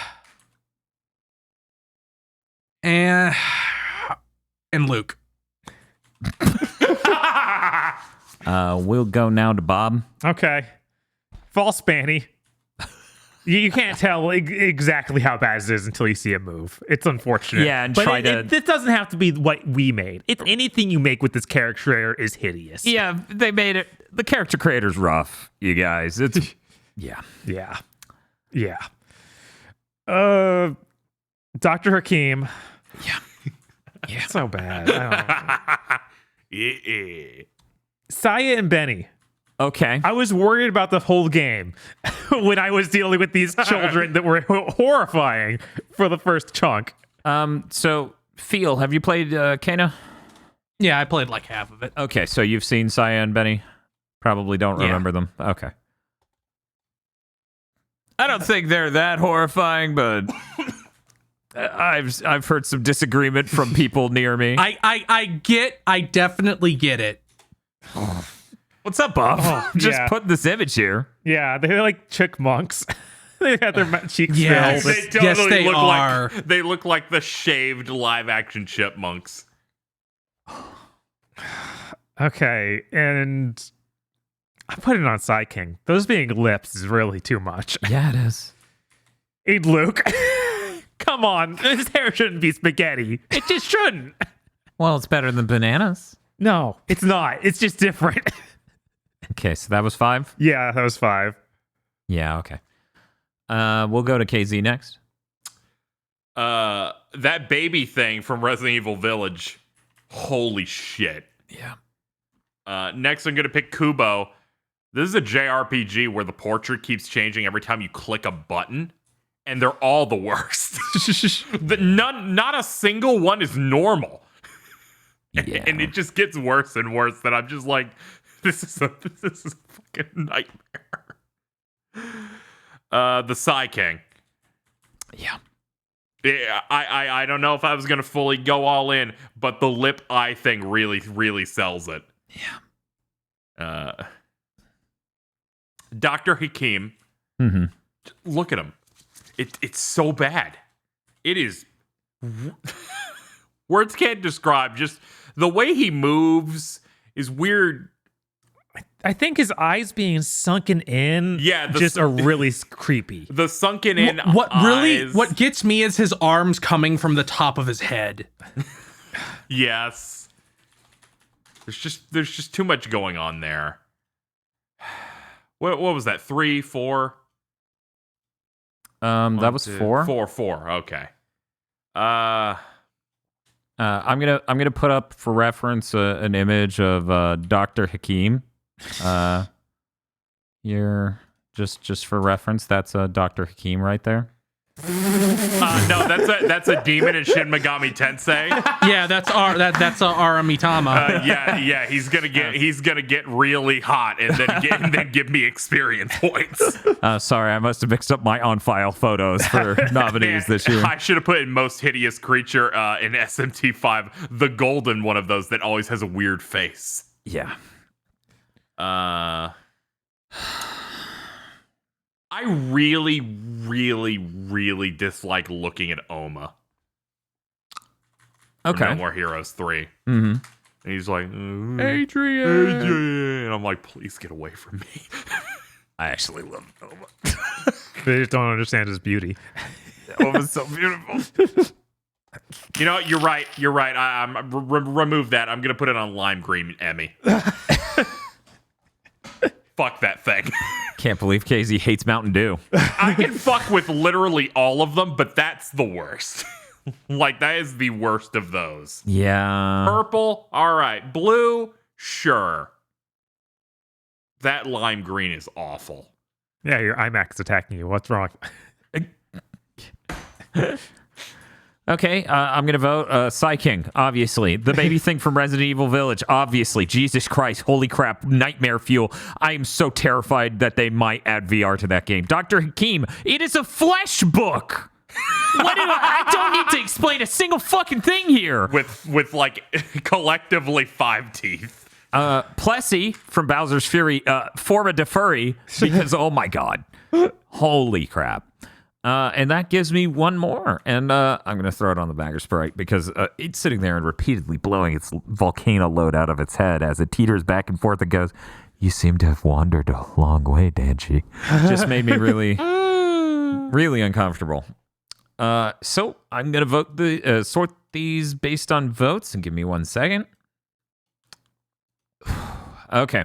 and Luke. We'll go now to Bob. Okay. False Spanny. You can't tell exactly how bad it is until you see it move. It's unfortunate. Yeah, and but try to- this doesn't have to be what we made. If anything you make with this character is hideous. Yeah, they made it. The character creator's rough, you guys. It's yeah. Yeah. Yeah. Dr. Hakim. Yeah. Yeah. So bad. I don't know. Yeah. Saya and Benny. Okay. I was worried about the whole game when I was dealing with these children that were horrifying for the first chunk. So Feel, have you played Kena? Yeah, I played like half of it. Okay, so you've seen Saya and Benny? Probably don't remember them. Okay. I don't think they're that horrifying, but I've heard some disagreement from people near me. I definitely get it. What's up, Bob? Oh, Just yeah. putting this image here. Yeah, they're like chipmunks. They got their cheeks Yes. filled. They with- totally Yes, they look are. like they look like the shaved live action chipmunks. Okay, and I put it on Psy King. Those being lips is really too much. Yeah, it is. Hey, Luke. Come on. His hair shouldn't be spaghetti. It just shouldn't. Well, it's better than bananas. No, it's not. It's just different. Okay, so that was 5? Yeah, that was 5. Yeah, okay. We'll go to KZ next. That baby thing from Resident Evil Village. Holy shit. Yeah. Next, I'm gonna pick Kubo. This is a JRPG where the portrait keeps changing every time you click a button, and they're all the worst. Not a single one is normal. Yeah. And it just gets worse and worse. That I'm just like, this is a fucking nightmare. The Psy King. Yeah. Yeah, I don't know if I was gonna fully go all in, but the lip eye thing really sells it. Yeah. Dr. Hakim. Mm-hmm. Look at him. It's so bad. It is. Words can't describe. Just the way he moves is weird. I think his eyes being sunken in just are really creepy. The sunken in What really eyes. what gets me is his arms coming from the top of his head. Yes. There's just too much going on there. What was that? 3, 4? That was 4. 4. Okay. I'm gonna put up for reference an image of Dr. Hakim. You're just for reference. That's Dr. Hakim right there. No, that's a demon in Shin Megami Tensei. Yeah, that's Aramitama. Yeah. He's gonna get really hot and then give me experience points. Sorry, I must have mixed up my on-file photos for nominees this year. I should have put in most hideous creature in SMT5, the golden one of those that always has a weird face. Yeah. I really dislike looking at Oma. from Okay. No More Heroes 3. Mm-hmm. And he's like, Adrian. and I'm like, please get away from me. I actually love Nova. They just don't understand his beauty. That was so beautiful. You know, you're right. You're right. I'm remove that. I'm gonna put it on lime green Emmy. Fuck that thing. Can't believe KZ hates Mountain Dew. I can fuck with literally all of them, but that's the worst. Like, that is the worst of those. Yeah. Purple, all right. Blue, sure. That lime green is awful. Yeah, your IMAX attacking you. What's wrong? Okay, I'm going to vote Psy King, obviously. The baby thing from Resident Evil Village, obviously. Jesus Christ, holy crap, nightmare fuel. I am so terrified that they might add VR to that game. Dr. Hakim, it is a flesh book. I don't need to explain a single fucking thing here. With like, collectively 5 teeth. Plessy from Bowser's Fury, Forma de Furry, because, oh my god. Holy crap. And that gives me one more. And I'm going to throw it on the Bagger Sprite because it's sitting there and repeatedly blowing its volcano load out of its head as it teeters back and forth and goes, "You seem to have wandered a long way, Danchi." Just made me really, really uncomfortable. So I'm going to vote sort these based on votes and give me 1 second. Okay.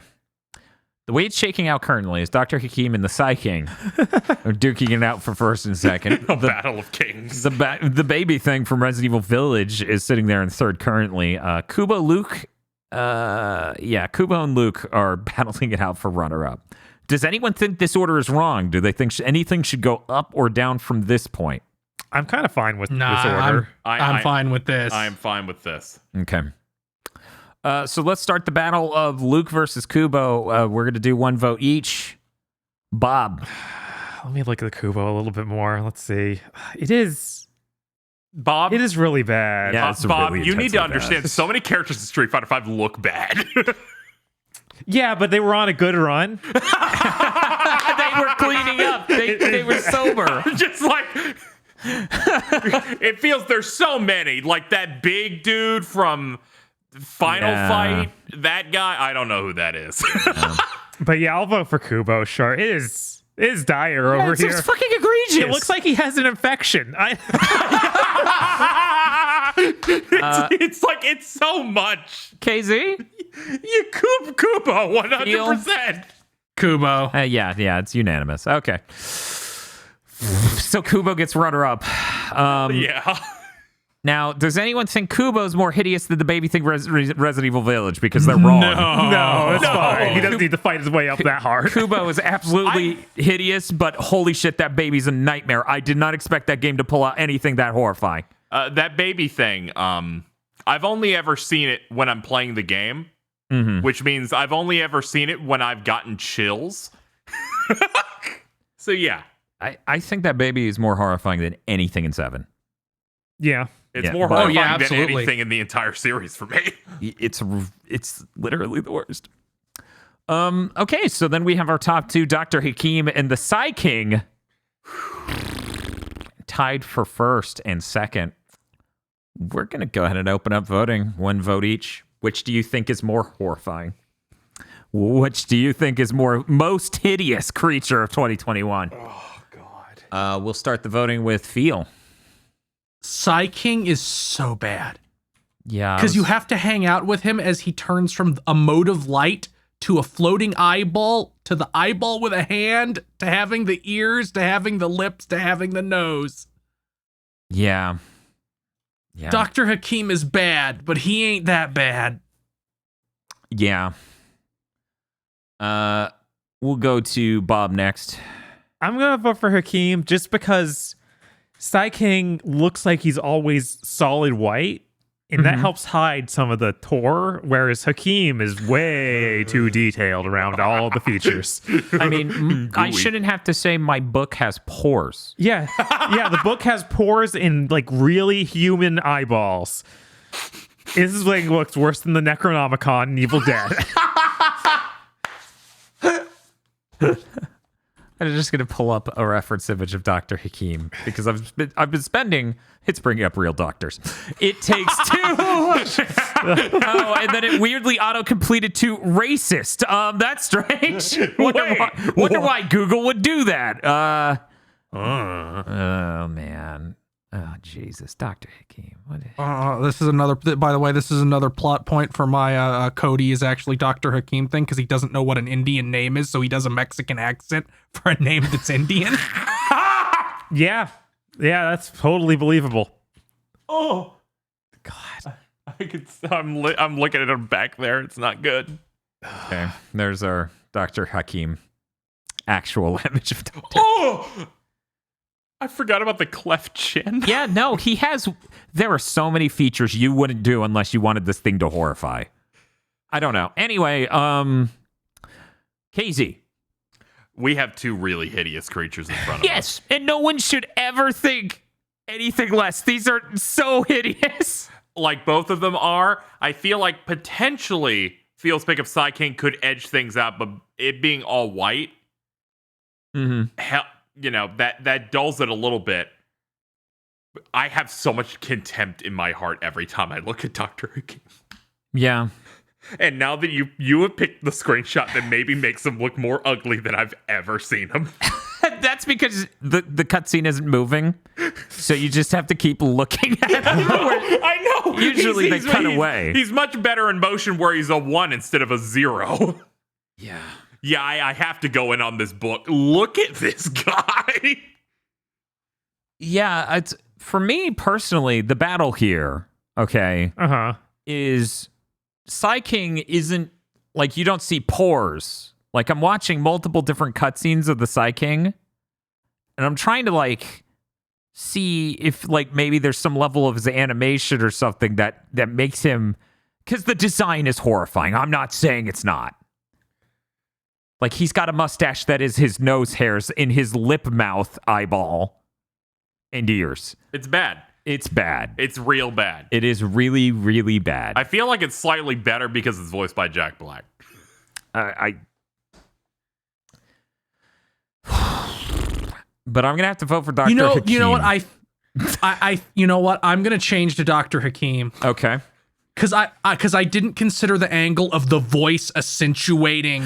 The way it's shaking out currently is Dr. Hakim and the Psy King are duking it out for first and second. A battle of kings. The baby thing from Resident Evil Village is sitting there in third currently. Kubo, Luke, Kubo and Luke are battling it out for runner-up. Does anyone think this order is wrong? Do they think anything should go up or down from this point? I'm kind of fine with this order. I'm fine with this. I am fine with this. Okay. So let's start the battle of Luke versus Kubo. We're going to do 1 vote each. Bob. Let me look at the Kubo a little bit more. Let's see. It is Bob. It is really bad. Yeah, it's Bob, really you need to intensely understand so many characters in Street Fighter 5 look bad. Yeah, but they were on a good run. They were cleaning up. They were sober. Just like it feels there's so many. Like that big dude from Final Fight, that guy, I don't know who that is. But yeah, I'll vote for Kubo. Sure, it is dire over here. It's fucking egregious. It looks like he has an infection. It's like it's so much. KZ? You Kubo 100%. Kubo. Yeah, it's unanimous. Okay. So Kubo gets runner-up. Yeah. Now, does anyone think Kubo's more hideous than the baby thing Resident Evil Village? Because they're wrong. No, it's fine. He doesn't need to fight his way up that hard. Kubo is absolutely hideous, but holy shit, that baby's a nightmare. I did not expect that game to pull out anything that horrifying. That baby thing, I've only ever seen it when I'm playing the game, which means I've only ever seen it when I've gotten chills. So, yeah. I think that baby is more horrifying than anything in 7. Yeah. It's Yeah. more Oh, horrifying yeah, than absolutely. anything in the entire series for me. It's literally the worst. Okay, so then we have our top 2, Dr. Hakim and the Psy King, tied for first and second. We're going to go ahead and open up voting. 1 vote each. Which do you think is more horrifying? Which do you think is most hideous creature of 2021? Oh, God. We'll start the voting with Feel. Psy King is so bad. Yeah. Because you have to hang out with him as he turns from a mode of light to a floating eyeball, to the eyeball with a hand, to having the ears, to having the lips, to having the nose. Yeah. Dr. Hakim is bad, but he ain't that bad. Yeah. We'll go to Bob next. I'm going to vote for Hakim just because Psy King looks like he's always solid white, and that helps hide some of the horror, whereas Hakim is way too detailed around all the features. I mean, I shouldn't have to say my book has pores. Yeah, the book has pores and like really human eyeballs. This is like looks worse than the Necronomicon in Evil Dead. I'm just going to pull up a reference image of Dr. Hakim because I've been spending. It's bringing up real doctors. It takes 2. And then it weirdly auto-completed to racist. That's strange. Wonder why Google would do that. Oh, man. Oh, Jesus. Dr. Hakim. This is another, by the way, this is another plot point for my Cody is actually Dr. Hakim thing because he doesn't know what an Indian name is, so he does a Mexican accent for a name that's Indian. Yeah, that's totally believable. Oh, God. I'm looking at him back there. It's not good. Okay. There's our Dr. Hakim actual image of Dr. Oh, I forgot about the cleft chin. Yeah, no, he has. There are so many features you wouldn't do unless you wanted this thing to horrify. I don't know. Anyway, KZ. We have two really hideous creatures in front of us. Yes, and no one should ever think anything less. These are so hideous. Like both of them are. I feel like potentially Feels Pick of Psy King could edge things out, but it being all white, that dulls it a little bit. I have so much contempt in my heart every time I look at Dr. Hakim. Yeah. And now that you have picked the screenshot that maybe makes him look more ugly than I've ever seen him. That's because the cutscene isn't moving, so you just have to keep looking at him. I know. Usually they cut away. He's much better in motion where he's a 1 instead of a 0. Yeah. Yeah, I have to go in on this book. Look at this guy. Yeah, it's for me personally, the battle here, okay, is Psy King isn't like you don't see pores. Like I'm watching multiple different cutscenes of the Psy King, and I'm trying to like see if like maybe there's some level of his animation or something that makes him, because the design is horrifying. I'm not saying it's not. Like he's got a mustache that is his nose hairs in his lip, mouth, eyeball, and ears. It's bad. It's bad. It's real bad. It is really, really bad. I feel like it's slightly better because it's voiced by Jack Black. But I'm gonna have to vote for Dr. Hakim. You know what? You know what? I'm gonna change to Dr. Hakim. Okay. Because I didn't consider the angle of the voice accentuating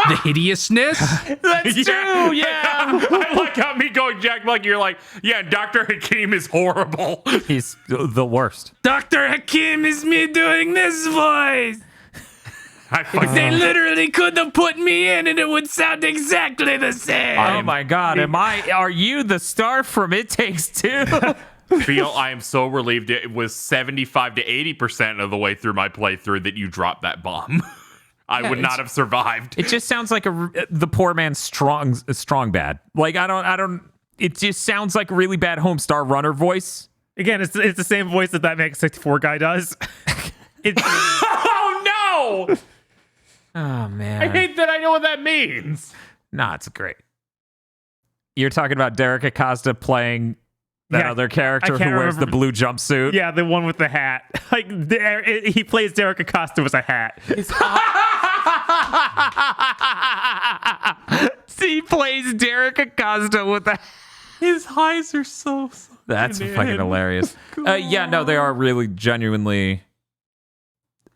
the hideousness. That's true. Yeah. I like how me going Jack Black. You're like, yeah, Dr. Hakim is horrible. He's the worst. Dr. Hakim is me doing this voice. They literally could have put me in and it would sound exactly the same. Oh my God. Are you the star from It Takes Two? I am so relieved it was 75 to 80% of the way through my playthrough that you dropped that bomb. I would not have survived. It just sounds like the poor man's strong bad. Like I don't. It just sounds like a really bad Homestar Runner voice. Again, it's the same voice that Mega 64 guy does. Oh no! Oh man, I hate that I know what that means. Nah, it's great. You're talking about Derek Acosta playing that other character who wears the blue jumpsuit. Yeah, the one with the hat. Like he plays Derek Acosta with a hat. He plays Derek Acosta with a. His eyes are so. That's fucking hilarious. Yeah, no, they are really genuinely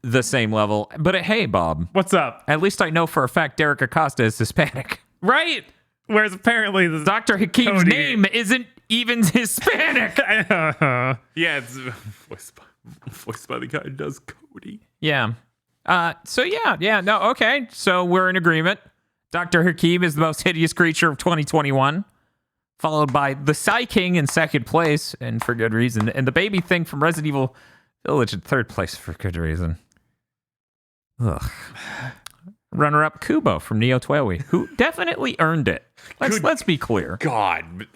the same level. But hey, Bob, what's up? At least I know for a fact Derek Acosta is Hispanic, right? Whereas apparently the Dr. Hakim's name isn't even Hispanic. Yeah, it's voiced by the guy who does Cody. Yeah. So no, okay. So we're in agreement. Dr. Hakim is the most hideous creature of 2021, followed by the Psy King in second place, and for good reason, and the baby thing from Resident Evil Village in third place for good reason. Ugh. Runner-up Kubo from Neo Twowie, who definitely earned it. Let's be clear. God,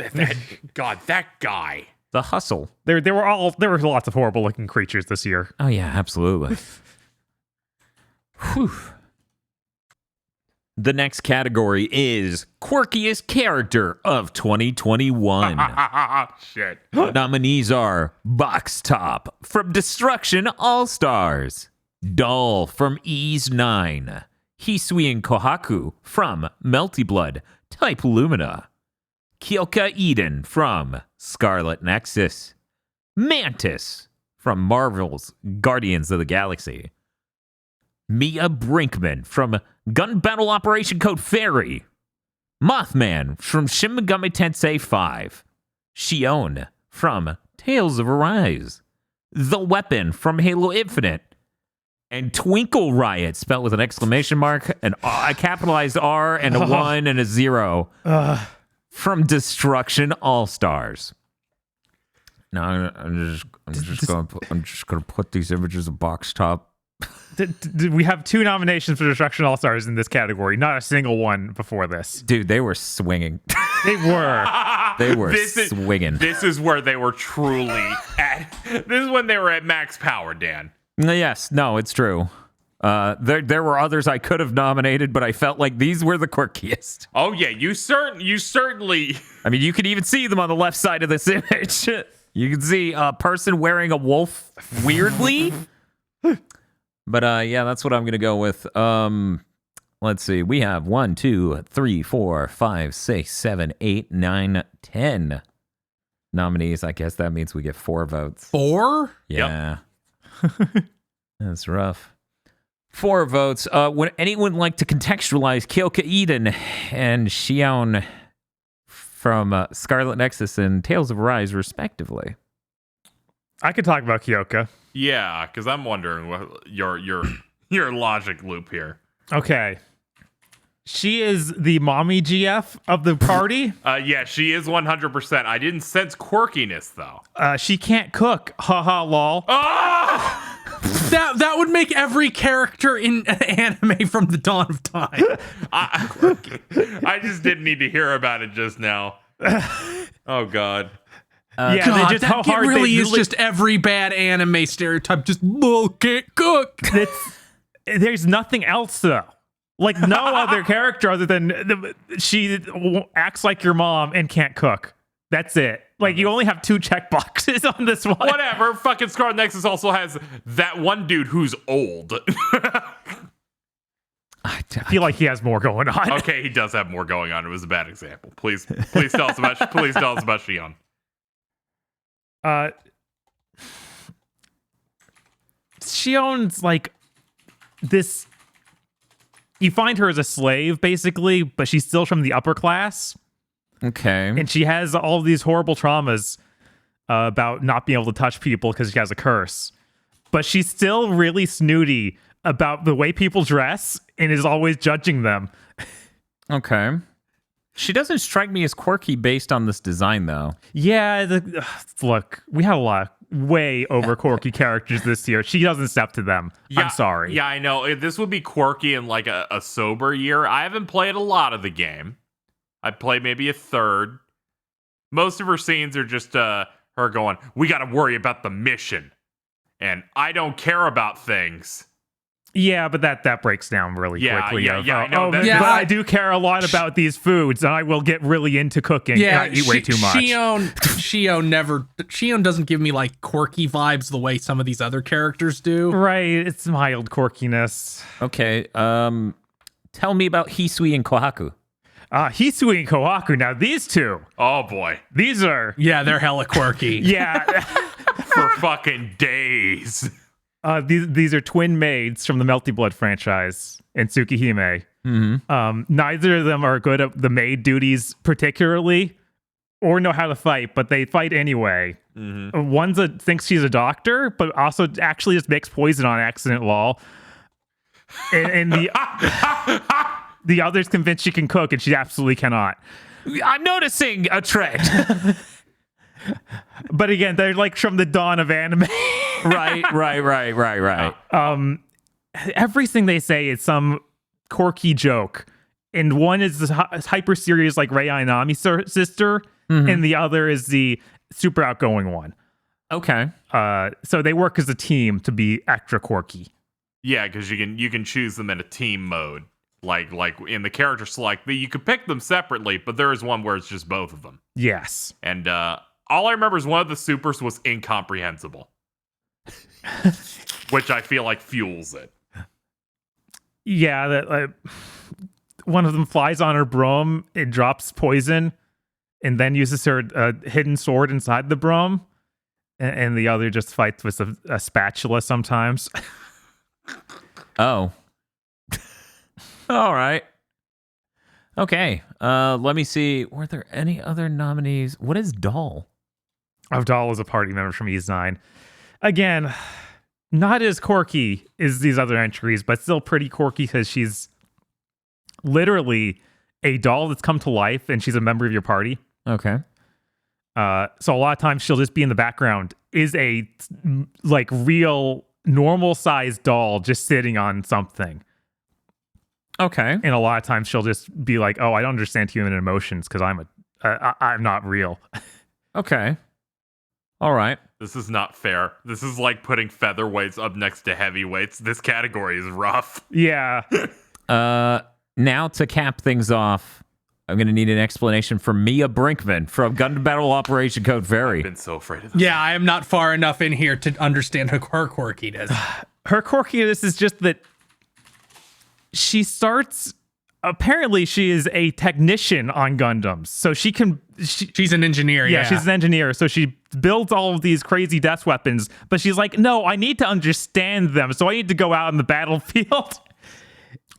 that guy. The hustle. There were lots of horrible looking creatures this year. Oh yeah, absolutely. Whew. The next category is Quirkiest Character of 2021. Shit. Nominees are Box Top from Destruction All-Stars, Doll from Ease 9, Hisui Kohaku from Melty Blood Type Lumina, Kyoka Eden from Scarlet Nexus, Mantis from Marvel's Guardians of the Galaxy, Mia Brinkman from Gun Battle Operation Code Fairy, Mothman from Shin Megami Tensei 5. Shion from Tales of Arise. The Weapon from Halo Infinite. And Twinkle Riot, spelled with an exclamation mark, a capitalized R, and a 1 and a 0. From Destruction All-Stars. Now I'm just gonna put these images in box top. We have 2 nominations for Destruction All-Stars in this category, not a single one before this. Dude, they were swinging. They were. They were swinging. This is where they were truly at. This is when they were at max power, Dan. Yes, no, it's true. There were others I could have nominated, but I felt like these were the quirkiest. Oh yeah, you certainly. I mean, you can even see them on the left side of this image. You can see a person wearing a wolf weirdly. But yeah, that's what I'm gonna go with. Let's see. We have 1, 2, 3, 4, 5, 6, 7, 8, 9, 10 nominees. I guess that means we get 4 votes. 4? Yeah. Yep. That's rough. 4 votes. Would anyone like to contextualize Kyoka Eden and Shion from Scarlet Nexus and Tales of Arise, respectively? I could talk about Kyoka. Yeah, because I'm wondering what your logic loop here. Okay. She is the mommy GF of the party. Yeah, she is 100%. I didn't sense quirkiness though. She can't cook. Haha, lol. Oh! That would make every character in anime from the dawn of time. I just didn't need to hear about it just now. Oh God. Yeah, God, just how it hard really is just every bad anime stereotype. Just can't cook. There's nothing else though. Like no other character other than she acts like your mom and can't cook. That's it. Like you only have 2 checkboxes on this one. Whatever. Fucking Scarlet Nexus also has that one dude who's old. I feel like he has more going on. Okay, he does have more going on. It was a bad example. Please tell us about Shion. Shion's like this. You find her as a slave, basically, but she's still from the upper class. Okay. And she has all these horrible traumas about not being able to touch people because she has a curse. But she's still really snooty about the way people dress and is always judging them. Okay. She doesn't strike me as quirky based on this design, though. Yeah, look, we had a lot way over quirky characters this year. She doesn't step to them. Yeah, I'm sorry. Yeah, I know. This would be quirky in like a sober year. I haven't played a lot of the game. I played maybe a third. Most of her scenes are just her going, we got to worry about the mission. And I don't care about things. Yeah, but that breaks down really quickly. I know. But I do care a lot about these foods, and I will get really into cooking. Yeah, and I eat way too much. Shion doesn't give me like quirky vibes the way some of these other characters do. Right, it's mild quirkiness. Okay, tell me about Hisui and Kohaku. Hisui and Kohaku. Now these two. Oh boy. These are. Yeah, they're hella quirky. Yeah. For fucking days. These are twin maids from the Melty Blood franchise in Tsukihime. Mm-hmm. Neither of them are good at the maid duties particularly, or know how to fight, but they fight anyway. Mm-hmm. One thinks she's a doctor, but also actually just makes poison on accident, lol. And the other's convinced she can cook, and she absolutely cannot. I'm noticing a trend. But again, they're like from the dawn of anime. Right. Everything they say is some quirky joke. And one is this hyper serious, like Rei Ayanami's sister, and the other is the super outgoing one. Okay. So they work as a team to be extra quirky. Yeah, because you can choose them in a team mode. Like in the character select, you could pick them separately, but there is one where it's just both of them. Yes. And all I remember is one of the supers was incomprehensible. Which I feel like fuels it. Yeah, that one of them flies on her broom, it drops poison, and then uses her hidden sword inside the broom, and the other just fights with a spatula sometimes. Oh. All right. Okay. Let me see. Were there any other nominees? What is Doll? Doll is a party member from Ease 9. Again, not as quirky as these other entries, but still pretty quirky because she's literally a doll that's come to life and she's a member of your party. Okay. So a lot of times she'll just be in the background, is a like real normal sized doll just sitting on something. Okay. And a lot of times she'll just be like, "Oh, I don't understand human emotions because I'm not real." Okay. All right. This is not fair. This is like putting featherweights up next to heavyweights. This category is rough. Yeah. Now to cap things off, I'm going to need an explanation from Mia Brinkman from Gun Battle Operation Code Fairy. I've been so afraid of this. Yeah, I am not far enough in here to understand her quirkiness. Her quirkiness is just that she starts. Apparently, she is a technician on Gundams, so She's an engineer. Yeah, she's an engineer, so she builds all of these crazy death weapons. But she's like, no, I need to understand them, so I need to go out in the battlefield.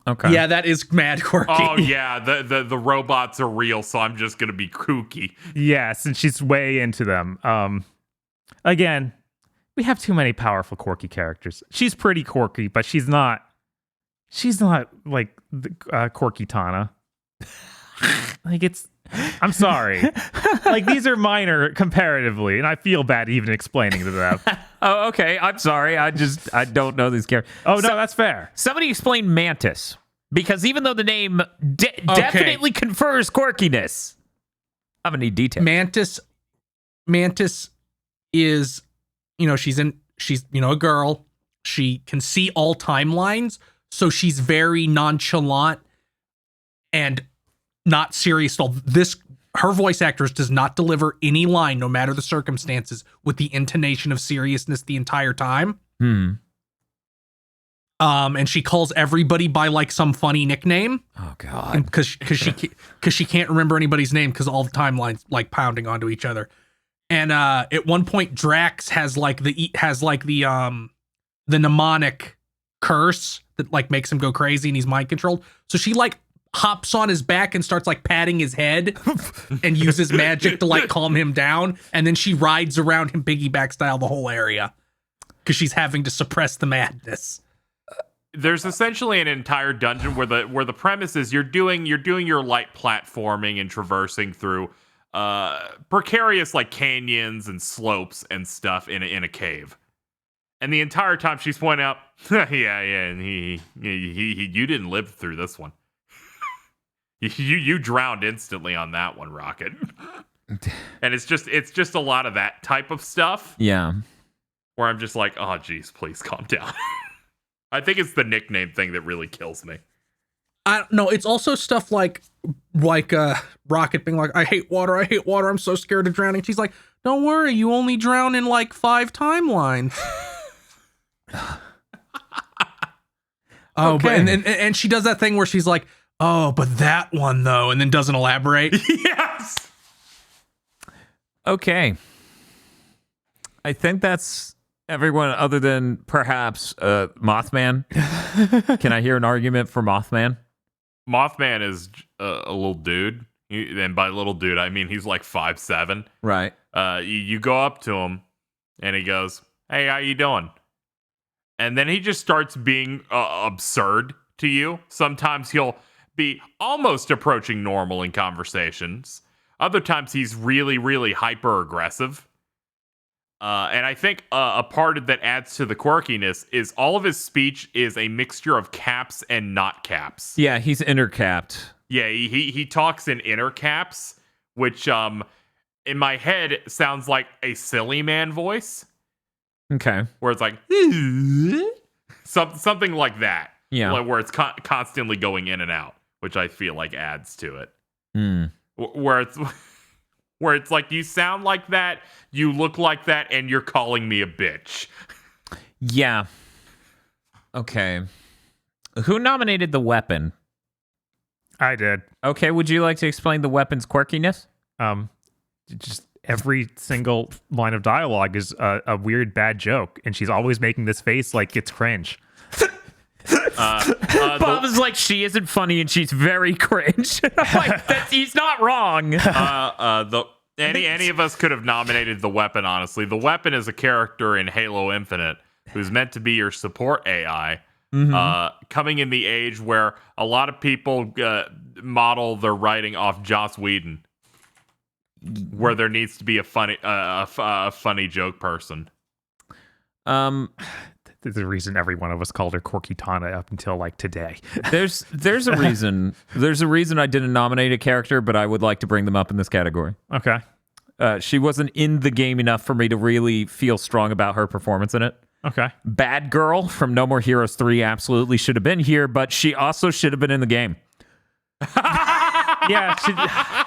Okay. Yeah, that is mad quirky. Oh yeah, the robots are real, so I'm just gonna be kooky. Yes, and she's way into them. Again, we have too many powerful, quirky characters. She's pretty quirky, but she's not like the quirky Tana. Like I'm sorry. Like these are minor comparatively, and I feel bad even explaining to them. Oh, okay. I'm sorry. I don't know these characters. Oh, no, that's fair. Somebody explain Mantis. Because even though the name definitely confers quirkiness, I'm going to need details. Mantis is, she's a girl. She can see all timelines. So she's very nonchalant and not serious at all. Her voice actress does not deliver any line, no matter the circumstances, with the intonation of seriousness the entire time. And she calls everybody by like some funny nickname. Oh God! Because she can't remember anybody's name because all the timelines like pounding onto each other. And at one point, Drax has like the mnemonic curse that like makes him go crazy and he's mind controlled. So she like hops on his back and starts like patting his head and uses magic to like calm him down. And then she rides around him piggyback style the whole area because she's having to suppress the madness. There's essentially an entire dungeon where the premise is you're doing your light platforming and traversing through precarious like canyons and slopes and stuff in a cave. And the entire time she's pointing out, and he you didn't live through this one. You drowned instantly on that one, Rocket. And it's just a lot of that type of stuff. Yeah. Where I'm just like, oh geez, please calm down. I think it's the nickname thing that really kills me. I don't know. It's also stuff like Rocket being like, I hate water, I'm so scared of drowning. She's like, don't worry, you only drown in like 5 timelines. Oh, okay. But and she does that thing where she's like, oh, but that one though, and then doesn't elaborate. Yes. Okay. I think that's everyone other than perhaps Mothman. Can I hear an argument for Mothman? Mothman is a little dude. And by little dude, I mean he's like 5'7". Right. You go up to him and he goes, hey, how you doing? And then he just starts being absurd to you. Sometimes he'll be almost approaching normal in conversations. Other times he's really, really hyper aggressive. And I think a part of that adds to the quirkiness is all of his speech is a mixture of caps and not caps. Yeah, he's intercapped. Yeah, he talks in inner caps, which in my head sounds like a silly man voice. Okay. Where it's like something like that. Yeah. Like where it's constantly going in and out, which I feel like adds to it. Where it's like you sound like that, you look like that, and you're calling me a bitch. Yeah. Okay. Who nominated the weapon? I did. Okay, would you like to explain the weapon's quirkiness? Just every single line of dialogue is a weird bad joke, and she's always making this face like it's cringe. Bob is like, she isn't funny and she's very cringe. I'm like, he's not wrong. Any of us could have nominated the weapon, honestly. The weapon is a character in Halo Infinite who's meant to be your support AI. Coming in the age where a lot of people model their writing off Joss Whedon, where there needs to be a funny joke person. There's a reason every one of us called her Corky-Tana up until like today. There's a reason. There's a reason I didn't nominate a character, but I would like to bring them up in this category. Okay. She wasn't in the game enough for me to really feel strong about her performance in it. Okay. Bad Girl from No More Heroes 3 absolutely should have been here, but she also should have been in the game. Yeah,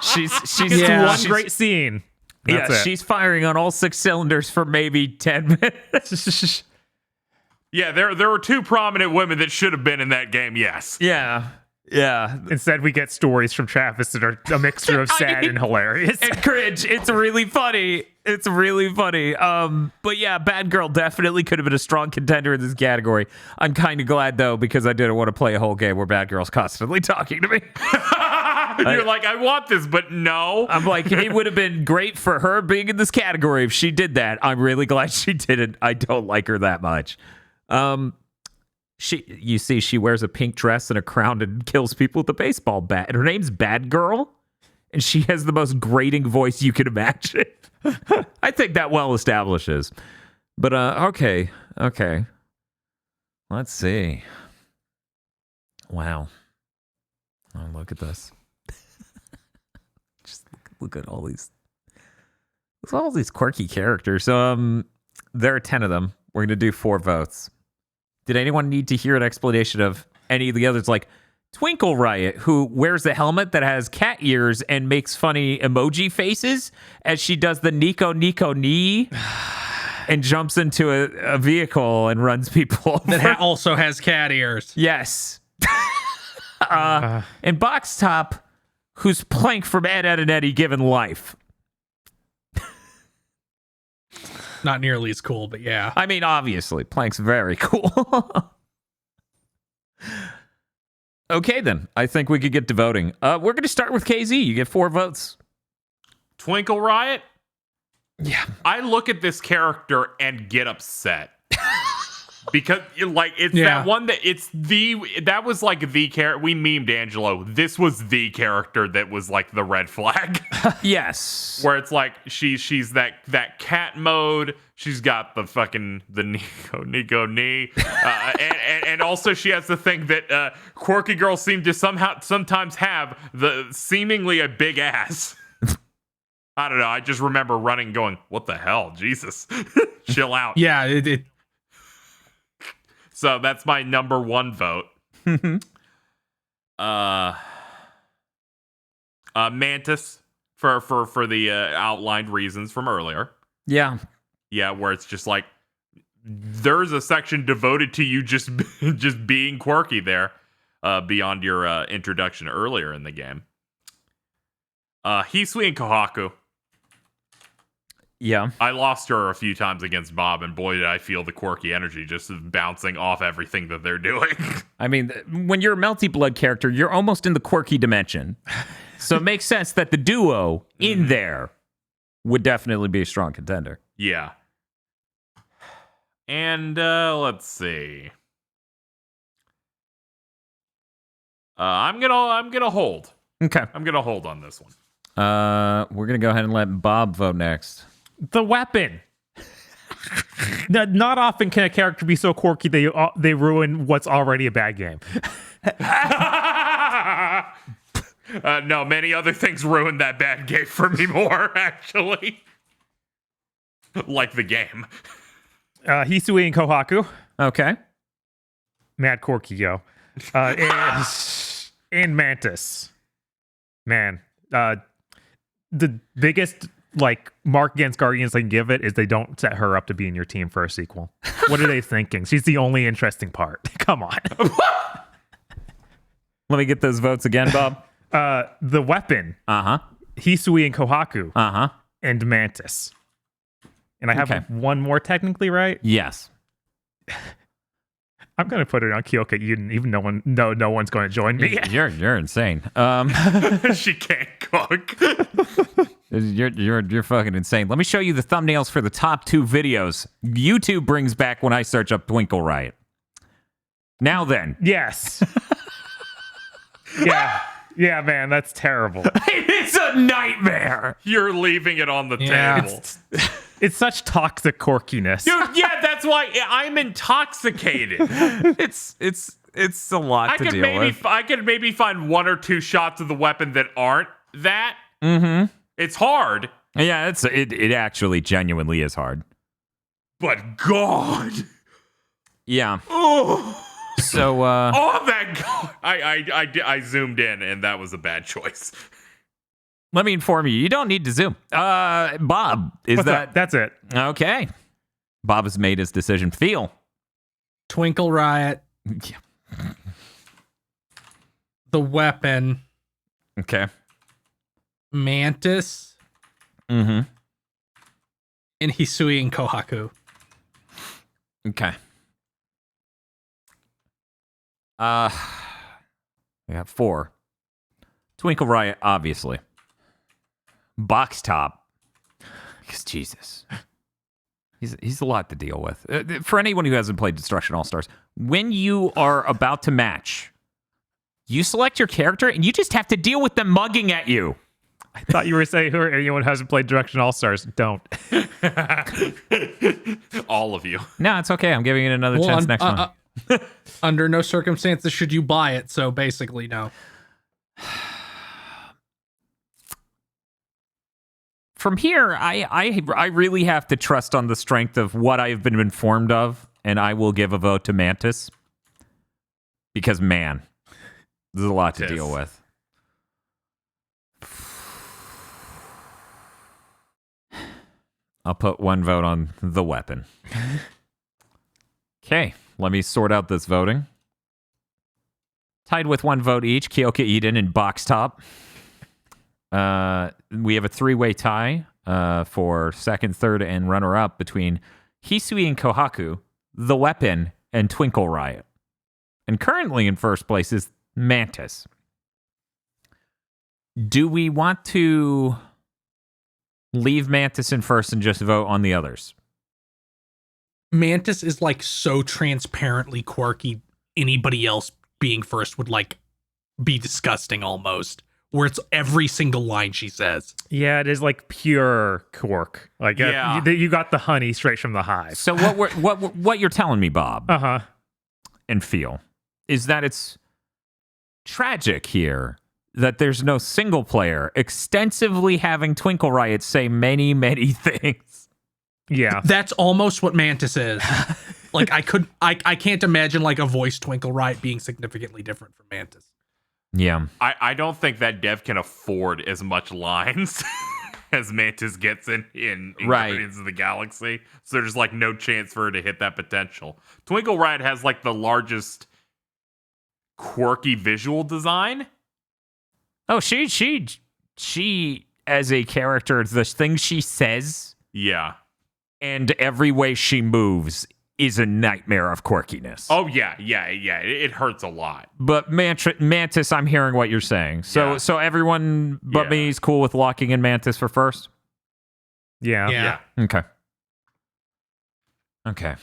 She's one great scene. That's it. she's firing on all 6 cylinders for maybe 10 minutes. Yeah, there were 2 prominent women that should have been in that game, yes. Yeah. Instead, we get stories from Travis that are a mixture of sad and hilarious. And cringe. It's really funny. But yeah, Bad Girl definitely could have been a strong contender in this category. I'm kind of glad, though, because I didn't want to play a whole game where Bad Girl's constantly talking to me. You're like, I want this, but no. I'm like, it would have been great for her being in this category if she did that. I'm really glad she didn't. I don't like her that much. She wears a pink dress and a crown and kills people with a baseball bat. And her name's Bad Girl, and she has the most grating voice you can imagine. I think that well establishes. But okay. Let's see. Wow. Oh, look at this. Just look at all these quirky characters. There are 10 of them. We're gonna do 4 votes. Did anyone need to hear an explanation of any of the others? Like Twinkle Riot, who wears a helmet that has cat ears and makes funny emoji faces as she does the Nico knee and jumps into a vehicle and runs people over. That also has cat ears. Yes. And Box Top, who's Plank from Ed, Ed, and Eddie Given Life. Not nearly as cool, but yeah. I mean, obviously, Plank's very cool. Okay, then. I think we could get to voting. We're going to start with KZ. You get 4 votes. Twinkle Riot? Yeah. I look at this character and get upset. Because it's that one that was like the character. We memed Angelo. This was the character that was like the red flag. Yes. Where it's like she's that cat mode. She's got the Nico knee. And also she has the thing that quirky girls seem to sometimes have, the seemingly a big ass. I don't know. I just remember running going, what the hell? Jesus. Chill out. Yeah, it So that's my number 1 vote. Mantis for the outlined reasons from earlier. Yeah. Yeah, where it's just like there's a section devoted to you just being quirky there, beyond your introduction earlier in the game. Hisui and Kohaku. Yeah. I lost her a few times against Bob, and boy, did I feel the quirky energy just bouncing off everything that they're doing. I mean, when you're a Melty Blood character, you're almost in the quirky dimension. So it makes sense that the duo in there would definitely be a strong contender. Yeah. And let's see. I'm gonna hold. Okay. I'm gonna hold on this one. We're gonna go ahead and let Bob vote next. The weapon. Not often can a character be so quirky they ruin what's already a bad game. No, many other things ruined that bad game for me more, actually. Like the game. Hisui and Kohaku. Okay. Mad quirky, yo. And Mantis. Man. The biggest mark against Guardians they can give it is they don't set her up to be in your team for a sequel. What are they thinking? She's the only interesting part. Come on. Let me get those votes again, Bob. The weapon. Uh-huh. Hisui and Kohaku. Uh-huh. And Mantis. And I have Okay. one more technically, right? Yes. I'm gonna put it on Kyoka Eden, even no one's going to join me. You're insane. She can't cook. You're fucking insane. Let me show you the thumbnails for the top 2 videos. YouTube brings back when I search up Twinkle Riot. Now then. Yes. Yeah, man, that's terrible. It's a nightmare. You're leaving it on the Yeah. table. It's such toxic quirkiness. Dude, yeah, that's why I'm intoxicated. It's a lot to deal with. I could maybe find 1 or 2 shots of the weapon that aren't that. Mm-hmm. It's hard, Yeah, it actually genuinely is hard. but God. Yeah. Oh, So that God. I zoomed in, and that was a bad choice. let me inform you. You don't need to zoom. Bob, What's that? That's it. okay? Bob has made his decision. Feel. Twinkle Riot, the weapon, Okay. Mantis, Mm-hmm. and Hisui and Kohaku. Okay. I got 4. Twinkle Riot, obviously. Box Top. Because Jesus. He's a lot to deal with. For anyone who hasn't played Destruction All-Stars, when you are about to match, you select your character and you just have to deal with them mugging at you. I thought you were saying who anyone who hasn't played Direction All Stars. Don't. All of you. No, it's okay. I'm giving it another chance next one. Under no circumstances should you buy it, so basically, no. From here, I really have to trust on the strength of what I've been informed of, and I will give a vote to Mantis. Because, man, there's a lot to Yes. deal with. I'll put 1 vote on the weapon. Okay, let me sort out this voting. Tied with 1 vote each, Kyoka Eden and Box Top. We have a 3-way tie for second, third, and runner-up between Hisui and Kohaku, the weapon, and Twinkle Riot. And currently in first place is Mantis. Do we want to leave Mantis in first and just vote on the others? Mantis is like so transparently quirky. Anybody else being first would like be disgusting almost. Where it's every single line she says. Yeah, it is like pure cork. Like Yeah. you got the honey straight from the hive. So what you're telling me, Bob, and Feel, is that it's tragic here that there's no single player extensively having Twinkle Riot say many, many things. Yeah. That's almost what Mantis is. Like I can't imagine like a voice Twinkle Riot being significantly different from Mantis. Yeah. I don't think that dev can afford as much lines as Mantis gets in Right. Guardians of the Galaxy. So there's like no chance for her to hit that potential. Twinkle Riot has like the largest quirky visual design. Oh, she as a character, the things she says Yeah. and every way she moves is a nightmare of quirkiness. Oh yeah. It hurts a lot. But Mantis, I'm hearing what you're saying. So Yeah. so everyone but Yeah. me is cool with locking in Mantis for first? Yeah. Yeah. Okay. Okay.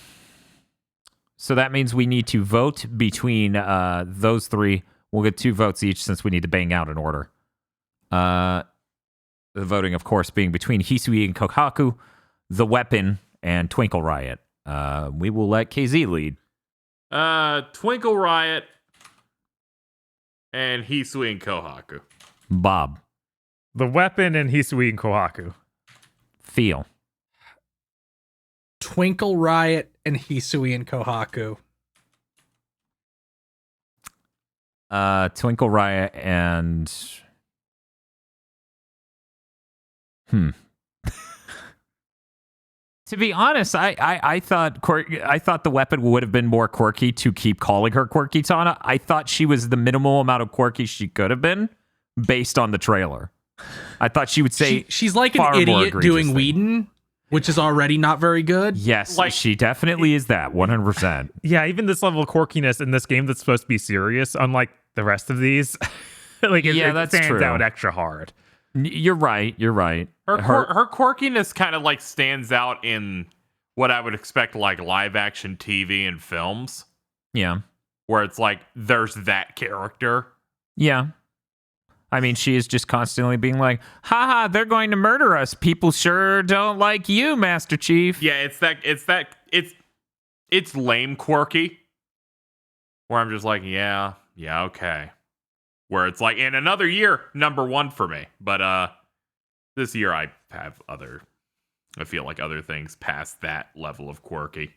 So that means we need to vote between those 3. We'll get 2 votes each since we need to bang out an order. The voting, of course, being between Hisui and Kohaku, the weapon, and Twinkle Riot. We will let KZ lead. Twinkle Riot and Hisui and Kohaku. Bob. The weapon and Hisui and Kohaku. Feel. Twinkle Riot and Hisui and Kohaku. Twinkle Riot and... To be honest, I thought the weapon would have been more quirky to keep calling her Quirky Tana. I thought she was the minimal amount of quirky she could have been based on the trailer. I thought she would say She's like an far more idiot egregious doing thing. Whedon, which is already not very good. Yes, Like- she definitely is that 100%. Yeah, even this level of quirkiness in this game that's supposed to be serious, unlike the rest of these, like it That's stands true. out extra hard. You're right. Her quirkiness kind of like stands out in what I would expect like live action TV and films, Yeah. where it's like there's that character. Yeah. I mean, she is just constantly being like, haha, they're going to murder us. People sure don't like you, Master Chief. Yeah, it's lame quirky. Where I'm just like, yeah, okay. Where it's like in another year, number 1 for me. But this year I feel like other things past that level of quirky.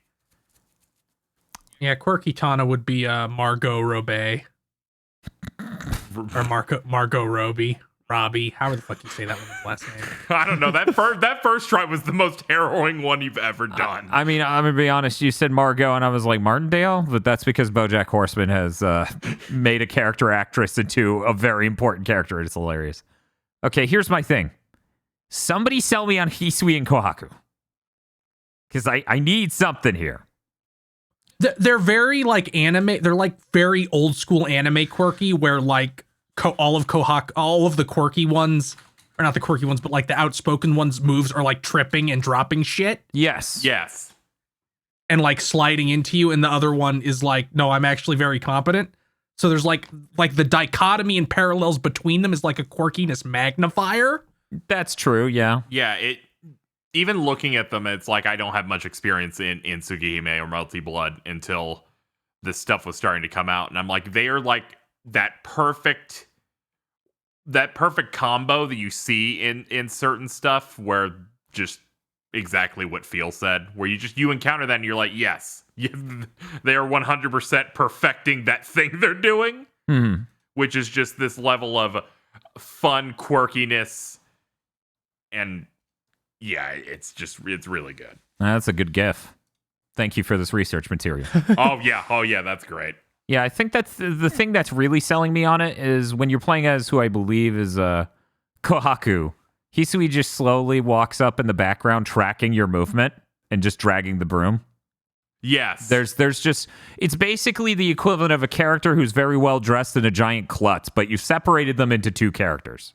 Yeah, quirky Tana would be Margot Robbie. Or Margot Robbie. Robbie. How the fuck you say that one's last name? I don't know. That first try was the most harrowing one you've ever done. I mean, I'm going to be honest. You said Margot, and I was like, Martindale? But that's because BoJack Horseman has made a character actress into a very important character. It's hilarious. Okay, here's my thing. Somebody sell me on Hisui and Kohaku. Because I need something here. They're very like anime. They're like very old school anime quirky, where like all of the quirky ones, or not the quirky ones, but like the outspoken ones, moves are like tripping and dropping shit Yes. Yes. and like sliding into you, and the other one is like, no, I'm actually very competent. So there's like the dichotomy and parallels between them is like a quirkiness magnifier. That's true, yeah. Yeah, even looking at them, it's like I don't have much experience in Tsugihime or Melty Blood until this stuff was starting to come out. And I'm like, they are like that perfect combo that you see in certain stuff where just exactly what Phil said, where you encounter that and you're like, yes, they are 100% perfecting that thing they're doing, which is just this level of fun quirkiness. And yeah, it's really good. That's a good gif. Thank you for this research material. Oh yeah, that's great. Yeah, I think that's the thing that's really selling me on it is when you're playing as who I believe is Kohaku. Hisui just slowly walks up in the background, tracking your movement and just dragging the broom. Yes. There's just, it's basically the equivalent of a character who's very well dressed in a giant klutz, but you've separated them into two characters.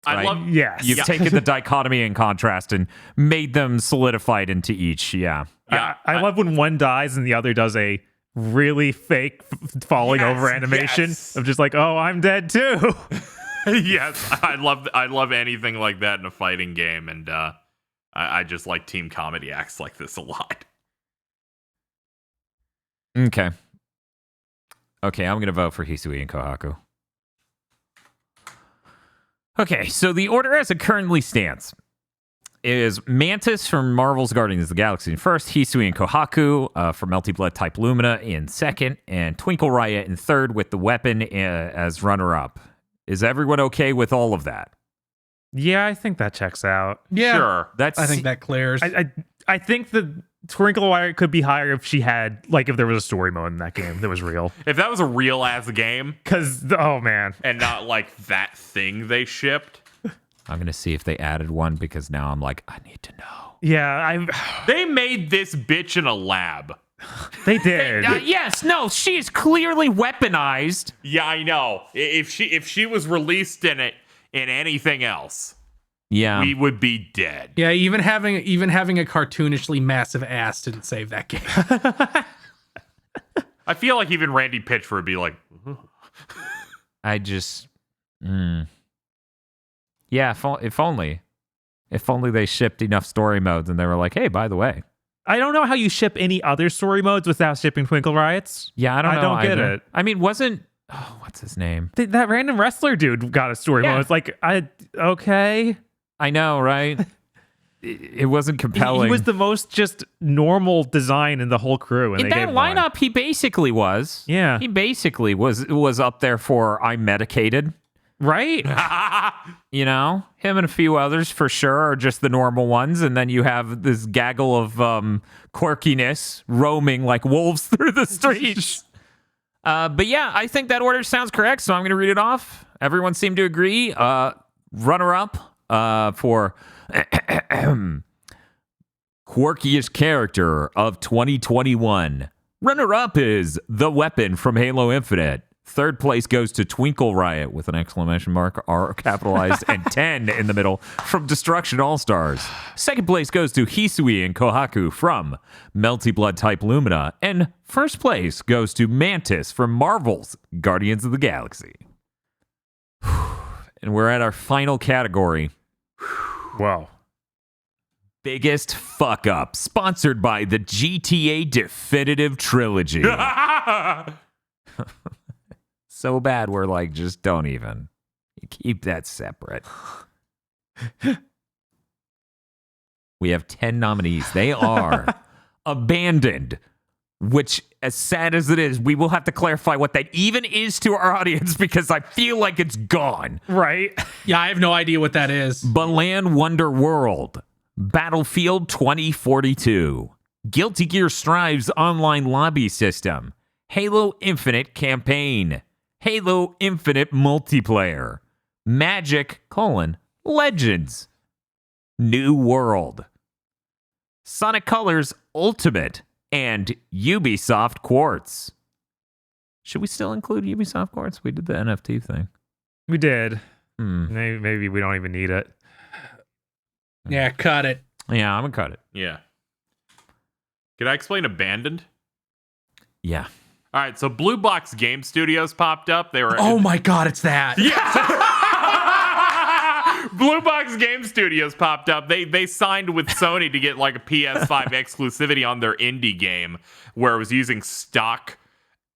I right? love Yes. You've taken the dichotomy and contrast and made them solidified into each. Yeah. Yeah, I love when one dies and the other does a really fake falling over animation of just like, oh, I'm dead too. yes, I love anything like that in a fighting game, and I just like team comedy acts like this a lot. Okay, I'm going to vote for Hisui and Kohaku. Okay, so the order as it currently stands is Mantis from Marvel's Guardians of the Galaxy in first, Hisui and Kohaku for Melty Blood Type Lumina in second, and Twinkle Riot in third with the weapon as runner-up. Is everyone okay with all of that? Yeah, I think that checks out. Yeah, Sure. I think that clears. I think the Twinkle Wire could be higher if she had, like, if there was a story mode in that game that was real. If that was a real ass game Because, oh man. and not like that thing they shipped, I'm going to see if they added one because now I'm like, I need to know. Yeah, they made this bitch in a lab. they did. Yes, no, she is clearly weaponized. Yeah, I know. If she was released in anything else, Yeah. we would be dead. Yeah, even having a cartoonishly massive ass didn't save that game. I feel like even Randy Pitchford would be like, I just... Yeah, if only they shipped enough story modes and they were like, hey, by the way. I don't know how you ship any other story modes without shipping Twinkle Riots. Yeah, I don't know. I don't get either. it. I mean, what's his name? That random wrestler dude got a story mode. It's like, okay. I know, right? It wasn't compelling. He was the most just normal design in the whole crew. And in they that gave one. lineup, he basically was. Yeah. He basically was up there for I'm medicated. Right? You know, him and a few others for sure are just the normal ones. And then you have this gaggle of quirkiness roaming like wolves through the streets. But yeah, I think that order sounds correct. So I'm going to read it off. Everyone seemed to agree. Runner up for Quirkiest Character of 2021. Runner-up is The Weapon from Halo Infinite. Third place goes to Twinkle Riot with an exclamation mark, R capitalized, and 10 in the middle from Destruction All-Stars. Second place goes to Hisui and Kohaku from Melty Blood Type Lumina. And first place goes to Mantis from Marvel's Guardians of the Galaxy. And we're at our final category. Whoa. Biggest fuck up, sponsored by the GTA Definitive Trilogy. So bad, we're like, just don't even. Keep that separate. We have 10 nominees. They are Abandoned, which, as sad as it is, we will have to clarify what that even is to our audience because I feel like it's gone. Right. Yeah, I have no idea what that is. Balan Wonder World, Battlefield 2042, Guilty Gear Strive's online lobby system, Halo Infinite campaign, Halo Infinite multiplayer, Magic: Legends, New World, Sonic Colors Ultimate, and Ubisoft Quartz. Should we still include Ubisoft Quartz? We did the NFT thing. We did. Maybe we don't even need it. Yeah, cut it. Yeah, I'm gonna cut it. Yeah. Can I explain Abandoned? Yeah. All right, so Blue Box Game Studios popped up. They were Oh my god, it's that. Blue Box Game Studios popped up. They signed with Sony to get like a PS5 exclusivity on their indie game where it was using stock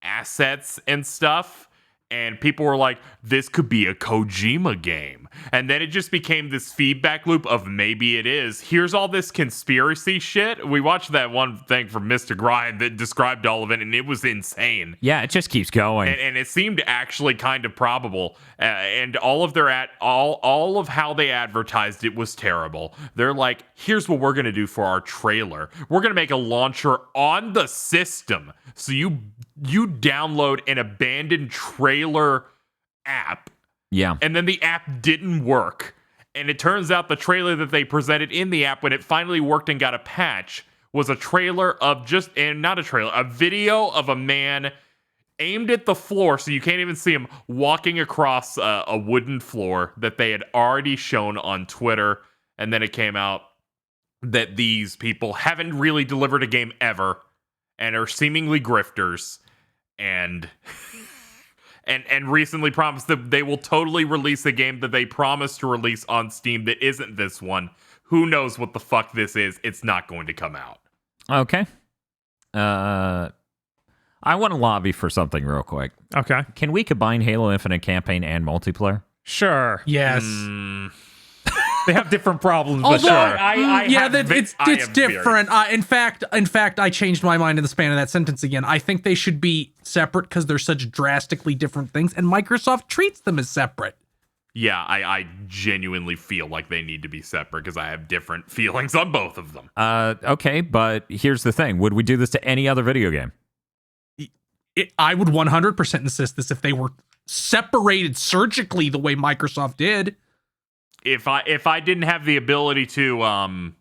assets and stuff. And people were like, this could be a Kojima game. And then it just became this feedback loop of maybe it is. Here's all this conspiracy shit. We watched that one thing from Mr. Grind that described all of it, and it was insane. Yeah, it just keeps going. And it seemed actually kind of probable. And all of their all of how they advertised it was terrible. They're like, here's what we're going to do for our trailer. We're going to make a launcher on the system. So you download an abandoned trailer app. Yeah. And then the app didn't work. And it turns out the trailer that they presented in the app when it finally worked and got a patch was a trailer of a video of a man aimed at the floor so you can't even see him walking across a wooden floor that they had already shown on Twitter. And then it came out that these people haven't really delivered a game ever and are seemingly grifters and recently promised that they will totally release a game that they promised to release on Steam that isn't this one. Who knows what the fuck this is? It's not going to come out. Okay. I want to lobby for something real quick. Okay. Can we combine Halo Infinite campaign and multiplayer? Sure. Yes. They have different problems, but Although, sure. it's different. In fact, I changed my mind in the span of that sentence again. I think they should be separate because they're such drastically different things, and Microsoft treats them as separate. Yeah, I genuinely feel like they need to be separate because I have different feelings on both of them. Okay, but here's the thing. Would we do this to any other video game? I would 100% insist this if they were separated surgically the way Microsoft did. If I didn't have the ability to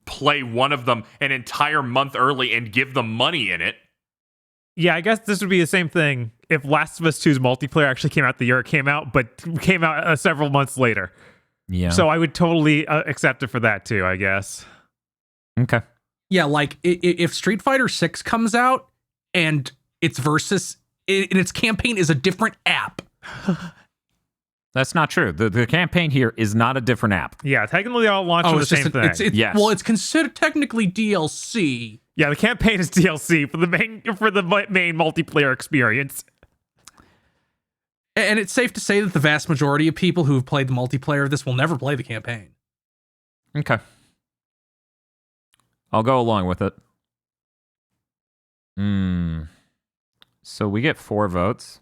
play one of them an entire month early and give them money in it. Yeah, I guess this would be the same thing if Last of Us 2's multiplayer actually came out the year it came out, but came out several months later. Yeah. So I would totally accept it for that too, I guess. Okay. Yeah, like if Street Fighter 6 comes out and its versus and its campaign is a different app. That's not true. The campaign here is not a different app. Yeah, technically they all launch on the same thing. Yes. Well, it's considered technically DLC. Yeah, the campaign is DLC for the main multiplayer experience. And it's safe to say that the vast majority of people who have played the multiplayer of this will never play the campaign. Okay. I'll go along with it. So we get 4 votes.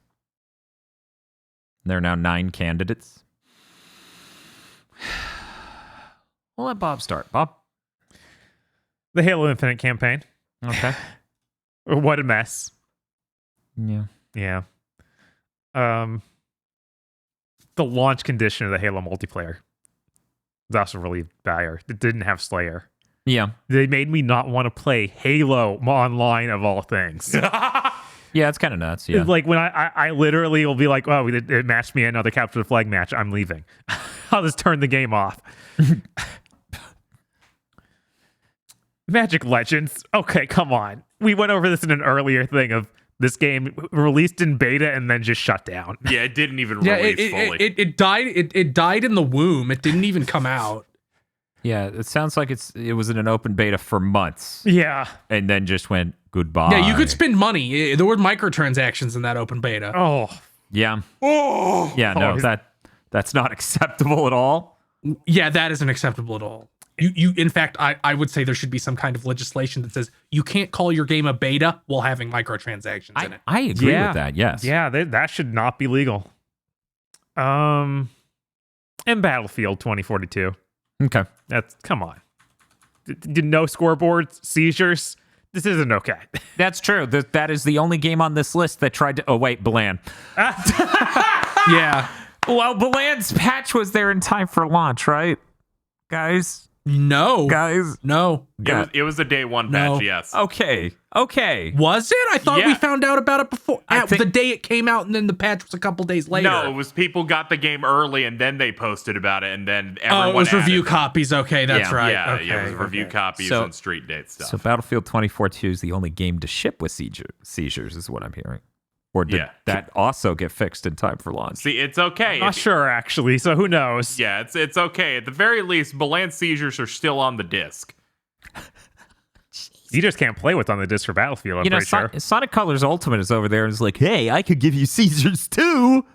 There are now 9 candidates. We'll let Bob start. Bob? The Halo Infinite campaign. Okay. What a mess. Yeah. Yeah. The launch condition of the Halo multiplayer was also really dire. It didn't have Slayer. Yeah. They made me not want to play Halo online of all things. Yeah, it's kind of nuts. Yeah. It's like when I literally will be like, oh, it matched me another capture the flag match. I'm leaving. I'll just turn the game off. Magic Legends. Okay, come on. We went over this in an earlier thing of this game released in beta and then just shut down. Yeah, it didn't even release fully. It died. It died in the womb. It didn't even come out. Yeah, it sounds like it was in an open beta for months. Yeah. And then just went goodbye. Yeah, you could spend money. There were microtransactions in that open beta. Oh. Yeah. Oh, Yeah, no, that's not acceptable at all. Yeah, that isn't acceptable at all. You in fact, I would say there should be some kind of legislation that says you can't call your game a beta while having microtransactions in it. I agree with that, yes. Yeah, that should not be legal. And Battlefield 2042. Okay. Come on. No scoreboards, seizures. This isn't okay. That's true. That is the only game on this list that tried to... Oh, wait, Balan. Yeah. Well, Balan's patch was there in time for launch, right? Guys? No. Guys? No. it was a day one No. patch, yes. Okay. Was it? I thought we Yeah. found out about it before. I think- The day it came out, and then the patch was a couple days later. No, it was people got the game early and then they posted about it and then everyone Oh, it was added review it. copies. Okay, that's Yeah. right. Yeah, okay, it was review copies So- and street date stuff. So Battlefield 2042 is the only game to ship with seizures, is what I'm hearing. Or did Yeah. that also get fixed in time for launch? See, it's okay. Not sure, actually, so who knows? Yeah, it's okay. At the very least, Balan seizures are still on the disc. You just can't play what's on the disc for Battlefield, I'm pretty sure. Sonic Colors Ultimate is over there and is like, hey, I could give you seizures too.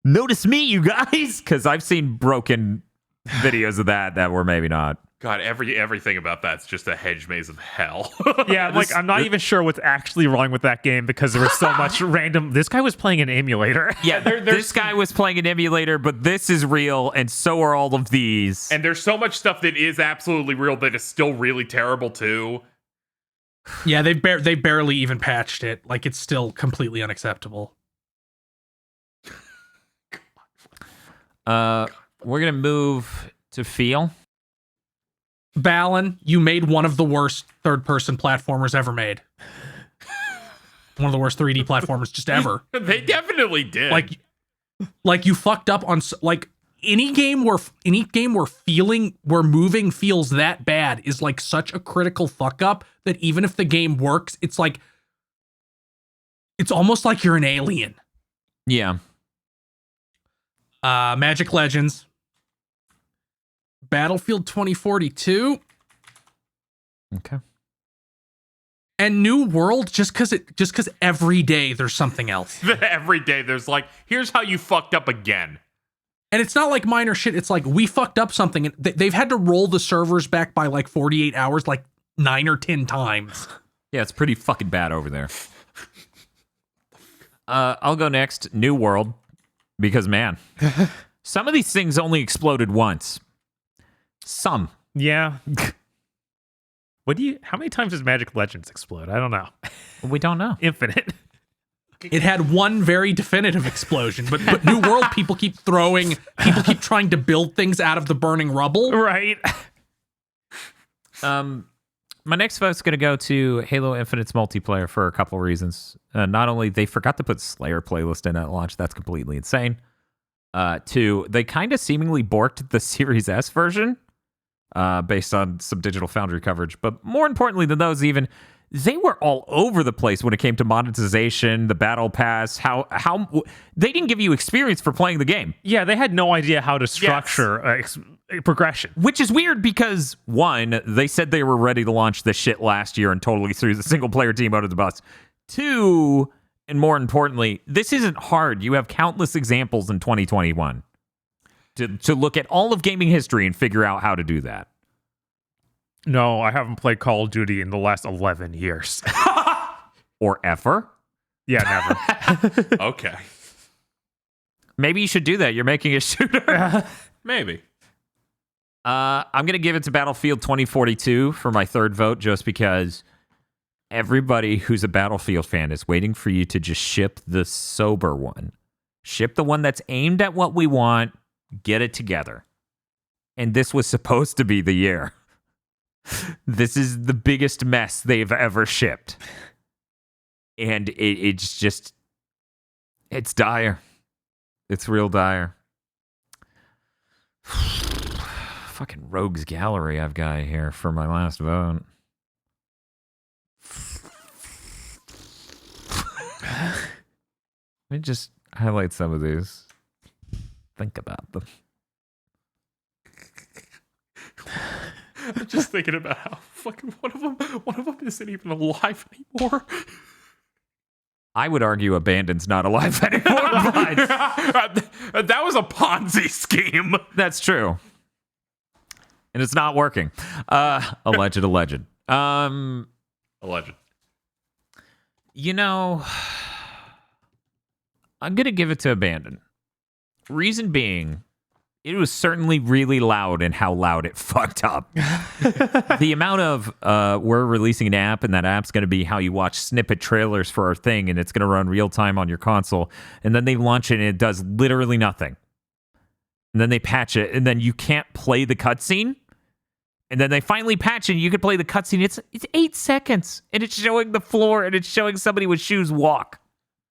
Notice me, you guys. Because I've seen broken videos of that were maybe not. God, everything about that's just a hedge maze of hell. Yeah, I'm not even sure what's actually wrong with that game because there was so much random... This guy was playing an emulator. Yeah, this guy was playing an emulator, but this is real, and so are all of these. And there's so much stuff that is absolutely real that is still really terrible too. Yeah, they barely even patched it. Like, it's still completely unacceptable. We're gonna move to feel. Balan, you made one of the worst third-person platformers ever made. One of the worst 3D platformers just ever. They definitely did. Like you fucked up on like any game where moving feels that bad is like such a critical fuck up that even if the game works, it's like it's almost like you're an alien. Yeah. Magic Legends, Battlefield 2042, Okay. and New World. Just because every day there's something else, every day there's like, here's how you fucked up again. and it's not like minor shit. It's like we fucked up something, and they've had to roll the servers back by like 48 hours, like 9 or 10 times. Yeah, it's pretty fucking bad over there. I'll go next. New World. Because, man, some of these things only exploded once. Some. Yeah. How many times does Magic Legends explode? I don't know. We don't know. Infinite. It had one very definitive explosion, but New World people keep trying to build things out of the burning rubble. Right. My next vote's going to go to Halo Infinite's multiplayer for a couple reasons. Not only they forgot to put Slayer playlist in at launch, that's completely insane. Two, they kind of seemingly borked the Series S version based on some Digital Foundry coverage. But more importantly than those even, they were all over the place when it came to monetization, the battle pass, how they didn't give you experience for playing the game. Yeah, they had no idea how to structure progression. Which is weird because, one, they said they were ready to launch this shit last year and totally threw the single-player team out of the bus. Two, and more importantly, this isn't hard. You have countless examples in 2021 to look at all of gaming history and figure out how to do that. No, I haven't played Call of Duty in the last 11 years. Or ever. Yeah, never. Okay. Maybe you should do that. You're making a shooter. Maybe. I'm going to give it to Battlefield 2042 for my third vote, just because everybody who's a Battlefield fan is waiting for you to just ship the sober one. Ship the one that's aimed at what we want. Get it together. And this was supposed to be the year. This is the biggest mess they've ever shipped. And it's just, it's dire. It's real dire. Fucking Rogues Gallery I've got here for my last vote. Let me just highlight some of these. Think about them. I'm just thinking about how fucking one of them isn't even alive anymore. I would argue Abandon's not alive anymore. But That was a Ponzi scheme. that's true. And it's not working. Alleged. Alleged. You know, I'm going to give it to Abandon. Reason being, it was certainly really loud and how loud it fucked up. The amount of, we're releasing an app and that app's going to be how you watch snippet trailers for our thing and it's going to run real time on your console. And then they launch it and it does literally nothing. And then they patch it and then you can't play the cutscene. And then they finally patch it and you can play the cutscene. It's 8 seconds and it's showing the floor and it's showing somebody with shoes walk.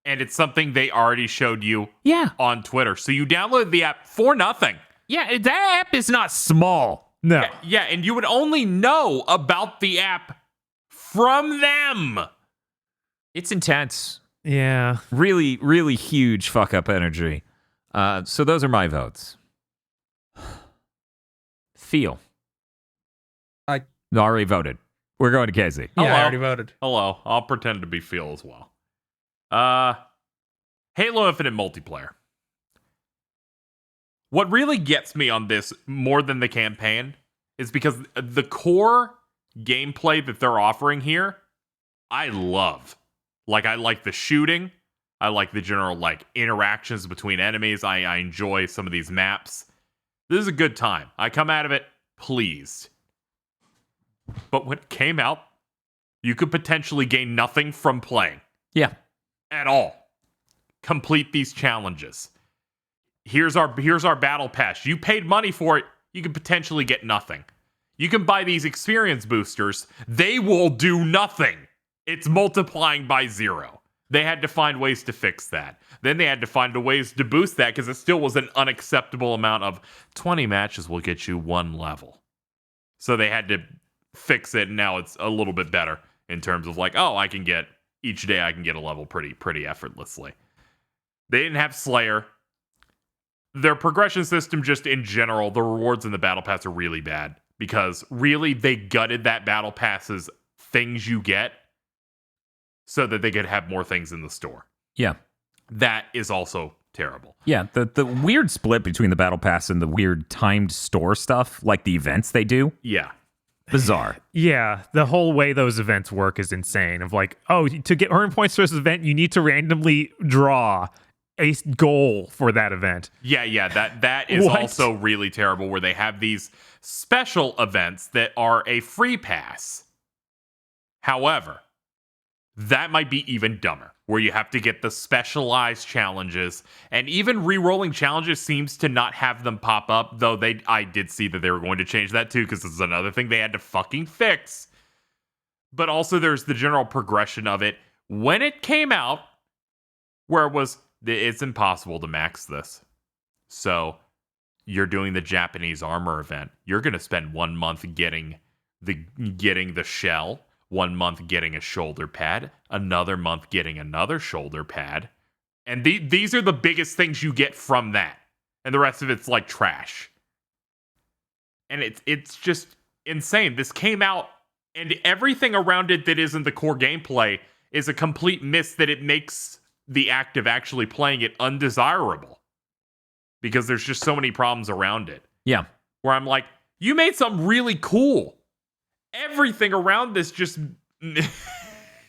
And it's something they already showed you Yeah. on Twitter. So you download the app for nothing. Yeah, that app is not small. No. Yeah, and you would only know about the app from them. It's intense. Yeah. Really, really huge fuck up energy. So those are my votes. Feel. I already voted. We're going to Casey. Yeah, Hello. I already voted. Hello. I'll pretend to be Phil as well. Halo Infinite multiplayer. What really gets me on this more than the campaign is because the core gameplay that they're offering here, I love. Like, I like the shooting. I like the general, like, interactions between enemies. I enjoy some of these maps. This is a good time. I come out of it pleased. But when it came out, you could potentially gain nothing from playing. Yeah. At all. Complete these challenges. Here's our battle pass. You paid money for it. You could potentially get nothing. You can buy these experience boosters. They will do nothing. It's multiplying by 0. They had to find ways to fix that. Then they had to find ways to boost that because it still was an unacceptable amount of 20 matches will get you 1 level. So they had to fix it, and now it's a little bit better in terms of like, oh, each day I can get a level pretty effortlessly. They didn't have Slayer. Their progression system just in general, the rewards in the battle pass are really bad because really they gutted that battle pass's things you get so that they could have more things in the store. Yeah. That is also terrible. Yeah. The weird split between the battle pass and the weird timed store stuff, like the events they do. Yeah. Bizarre. Yeah, the whole way those events work is insane. Of like, oh, to get earn points for this event, you need to randomly draw a goal for that event. Yeah, that is What? also really terrible where they have these special events that are a free pass. However, that might be even dumber, where you have to get the specialized challenges, and even re-rolling challenges seems to not have them pop up, though I did see that they were going to change that too, because this is another thing they had to fucking fix. But also there's the general progression of it. When it came out, where it's impossible to max this. So you're doing the Japanese armor event. You're going to spend 1 month getting the shell, 1 month getting a shoulder pad, another month getting another shoulder pad. And these are the biggest things you get from that. And the rest of it's like trash. And it's just insane. This came out and everything around it that isn't the core gameplay is a complete miss that it makes the act of actually playing it undesirable. Because there's just so many problems around it. Yeah. Where I'm like, you made something really cool. Everything around this just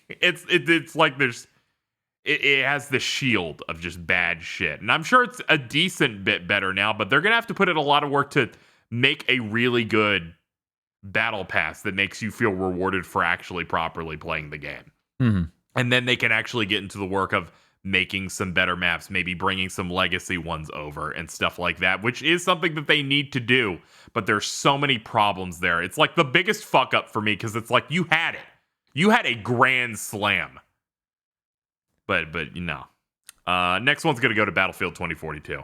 it's like it has the shield of just bad shit. And I'm sure it's a decent bit better now, but they're gonna have to put in a lot of work to make a really good battle pass that makes you feel rewarded for actually properly playing the game. Mm-hmm. And then they can actually get into the work of making some better maps, maybe bringing some legacy ones over and stuff like that, which is something that they need to do. But there's so many problems there. It's like the biggest fuck up for me because it's like you had it. You had a grand slam. But no. Next one's going to go to Battlefield 2042.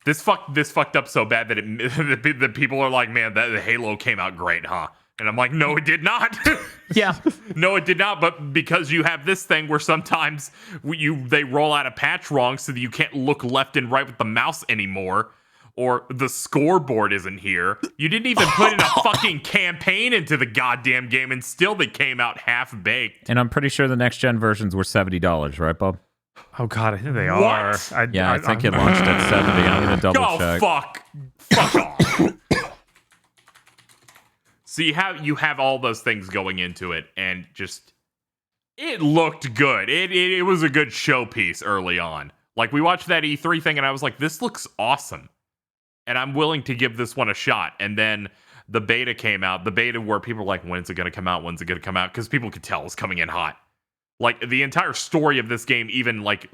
This fucked up so bad that that people are like, man, that the Halo came out great, huh? And I'm like, no, it did not. Yeah. No, it did not. But because you have this thing where sometimes they roll out a patch wrong so that you can't look left and right with the mouse anymore, or the scoreboard isn't here. You didn't even put in a fucking campaign into the goddamn game, and still they came out half-baked. And I'm pretty sure the next gen versions were $70, right, Bob? Oh god, I think they What? are. I think it launched at 70. I'm gonna double check. Fuck off. So you have all those things going into it, and just it looked good. It was a good showpiece early on. Like, we watched that E3 thing, and I was like, this looks awesome, and I'm willing to give this one a shot. And then the beta came out. The beta where people were like, when's it gonna come out? When's it gonna come out? Because people could tell it was coming in hot. Like, the entire story of this game, even like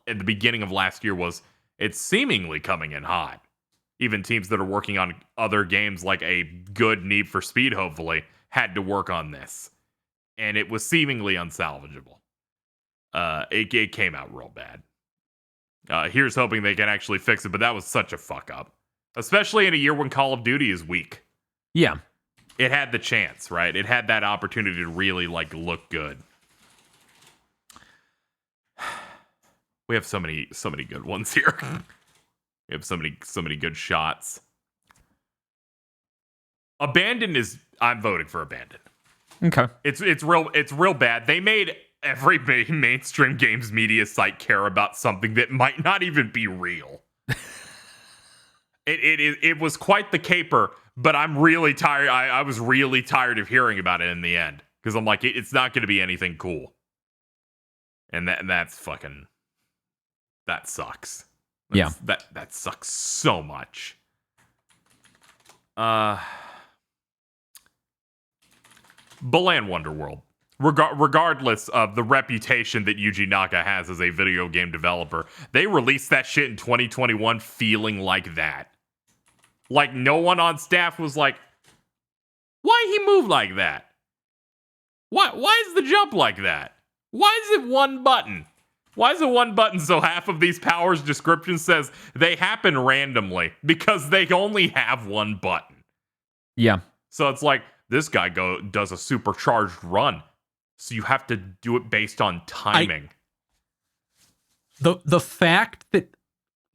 at the beginning of last year, was it's seemingly coming in hot. Even teams that are working on other games, like a good Need for Speed, hopefully, had to work on this. And it was seemingly unsalvageable. It came out real bad. Here's hoping they can actually fix it, but that was such a fuck up. Especially in a year when Call of Duty is weak. Yeah. It had the chance, right? It had that opportunity to really, like, look good. We have so many good ones here. We have so many good shots. Abandon is... I'm voting for Abandon. Okay. It's real bad. They made every mainstream games media site care about something that might not even be real. It was quite the caper, but I'm really tired. I was really tired of hearing about it in the end, because I'm like, it's not going to be anything cool. And that's fucking... That sucks. That sucks so much. Balan Wonderworld. Regardless of the reputation that Yuji Naka has as a video game developer, they released that shit in 2021 feeling like that. Like, no one on staff was like, why he move like that? Why is the jump like that? Why is it one button? Why is it one button so half of these powers description says they happen randomly because they only have one button? Yeah. So it's like, this guy does a supercharged run. So you have to do it based on timing. The fact that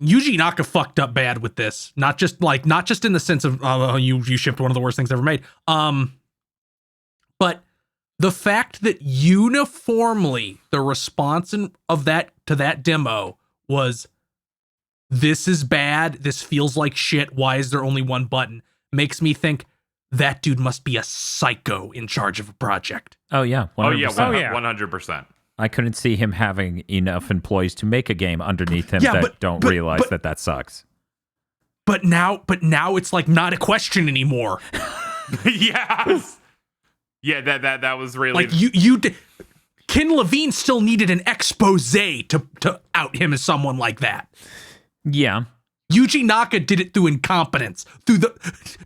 Yuji Naka fucked up bad with this, not just in the sense of you shipped one of the worst things ever made. But the fact that uniformly the response to that demo was, this is bad, this feels like shit, why is there only one button, makes me think that dude must be a psycho in charge of a project. Oh, yeah. 100%. Oh, yeah, 100%. I couldn't see him having enough employees to make a game underneath him don't realize that sucks. But now it's like not a question anymore. Yes. Yeah, that was really... Like, Ken Levine still needed an expose to out him as someone like that. Yeah. Yuji Naka did it through incompetence.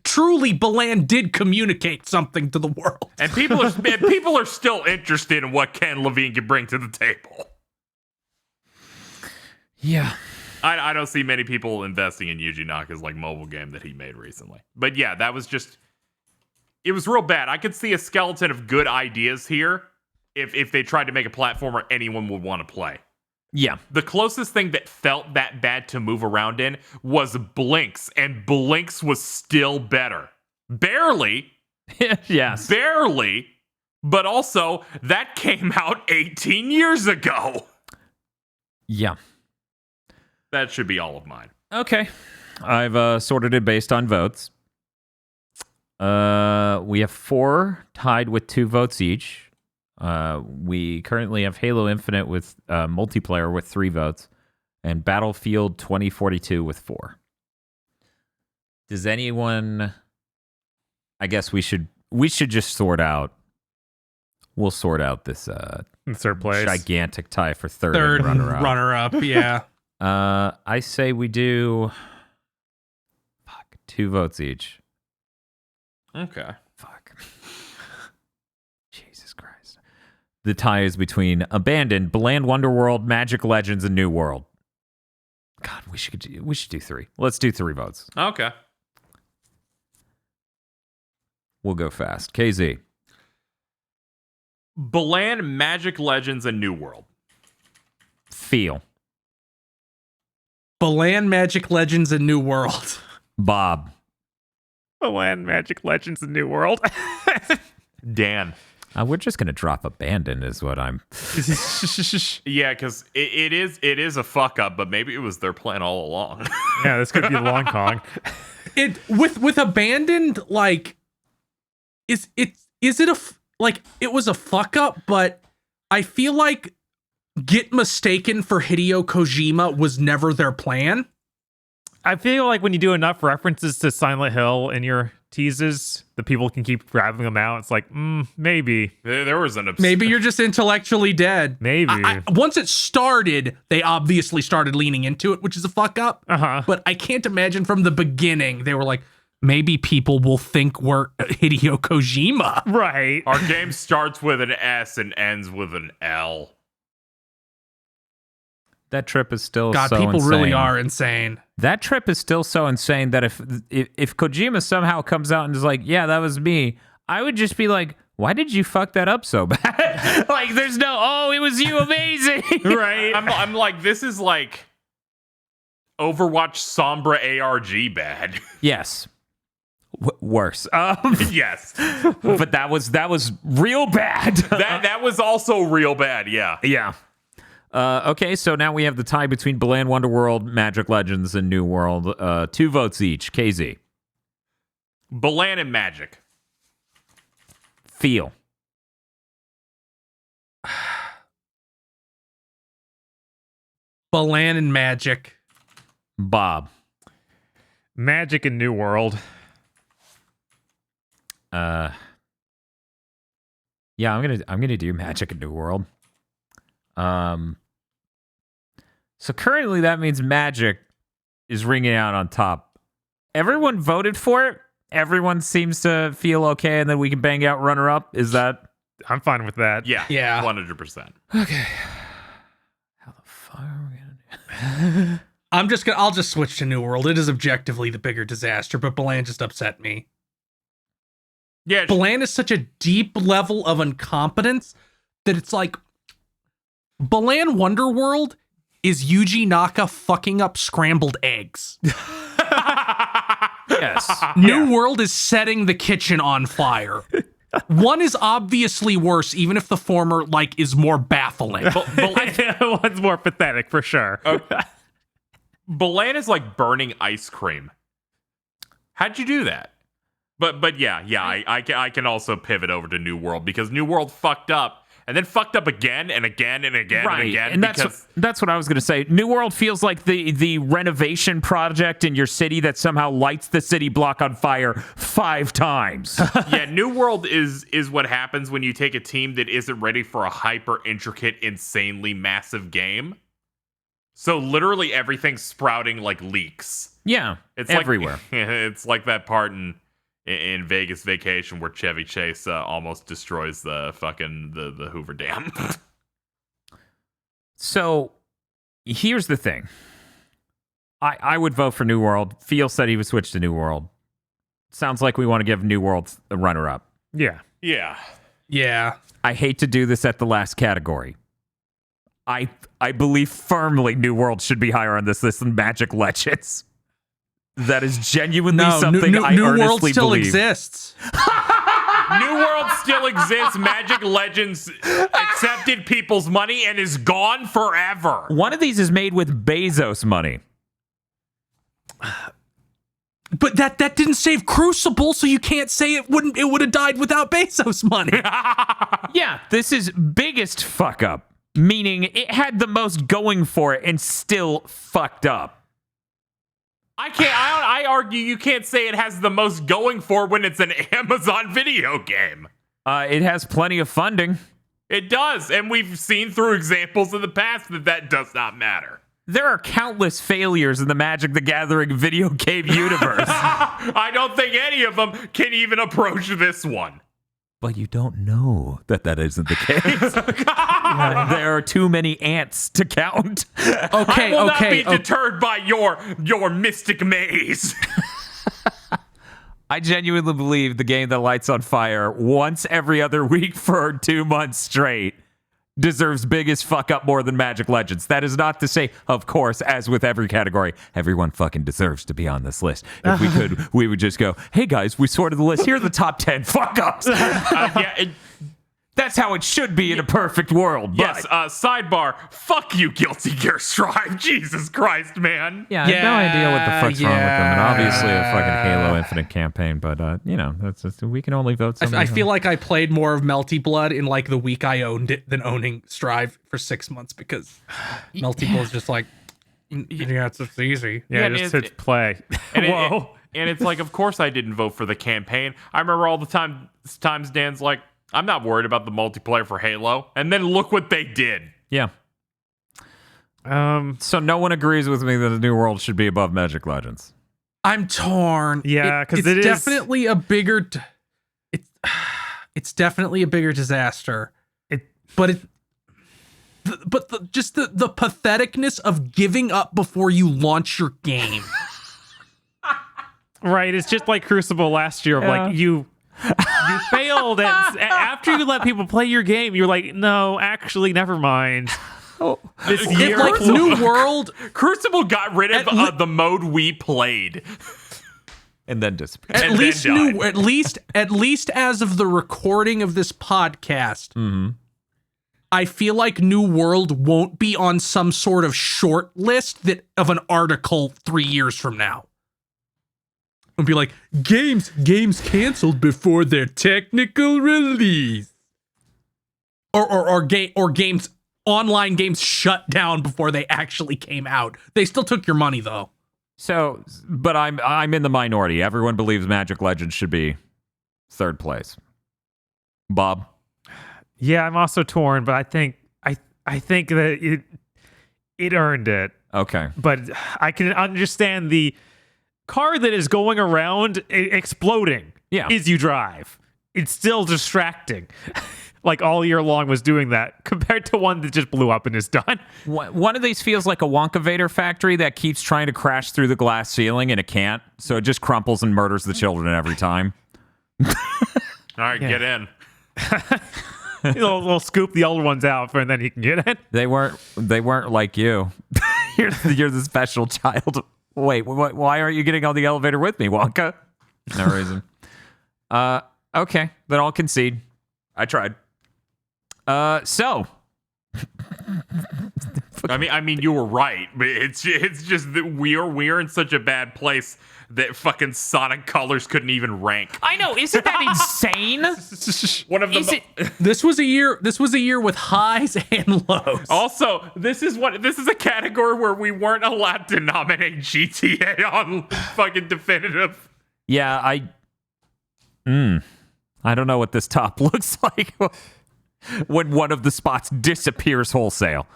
Truly, Balan did communicate something to the world. And people are still interested in what Ken Levine can bring to the table. Yeah. I don't see many people investing in Yuji Naka's like mobile game that he made recently. But yeah, that was just... It was real bad. I could see a skeleton of good ideas here if they tried to make a platformer anyone would want to play. Yeah. The closest thing that felt that bad to move around in was Blinks, and Blinks was still better. Barely. Yes. Barely. But also, that came out 18 years ago. Yeah. That should be all of mine. Okay. I've sorted it based on votes. We have 4 tied with 2 votes each. We currently have Halo Infinite with multiplayer with 3 votes, and Battlefield 2042 with 4. Does anyone? I guess we should just sort out. We'll sort out this In third place. Gigantic tie for third, Third and runner-up. runner-up, yeah. I say we do 2 votes each. Okay. Fuck. Jesus Christ. The tie is between Abandoned, Bland Wonderworld, Magic Legends, and New World. God, we should do 3. Let's do 3 votes. Okay. We'll go fast. KZ. Bland, Magic Legends, and New World. Feel. Balan, Magic Legends, and New World. Bob. Land, Magic Legends, and New World. Dan. We're just going to drop Abandoned is what I'm... Yeah, because it is a fuck up, but maybe it was their plan all along. Yeah, this could be Long Kong. It with Abandoned, like, is it it was a fuck up, but I feel like Get Mistaken for Hideo Kojima was never their plan. I feel like when you do enough references to Silent Hill in your teases, the people can keep grabbing them out. It's like, maybe. There was an Maybe you're just intellectually dead. Maybe. Once it started, they obviously started leaning into it, which is a fuck up. Uh-huh. But I can't imagine from the beginning they were like, maybe people will think we're Hideo Kojima. Right. Our game starts with an S and ends with an L. That trip is still God, so people insane. really are insane. That trip is still so insane that if Kojima somehow comes out and is like, yeah, that was me, I would just be like, why did you fuck that up so bad? Like, there's no, it was you, amazing. Right? I'm like, this is like Overwatch Sombra ARG bad. Yes. Worse. Yes. But that was real bad. That was also real bad, yeah. Yeah. Okay, so now we have the tie between Balan Wonderworld, Magic Legends, and New World. 2 votes each. KZ. Balan and Magic. Feel. Balan and Magic. Bob. Magic and New World. Yeah, I'm gonna do Magic and New World. So currently that means Magic is ringing out on top. Everyone voted for it. Everyone seems to feel okay, and then we can bang out runner-up. Is that? I'm fine with that. Yeah. Yeah. 100%. Okay. How the fuck are we gonna do? I'll just switch to New World. It is objectively the bigger disaster, but Balan just upset me. Yeah. Balan is such a deep level of incompetence that it's like Balan Wonderworld is Yuji Naka fucking up scrambled eggs. Yes. New World is setting the kitchen on fire. One is obviously worse, even if the former is more baffling. One's more pathetic for sure. Balan is like burning ice cream. How'd you do that? But yeah, I can also pivot over to New World because New World fucked up and then fucked up again and again and again and again. And that's what I was going to say. New World feels like the renovation project in your city that somehow lights the city block on fire 5 times. Yeah, New World is what happens when you take a team that isn't ready for a hyper intricate, insanely massive game. So literally everything's sprouting like leaks. Yeah, It's everywhere. It's like that part in Vegas Vacation where Chevy Chase almost destroys the Hoover Dam. So here's the thing. I would vote for New World. Phil said he would switch to New World. Sounds like we want to give New World a runner-up. Yeah. Yeah. Yeah. I hate to do this at the last category. I believe firmly New World should be higher on this list than Magic Legends. That is genuinely something I New World earnestly still believe. exists. New World still exists. Magic Legends accepted people's money and is gone forever. One of these is made with Bezos money. But that didn't save Crucible, so you can't say it would have died without Bezos money. Yeah, this is biggest fuck up. Meaning it had the most going for it and still fucked up. I argue you can't say it has the most going for when it's an Amazon video game. It has plenty of funding. It does, and we've seen through examples in the past that does not matter. There are countless failures in the Magic the Gathering video game universe. I don't think any of them can even approach this one. But you don't know that isn't the case. There are too many ants to count. I will not be deterred by your mystic maze. I genuinely believe the game that lights on fire once every other week for 2 months straight deserves biggest fuck up more than Magic Legends. That is not to say, of course, as with every category, everyone fucking deserves to be on this list. If we could, we would just go, hey guys, we sorted the list. Here are the top 10 fuck ups. That's how it should be in a perfect world. Yes, sidebar, fuck you, Guilty Gear Strive. Jesus Christ, man. Yeah, I have no idea what the fuck's wrong with them. And obviously a fucking Halo Infinite campaign, but, that's just, we can only vote somebody. I feel like I played more of Melty Blood in, like, the week I owned it than owning Strive for 6 months, because Melty Blood is just like, it's just easy. Yeah, just hit play. And it's like, of course I didn't vote for the campaign. I remember all the times Dan's like, I'm not worried about the multiplayer for Halo. And then look what they did. Yeah. So no one agrees with me that the New World should be above Magic Legends. I'm torn. Yeah, because it's definitely a bigger. It's definitely a bigger disaster. But just the patheticness of giving up before you launch your game. Right, it's just like Crucible last year. Like you failed after you let people play your game. You're like, no, actually, never mind. This year, like New World, Crucible got rid of the mode we played, and then disappeared. At least as of the recording of this podcast, I feel like New World won't be on some sort of short list of an article 3 years from now. And be like, games canceled before their technical release, or games, online games shut down before they actually came out. They still took your money though. So, but I'm in the minority. Everyone believes Magic Legends should be third place. Bob? Yeah, I'm also torn, but I think that it earned it. Okay, but I can understand the card that is going around exploding. Yeah, is you drive. It's still distracting. Like all year long was doing that compared to one that just blew up and is done. One of these feels like a Wonka Vader factory that keeps trying to crash through the glass ceiling and it can't. So it just crumples and murders the children every time. All right, get in. We'll scoop the older ones out and then he can get in. They weren't like you. You're the special child. Wait, why aren't you getting on the elevator with me, Wonka? No reason. Okay, then I'll concede. I tried. So. I mean, you were right, but it's just that we're in such a bad place that fucking Sonic Colors couldn't even rank. I know, isn't that insane? One of the This was a year with highs and lows. Also, this is a category where we weren't allowed to nominate GTA on fucking definitive. Yeah, I don't know what this top looks like when one of the spots disappears wholesale.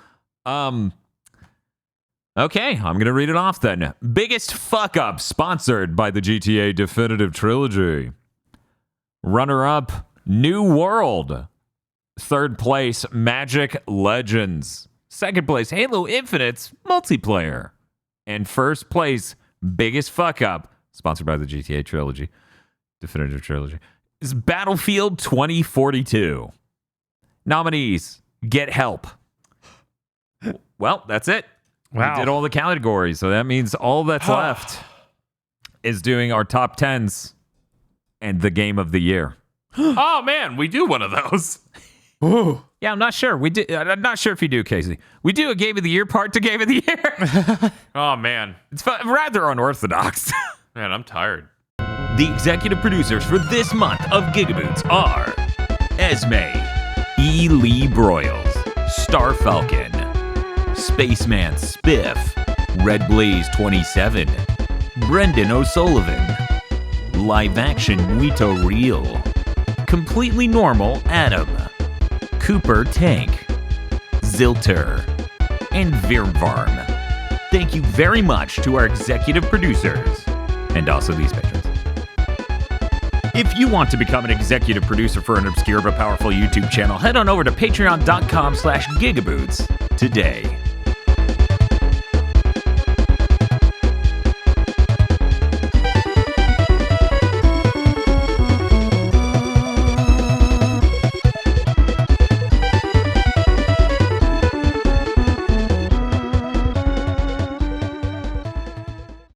Okay, I'm going to read it off then. Biggest fuck up, sponsored by the GTA Definitive Trilogy. Runner-up, New World. Third place, Magic Legends. Second place, Halo Infinite's multiplayer. And first place, biggest fuck up, sponsored by the GTA Trilogy. Definitive Trilogy. Is Battlefield 2042. Nominees, get help. Well, that's it. Wow. We did all the categories, so that means all that's left is doing our top 10s and the game of the year. Oh man, we do one of those. Ooh. Yeah, I'm not sure. We do. I'm not sure if you do, Casey. We do a game of the year part to game of the year. Oh man, it's rather unorthodox. Man, I'm tired. The executive producers for this month of GigaBoots are Esme, E. Lee Broyles, Star Falcon, Spaceman Spiff, Red Blaze 27, Brendan O'Sullivan, Live Action Muito Real, Completely Normal Adam, Cooper Tank, Zilter, and Virvarm. Thank you very much to our executive producers, and also these patrons. If you want to become an executive producer for an obscure but powerful YouTube channel, head on over to patreon.com/gigaboots today.